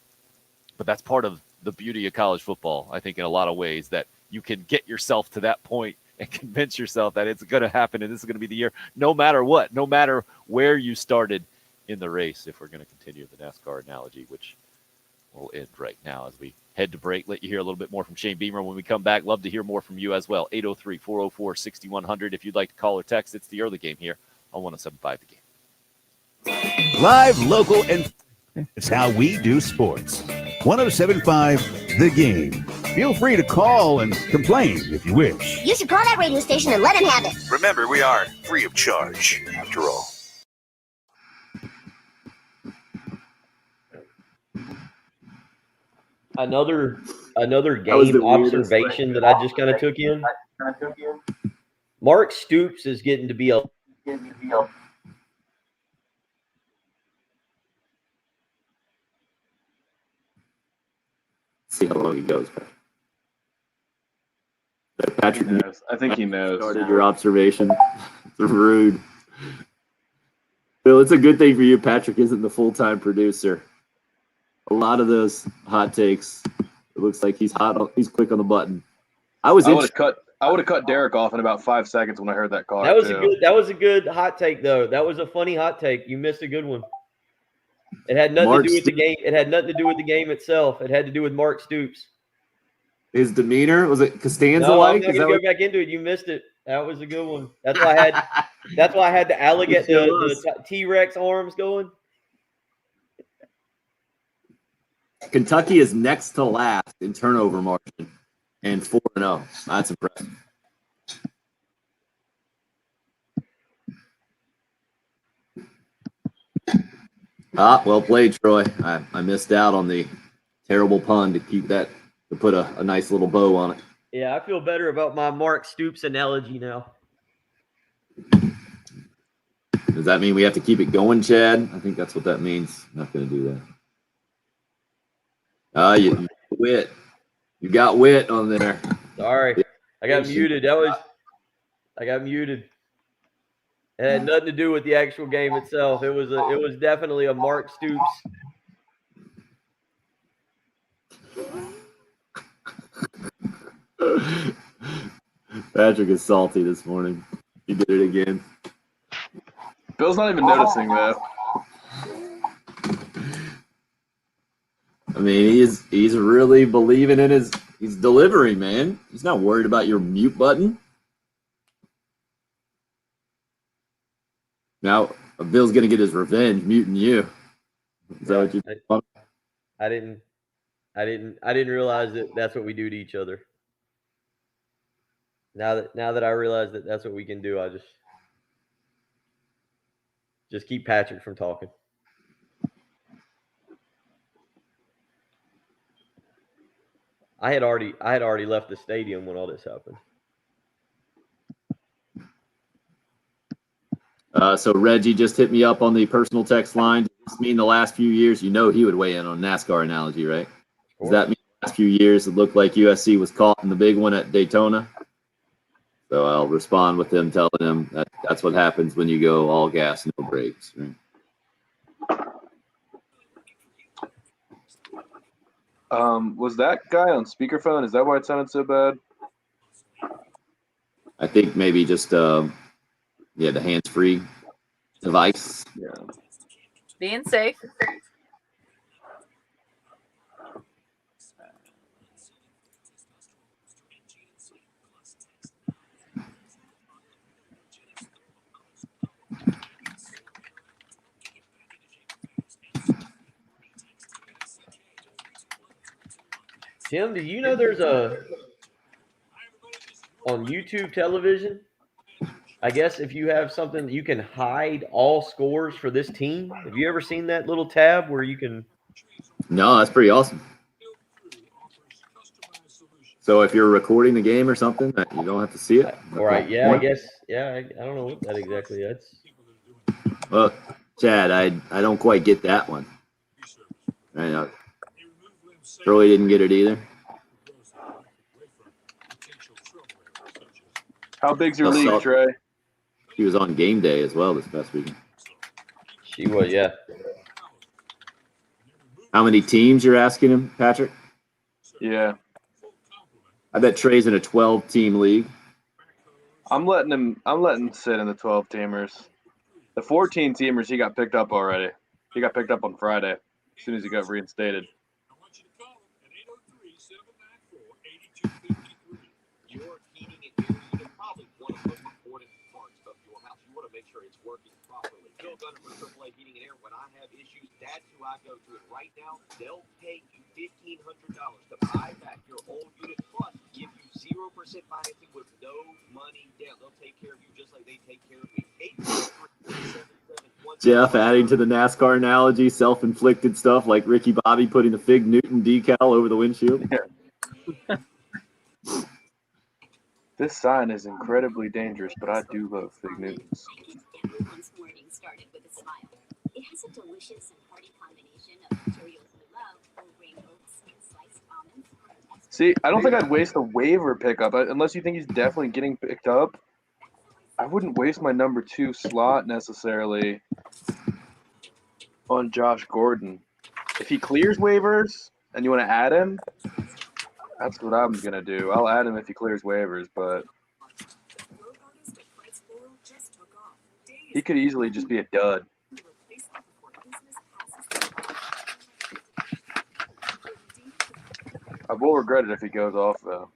But that's part of the beauty of college football, I think, in a lot of ways, that you can get yourself to that point and convince yourself that it's going to happen and this is going to be the year, no matter what, no matter where you started in the race, if we're going to continue the NASCAR analogy, which will end right now as we head to break. Let you hear a little bit more from Shane Beamer when we come back. Love to hear more from you as well. 803-404-6100. If you'd like to call or text, it's the early game here on 107.5 The Game. Live, local, and it's how we do sports. 107.5 The Game. Feel free to call and complain if you wish. You should call that radio station and let him have it. Remember, we are free of charge, after all. Another game observation that I just kind of took in. Mark Stoops is getting to be a See how long he goes. Patrick, I think he knows. Started your observation. It's rude. Bill, it's a good thing for you. Patrick isn't the full-time producer. a lot of those hot takes. It looks like he's hot. He's quick on the button. I would have cut Derek off in about 5 seconds when I heard that call. That was a good hot take though. That was a funny hot take. You missed a good one. It had nothing to do with the game. It had nothing to do with the game itself. It had to do with Mark Stoops. His demeanor, was it Costanza No, I'm like? not gonna go back into it. You missed it. That was a good one. That's why I had the alligator, the T-Rex arms going. Kentucky is next to last in turnover margin and 4-0. That's impressive. Well played, Troy. I missed out on the terrible pun to put a nice little bow on it. Yeah, I feel better about my Mark Stoops analogy now. Does that mean we have to keep it going, Chad? I think that's what that means. I'm not going to do that. You wit. You got wit on there. Sorry, I got muted. I got muted. It had nothing to do with the actual game itself. It was definitely a Mark Stoops. Patrick is salty this morning. He did it again. Bill's not even noticing that. I mean, he's really believing in he's delivering, man. He's not worried about your mute button. Now Bill's gonna get his revenge, muting you. Is that what you thought? I didn't realize that that's what we do to each other. Now that I realize that that's what we can do, I just keep Patrick from talking. I had already left the stadium when all this happened. So Reggie just hit me up on the personal text line. Does this mean the last few years, he would weigh in on NASCAR analogy, right? Does that mean the last few years it looked like USC was caught in the big one at Daytona? So I'll respond with him telling him that's what happens when you go all gas, no brakes. Right? Was that guy on speakerphone? Is that why it sounded so bad? I think maybe just the hands-free device. Yeah. Being safe. Tim, do you know there's on YouTube television, I guess if you have something, you can hide all scores for this team. Have you ever seen that little tab where you can? No, that's pretty awesome. So if you're recording the game or something, you don't have to see it. All right. Yeah, I guess. Yeah, I don't know what that exactly is. Well, Chad, I don't quite get that one. I know. Troy didn't get it either. How big's your league, Trey? She was on game day as well this past weekend. She was, yeah. How many teams you're asking him, Patrick? Yeah. I bet Trey's in a 12-team league. I'm letting him sit in the 12-teamers. The 14-teamers, he got picked up already. He got picked up on Friday as soon as he got reinstated. Gunner for AAA Heating and Air. When I have issues, that's who I go to. And right now, they'll pay you $1,500 to buy back your old unit, plus give you 0% financing with no money down. They'll take care of you just like they take care of me. Jeff adding to the NASCAR analogy, self-inflicted stuff like Ricky Bobby putting the Fig Newton decal over the windshield. Yeah. This sign is incredibly dangerous, but I do love Fig Newtons. Everyone's morning started with a smile. It has a delicious and hearty combination of materials we love, whole grain oats and sliced almonds. See, I don't think I'd waste a waiver pickup unless you think he's definitely getting picked up. I wouldn't waste my number 2 slot necessarily on Josh Gordon. If he clears waivers and you want to add him, that's what I'm gonna do. I'll add him if he clears waivers, but he could easily just be a dud. I will regret it if he goes off, though.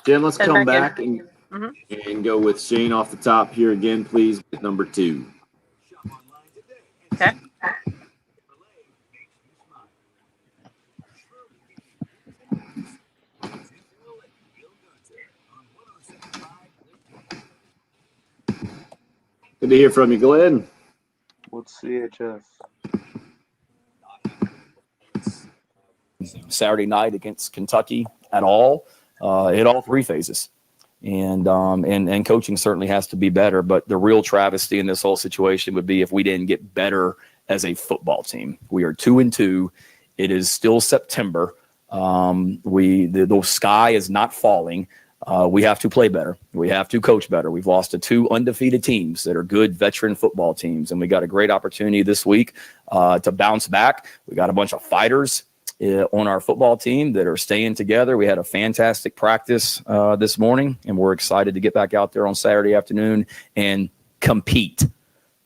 Jen, let's Send come back back in. and go with Shane off the top here again, please, with number 2. Okay. Good to hear from you, Glenn. What's CHS? Saturday night against Kentucky at all. Hit all 3 phases. And coaching certainly has to be better. But the real travesty in this whole situation would be if we didn't get better as a football team. We are 2-2. It is still September. The sky is not falling. We have to play better. We have to coach better. We've lost to 2 undefeated teams that are good veteran football teams, and we got a great opportunity this week to bounce back. We got a bunch of fighters on our football team that are staying together. We had a fantastic practice this morning, and we're excited to get back out there on Saturday afternoon and compete.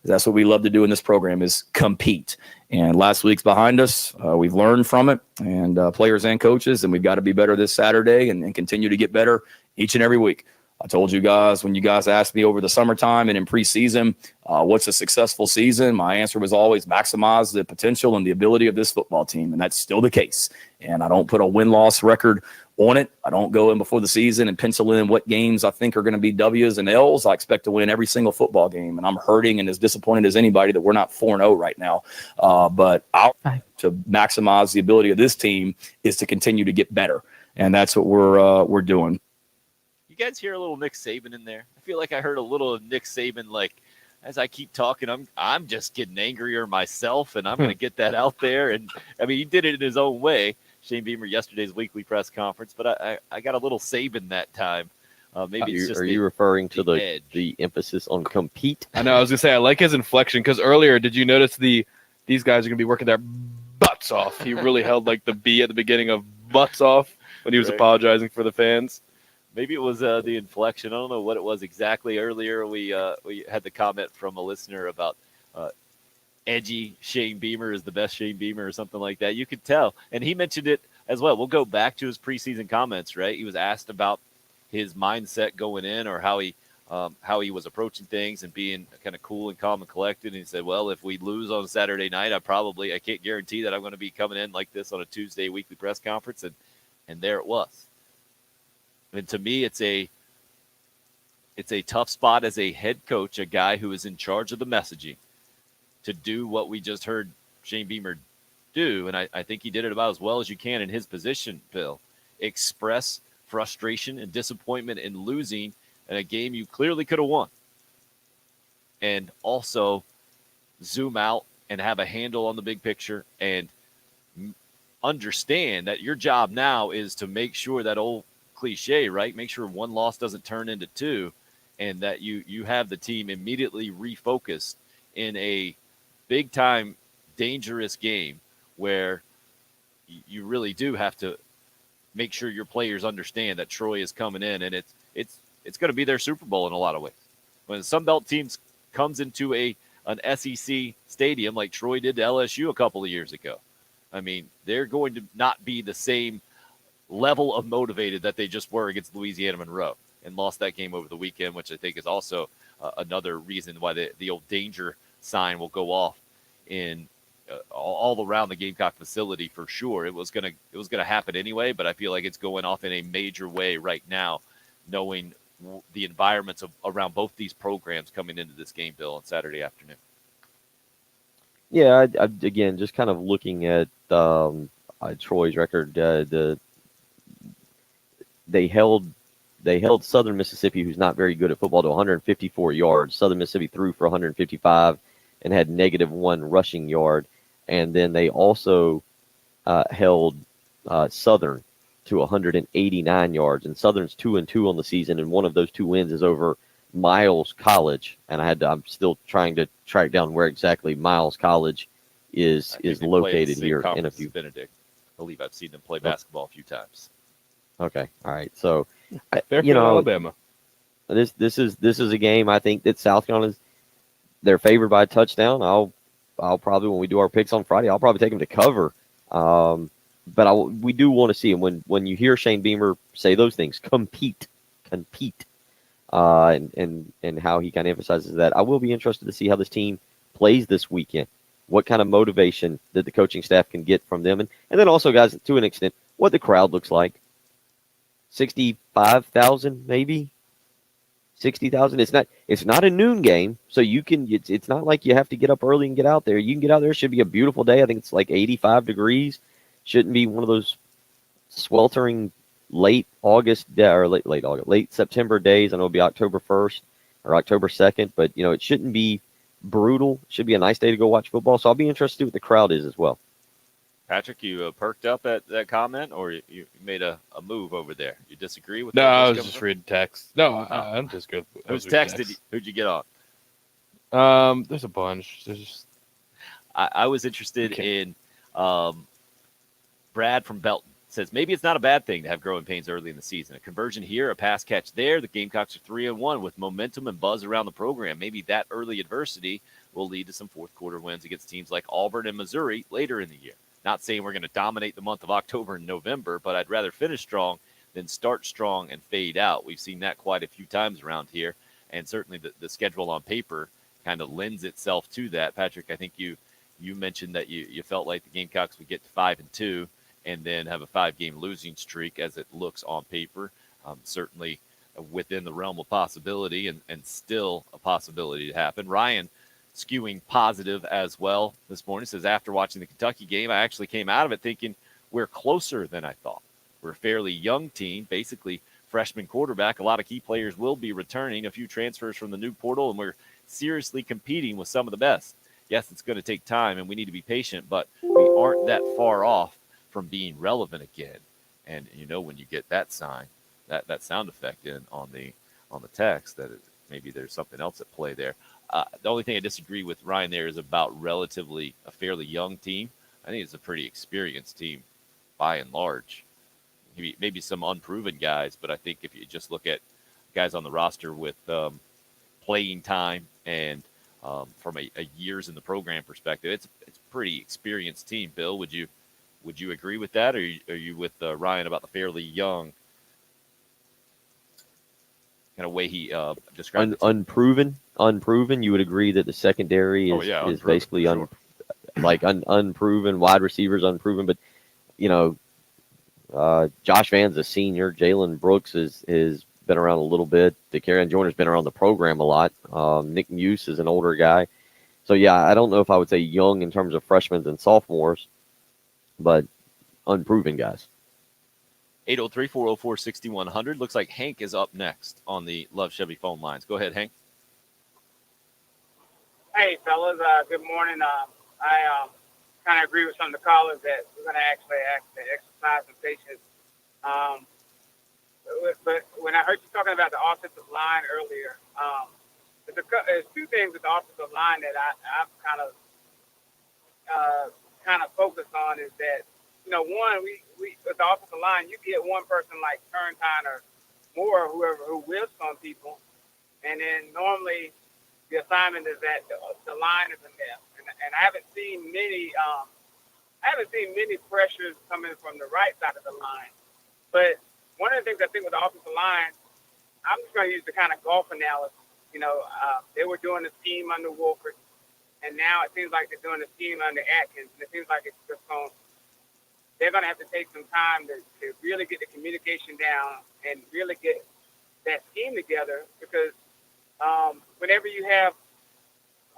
That's what we love to do in this program, is compete. And last week's behind us. We've learned from it, and players and coaches, and we've got to be better this Saturday and continue to get better each and every week. I told you guys when you guys asked me over the summertime and in preseason, what's a successful season? My answer was always maximize the potential and the ability of this football team, and that's still the case. And I don't put a win-loss record on it. I don't go in before the season and pencil in what games I think are going to be W's and L's. I expect to win every single football game, and I'm hurting and as disappointed as anybody that we're not 4-0 right now. But to maximize the ability of this team is to continue to get better, and that's what we're doing. You guys hear a little Nick Saban in there? I feel like I heard a little of Nick Saban, like, as I keep talking, I'm just getting angrier myself, and I'm going to get that out there. And, I mean, he did it in his own way, Shane Beamer, yesterday's weekly press conference, but I got a little Saban that time. Maybe it's just are you referring to the emphasis on compete? I know. I was going to say, I like his inflection, because earlier, did you notice these guys are going to be working their butts off? He really held, like, the B at the beginning of butts off when he was apologizing for the fans. Maybe it was the inflection. I don't know what it was exactly. Earlier, we had the comment from a listener about edgy Shane Beamer is the best Shane Beamer or something like that. You could tell. And he mentioned it as well. We'll go back to his preseason comments, right? He was asked about his mindset going in or how he was approaching things and being kind of cool and calm and collected. And he said, well, if we lose on Saturday night, I can't guarantee that I'm going to be coming in like this on a Tuesday weekly press conference. And there it was. And to me, it's a tough spot as a head coach, a guy who is in charge of the messaging, to do what we just heard Shane Beamer do. And I think he did it about as well as you can in his position, Bill. Express frustration and disappointment in losing in a game you clearly could have won. And also zoom out and have a handle on the big picture and understand that your job now is to make sure that old cliche, right? Make sure one loss doesn't turn into 2, and that you have the team immediately refocused in a big time dangerous game where you really do have to make sure your players understand that Troy is coming in, and it's going to be their Super Bowl in a lot of ways. When the Sun Belt teams comes into an SEC stadium like Troy did to LSU a couple of years ago, I mean, they're going to not be the same level of motivated that they just were against Louisiana Monroe and lost that game over the weekend, which I think is also another reason why the old danger sign will go off in all around the Gamecock facility for sure. It was gonna happen anyway, but I feel like it's going off in a major way right now, knowing the environments around both these programs coming into this game, Bill, on Saturday afternoon. Yeah, I again, just kind of looking at Troy's record, They held Southern Mississippi, who's not very good at football, to 154 yards. Southern Mississippi threw for 155. and had -1 rushing yard. And then they also held Southern to 189 yards. And Southern's 2-2 on the season, and one of those 2 wins is over Miles College. And I'm still trying to track down where exactly Miles College is located here in a few. Benedict. I believe I've seen them play basketball a few times. Okay, all right. So, Fairfield, Alabama. This is a game I think that South Carolina's they're favored by a touchdown. I'll probably, when we do our picks on Friday, I'll probably take them to cover. But we do want to see him when you hear Shane Beamer say those things, compete, and how he kind of emphasizes that. I will be interested to see how this team plays this weekend. What kind of motivation that the coaching staff can get from them, and then also, guys, to an extent, what the crowd looks like. 65,000, maybe 60,000. It's not a noon game, so you can. It's not like you have to get up early and get out there. You can get out there. It should be a beautiful day. I think it's like 85 degrees. Shouldn't be one of those sweltering late September days. I know it'll be October 1st or October 2nd, but it shouldn't be brutal. It should be a nice day to go watch football. So I'll be interested to see what the crowd is as well. Patrick, you perked up at that comment, or you made a move over there? You disagree with? No, I was just reading text. No, I'm just good. Who's texted? Who'd you get on? There's a bunch. I was interested in Brad from Belton. Says maybe it's not a bad thing to have growing pains early in the season. A conversion here, a pass catch there. The Gamecocks are 3-1 with momentum and buzz around the program. Maybe that early adversity will lead to some fourth quarter wins against teams like Auburn and Missouri later in the year. Not saying we're going to dominate the month of October and November, but I'd rather finish strong than start strong and fade out. We've seen that quite a few times around here, and certainly the schedule on paper kind of lends itself to that. Patrick, I think you mentioned that you felt like the Gamecocks would get to 5-2 and then have a 5-game losing streak as it looks on paper. Certainly within the realm of possibility and still a possibility to happen. Ryan skewing positive as well this morning. Says, after watching the Kentucky game, I actually came out of it thinking we're closer than I thought. We're a fairly young team, basically freshman quarterback. A lot of key players will be returning, a few transfers from the new portal, and we're seriously competing with some of the best. Yes, it's going to take time, and we need to be patient, but we aren't that far off from being relevant again. And when you get that sign, that sound effect in on the text, that maybe there's something else at play there. The only thing I disagree with Ryan there is about a fairly young team. I think it's a pretty experienced team by and large. Maybe some unproven guys, but I think if you just look at guys on the roster with playing time and from a years in the program perspective, it's a pretty experienced team. Bill, would you agree with that, or are you with Ryan about the fairly young kind of way he described it? Unproven. You would agree that the secondary is basically unproven. Wide receivers unproven, but Josh Van's a senior. Jalen Brooks has been around a little bit. DeCarrion Joyner's been around the program a lot. Nick Muse is an older guy. So I don't know if I would say young in terms of freshmen and sophomores, but unproven guys. 803-404-6100. Looks like Hank is up next on the Love Chevy phone lines. Go ahead, Hank. Hey, fellas. Good morning. I kind of agree with some of the callers that we're going to actually exercise some patience. But when I heard you talking about the offensive line earlier, there's two things with the offensive line that I've kind of focused on is that, one, we with the offensive line, you get one person like Turntine or Moore, who whips on people, and then normally the assignment is that the line is a mess. And I haven't seen many pressures coming from the right side of the line. But one of the things I think with the offensive line, I'm just going to use the kind of golf analogy. They were doing the scheme under Wolford, and now it seems like they're doing the scheme under Atkins. And it seems like they're going to have to take some time to really get the communication down and really get that scheme together, because whenever you have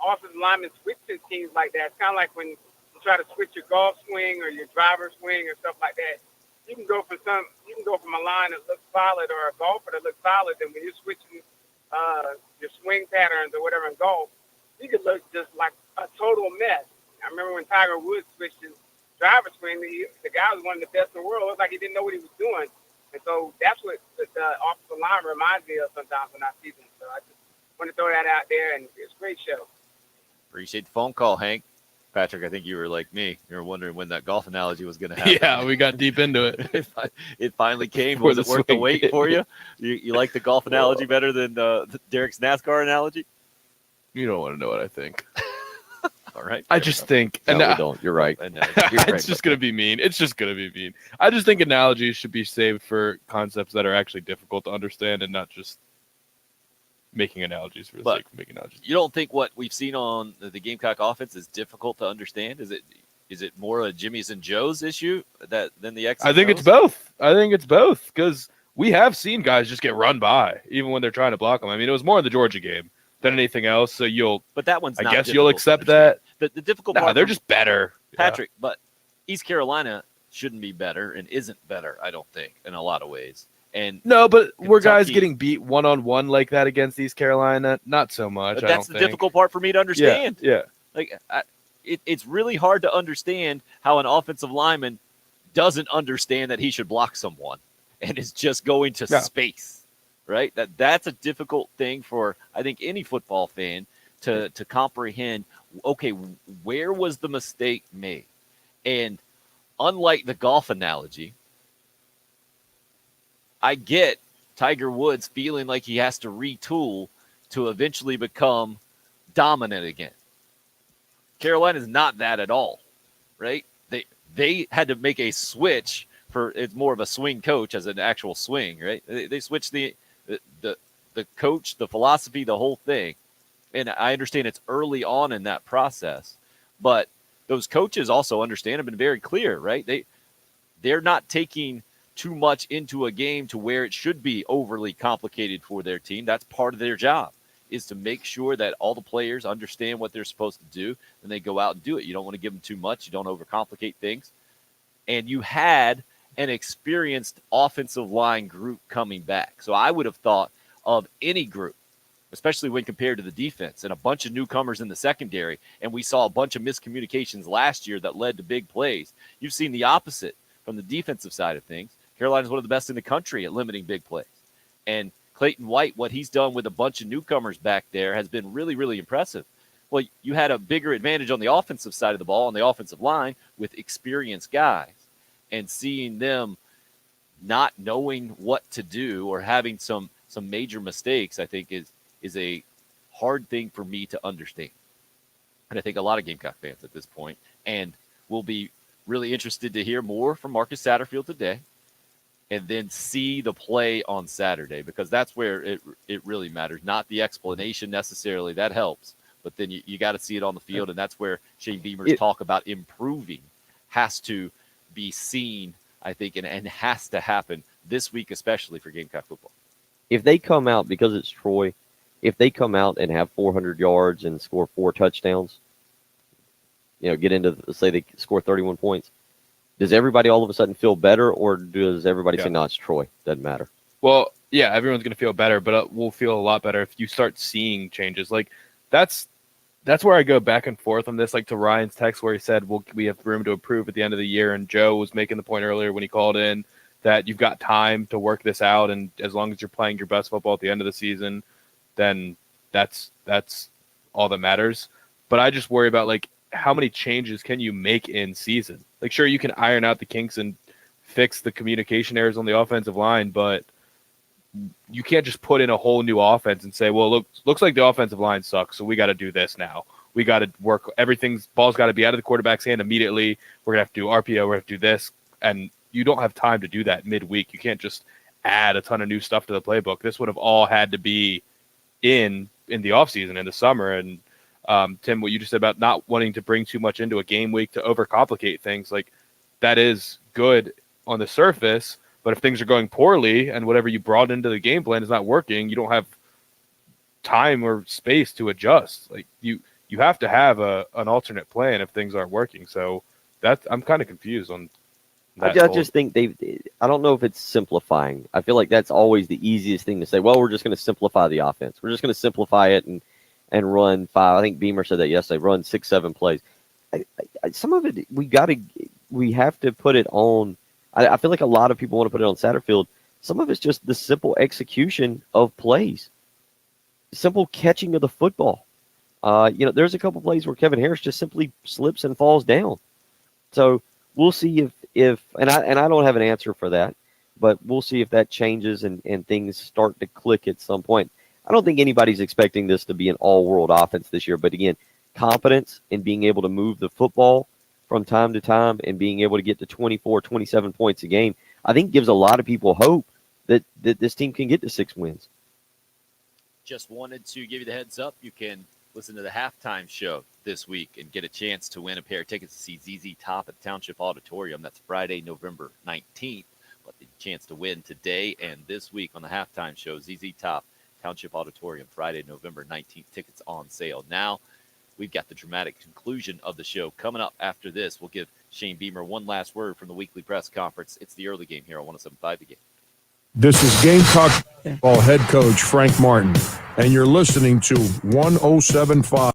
offensive linemen switching teams like that, it's kind of like when you try to switch your golf swing or your driver swing or stuff like that. You can go from a line that looks solid or a golfer that looks solid, and when you're switching your swing patterns or whatever in golf, you could look just like a total mess. I remember when Tiger Woods switched his driver's swing, the guy was one of the best in the world. It was like he didn't know what he was doing. And so that's what the offensive line reminds me of sometimes when I see them. So I just want to throw that out there, and it's a great show. Appreciate the phone call, Hank. Patrick, I think you were like me. You were wondering when that golf analogy was going to happen. Yeah, we got deep into it. It finally came. Before Was it the worth the swing. wait for you? You like the golf analogy better than Derek's NASCAR analogy? You don't want to know what I think. All right. I just think. No, we don't. You're right. It's just going to be mean. It's just going to be mean. I just think analogies should be saved for concepts that are actually difficult to understand and not just making analogies for the sake of making analogies. You don't think what we've seen on the Gamecock offense is difficult to understand? Is it more a Jimmy's and Joe's issue than the X? I think it's both. Because we have seen guys just get run by even when they're trying to block them. I mean, it was more in the Georgia game than anything else. So but that one's. I not guess you'll difficult to accept that. The difficult Nah, part. they're just better, Patrick. But East Carolina shouldn't be better and isn't better. I don't think in a lot of ways. And no, but were guys Kentucky- getting beat 1-on-1 like that against East Carolina? Not so much. But I that's don't the think. difficult part for me to understand. Yeah. Like it's really hard to understand how an offensive lineman doesn't understand that he should block someone and is just going to space, right? That's a difficult thing for I think any football fan to comprehend. Okay, where was the mistake made? And unlike the golf analogy, I get Tiger Woods feeling like he has to retool to eventually become dominant again. Carolina's not that at all, right? They had to make a switch for it's more of a swing coach as an actual swing, right? They switched the coach, the philosophy, the whole thing. And I understand it's early on in that process, but those coaches also understand have been very clear, right? They're not taking too much into a game to where it should be overly complicated for their team. That's part of their job, is to make sure that all the players understand what they're supposed to do and they go out and do it. You don't want to give them too much. You don't overcomplicate things. And you had an experienced offensive line group coming back. So I would have thought of any group, especially when compared to the defense, and a bunch of newcomers in the secondary. And we saw a bunch of miscommunications last year that led to big plays. You've seen the opposite from the defensive side of things. Carolina's one of the best in the country at limiting big plays. And Clayton White, what he's done with a bunch of newcomers back there has been really, really impressive. Well, you had a bigger advantage on the offensive side of the ball, on the offensive line, with experienced guys. And seeing them not knowing what to do or having some major mistakes, I think is a hard thing for me to understand. And I think a lot of Gamecock fans at this point. And we'll be really interested to hear more from Marcus Satterfield today and then see the play on Saturday, because that's where it really matters. Not the explanation necessarily. That helps. But then you got to see it on the field, and that's where Shane Beamer's talk about improving has to be seen, I think, and has to happen this week, especially for Gamecock football. If they come out, because it's Troy, if they come out and have 400 yards and score 4 touchdowns, get into, say they score 31 points, does everybody all of a sudden feel better, or does everybody say, no, it's Troy? Doesn't matter. Well, yeah, everyone's going to feel better, but we'll feel a lot better if you start seeing changes. Like that's where I go back and forth on this, like to Ryan's text where he said, we have room to improve at the end of the year. And Joe was making the point earlier when he called in that you've got time to work this out. And as long as you're playing your best football at the end of the season, then that's all that matters. But I just worry about like, how many changes can you make in season? Like, sure, you can iron out the kinks and fix the communication errors on the offensive line, but you can't just put in a whole new offense and say, well, looks like the offensive line sucks, so we got to do this now. We got to work. Ball's got to be out of the quarterback's hand immediately. We're going to have to do RPO. We're going to have to do this. And you don't have time to do that midweek. You can't just add a ton of new stuff to the playbook. This would have all had to be in the offseason, in the summer. And Tim, what you just said about not wanting to bring too much into a game week to overcomplicate things, like that is good on the surface, but if things are going poorly and whatever you brought into the game plan is not working, you don't have time or space to adjust. Like you have to have an alternate plan if things aren't working. So I'm kind of confused on that. I just think I don't know if it's simplifying. I feel like that's always the easiest thing to say. Well, we're just going to simplify the offense. We're just going to simplify it, and and run 5. I think Beamer said that yesterday. Run 6, 7 plays. Some of it we have to put it on. I feel like a lot of people want to put it on Satterfield. Some of it's just the simple execution of plays, simple catching of the football. There's a couple plays where Kevin Harris just simply slips and falls down. So we'll see if I don't have an answer for that, but we'll see if that changes and things start to click at some point. I don't think anybody's expecting this to be an all-world offense this year, but again, confidence in being able to move the football from time to time and being able to get to 24, 27 points a game, I think gives a lot of people hope that this team can get to 6 wins. Just wanted to give you the heads up. You can listen to the halftime show this week and get a chance to win a pair of tickets to see ZZ Top at Township Auditorium. That's Friday, November 19th. But the chance to win today and this week on the halftime show, ZZ Top, Township Auditorium, Friday, November 19th. Tickets on sale now. We've got the dramatic conclusion of the show coming up after this. We'll give Shane Beamer one last word from the weekly press conference. It's the early game here on 107.5 The Game. This is Gamecock Ball head coach Frank Martin, and you're listening to 107.5.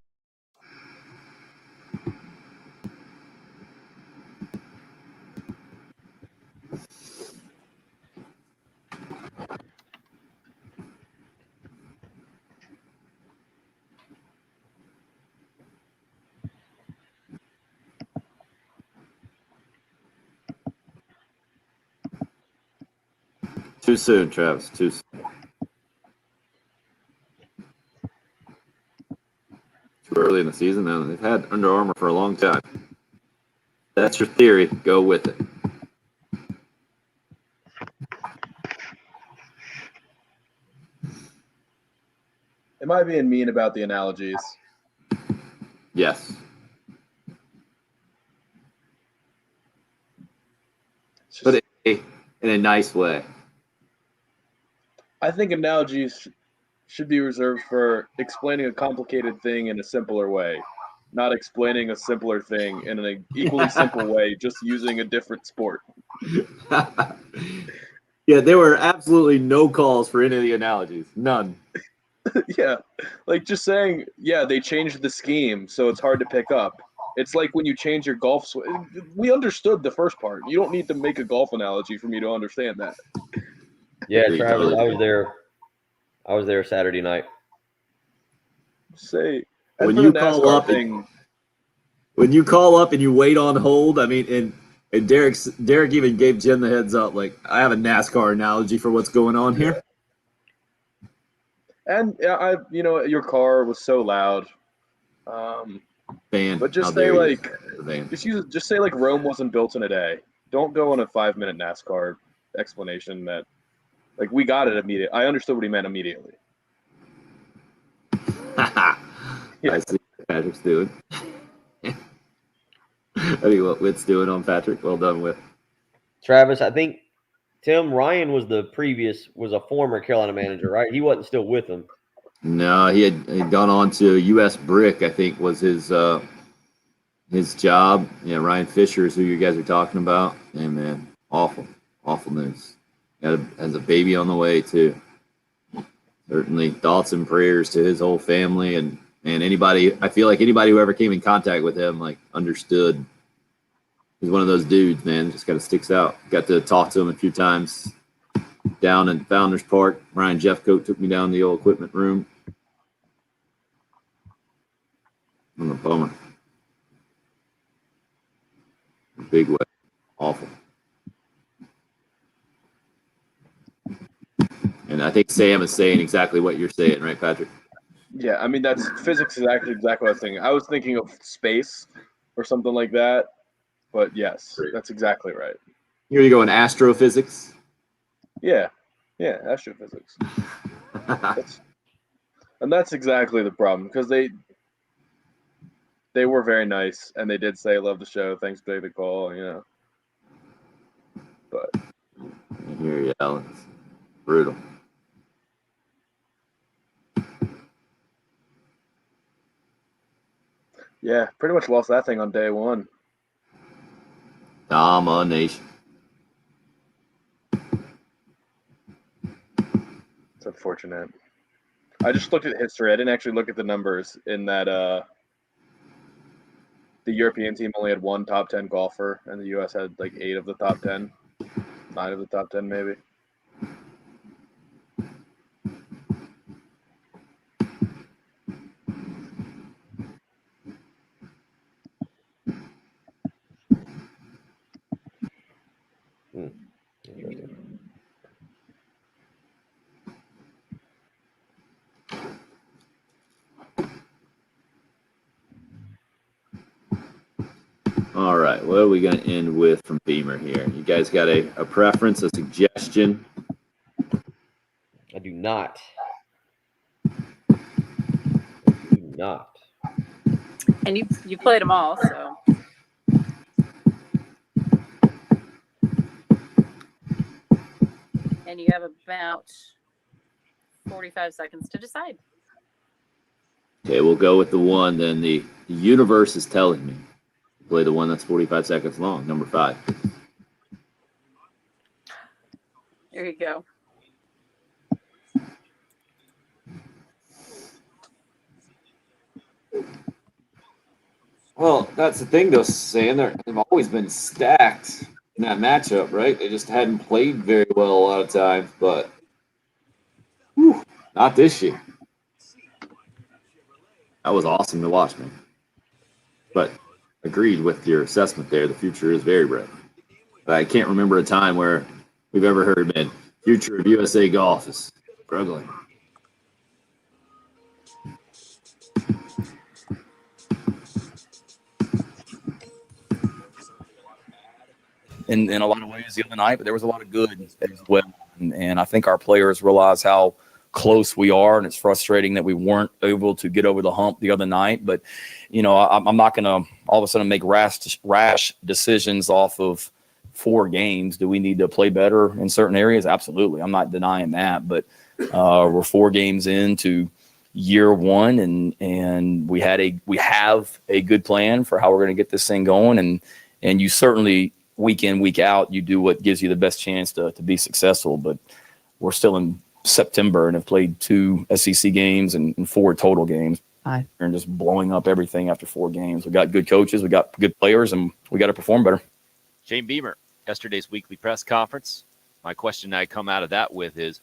Too soon, Travis. Too soon. Too early in the season. Now they've had Under Armour for a long time. That's your theory. Go with it. Am I being mean about the analogies? Yes. But in a nice way. I think analogies should be reserved for explaining a complicated thing in a simpler way, not explaining a simpler thing in an equally simple way, just using a different sport. Yeah, there were absolutely no calls for any of the analogies. None. Yeah, like just saying, yeah, they changed the scheme, so it's hard to pick up. It's like when you change your golf swing. We understood the first part. You don't need to make a golf analogy for me to understand that. Yeah, Travis, I was there Saturday night. Say when you call up and you wait on hold, I mean, and Derek even gave Jen the heads up, like, I have a NASCAR analogy for what's going on here. And your car was so loud. Fan. But just say just say like Rome wasn't built in a day. Don't go on a 5-minute NASCAR explanation that, like, we got it immediately. I understood what he meant immediately. I see what Patrick's doing. I mean, what Witt's doing on Patrick. Well done, Witt. Travis, I think Tim Ryan was a former Carolina manager, right? He wasn't still with them. No, he'd gone on to U.S. Brick, I think, was his job. Yeah, Ryan Fisher is who you guys are talking about. And man, awful news. Has a baby on the way too. Certainly thoughts and prayers to his whole family and anybody. I feel like anybody who ever came in contact with him, like, understood. He's one of those dudes, man. Just kind of sticks out. Got to talk to him a few times down in Founders Park. Ryan Jeffcoat took me down to the old equipment room. I'm a bummer. Big way. Awful. And I think Sam is saying exactly what you're saying, right, Patrick? Yeah, I mean, that's physics is actually exactly what I was thinking. I was thinking of space or something like that. But yes, that's exactly right. Here you go in astrophysics. Yeah, astrophysics. That's exactly the problem, because they were very nice and they did say love the show. Thanks for the call, But I hear you, Alan. It's brutal. Yeah, pretty much lost that thing on day one. Domination. It's unfortunate. I just looked at history. I didn't actually look at the numbers in that the European team only had one top 10 golfer, and the U.S. had like 8 of the top 10, 9 of the top 10 maybe. All right, what are we going to end with from Beamer here? You guys got a preference, a suggestion? I do not. I do not. And you played them all, so. And you have about 45 seconds to decide. Okay, we'll go with the one then the universe is telling me. Play the one that's 45 seconds long, number 5. There you go. Well, that's the thing, though, Sam. They've always been stacked in that matchup, right? They just hadn't played very well a lot of times, but not this year. That was awesome to watch, man. But agreed with your assessment there. The future is very bright. But I can't remember a time where we've ever heard, man, future of USA golf is struggling. In a lot of ways the other night, but there was a lot of good as well. And I think our players realize how close we are, and it's frustrating that we weren't able to get over the hump the other night. But, you know, I'm not going to all of a sudden make rash decisions off of 4 games. Do we need to play better in certain areas? Absolutely. I'm not denying that. But we're 4 games into year 1, and we have a good plan for how we're going to get this thing going. And you certainly – week in, week out, you do what gives you the best chance to be successful. But we're still in September and have played 2 SEC games and 4 total games. And just blowing up everything after 4 games. We got good coaches, we got good players, and we got to perform better. Shane Beamer, yesterday's weekly press conference. My question I come out of that with is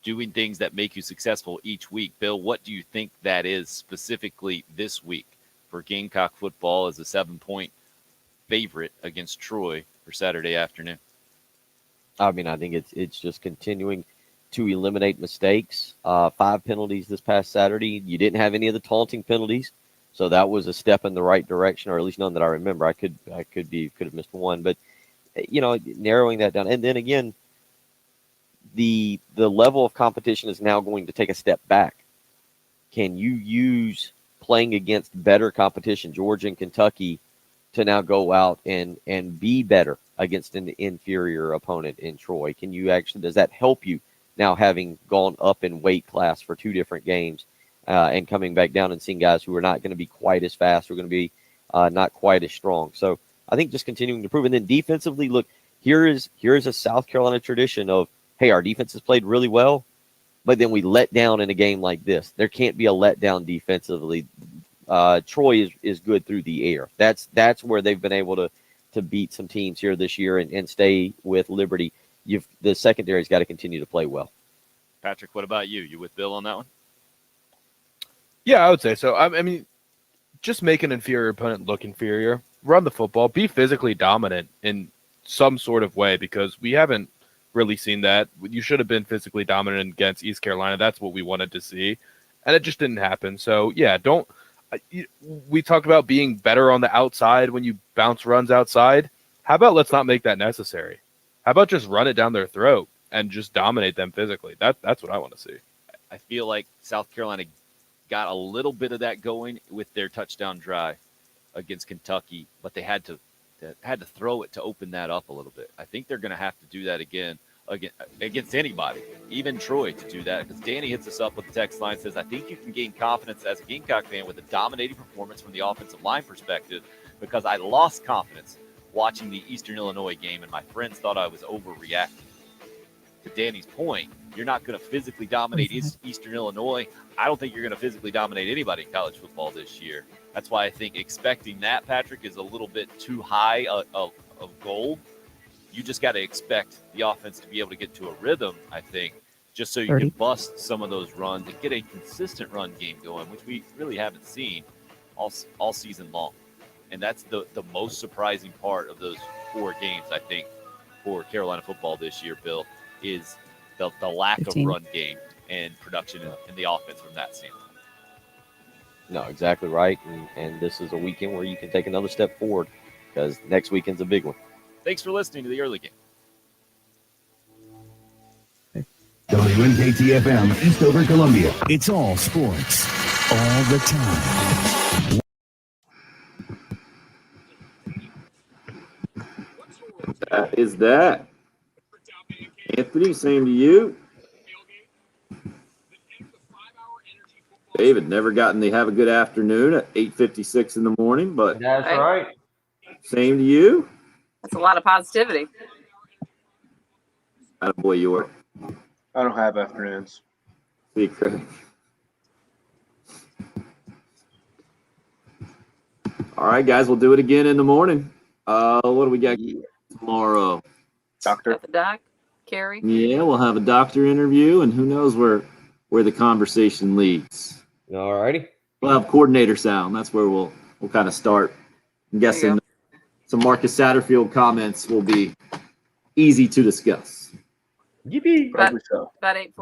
doing things that make you successful each week. Bill, what do you think that is specifically this week for Gamecock football as a 7-point favorite against Troy for Saturday afternoon? I mean, I think it's just continuing to eliminate mistakes. 5 penalties this past Saturday. You didn't have any of the taunting penalties, so that was a step in the right direction, or at least none that I remember. I could have missed one, but you know, narrowing that down. And then again, the level of competition is now going to take a step back. Can you use playing against better competition, Georgia and Kentucky, to now go out and be better against an inferior opponent in Troy? Can you actually, does that help you now having gone up in weight class for 2 different games and coming back down and seeing guys who are not going to be quite as fast, who are going to be not quite as strong? So I think just continuing to improve. And then defensively, look, here is a South Carolina tradition of, hey, our defense has played really well, but then we let down in a game like this. There can't be a letdown defensively. Troy is good through the air. That's where they've been able to beat some teams here this year and stay with Liberty. The secondary's got to continue to play well. Patrick, what about you? You with Bill on that one? Yeah, I would say so. I mean, just make an inferior opponent look inferior. Run the football. Be physically dominant in some sort of way, because we haven't really seen that. You should have been physically dominant against East Carolina. That's what we wanted to see, and it just didn't happen. So, yeah, don't – we talked about being better on the outside when you bounce runs outside. How about let's not make that necessary? How about just run it down their throat and just dominate them physically? That's what I want to see. I feel like South Carolina got a little bit of that going with their touchdown drive against Kentucky, but they had to throw it to open that up a little bit. I think they're going to have to do that again against anybody, even Troy, to do that. Because Danny hits us up with the text line, says, I think you can gain confidence as a Gamecock fan with a dominating performance from the offensive line perspective, because I lost confidence watching the Eastern Illinois game and my friends thought I was overreacting. to Danny's point, you're not going to physically dominate Eastern Illinois. I don't think you're going to physically dominate anybody in college football this year. That's why I think expecting that, Patrick, is a little bit too high of goal. You just got to expect the offense to be able to get to a rhythm, I think, just so you can bust some of those runs and get a consistent run game going, which we really haven't seen all season long. And that's the most surprising part of those 4 games, I think, for Carolina football this year, Bill, is the lack 15. of run game and production in the offense from that standpoint. No, exactly right. And this is a weekend where you can take another step forward because next weekend's a big one. Thanks for listening to the early game. WNKT-FM, Eastover, Columbia. It's all sports, all the time. That is that. Anthony, same to you. David, never gotten to have a good afternoon at 8:56 in the morning, but That's right. Same to you. That's a lot of positivity. Attaboy, York. I don't have afternoons. See, Craig. All right, guys, we'll do it again in the morning. What do we got tomorrow? Doctor. Got the doc, Carrie. Yeah, we'll have a doctor interview, and who knows where the conversation leads. All righty. We'll have coordinator sound. That's where we'll kind of start. I'm guessing some Marcus Satterfield comments will be easy to discuss. Yippee! About 8:40.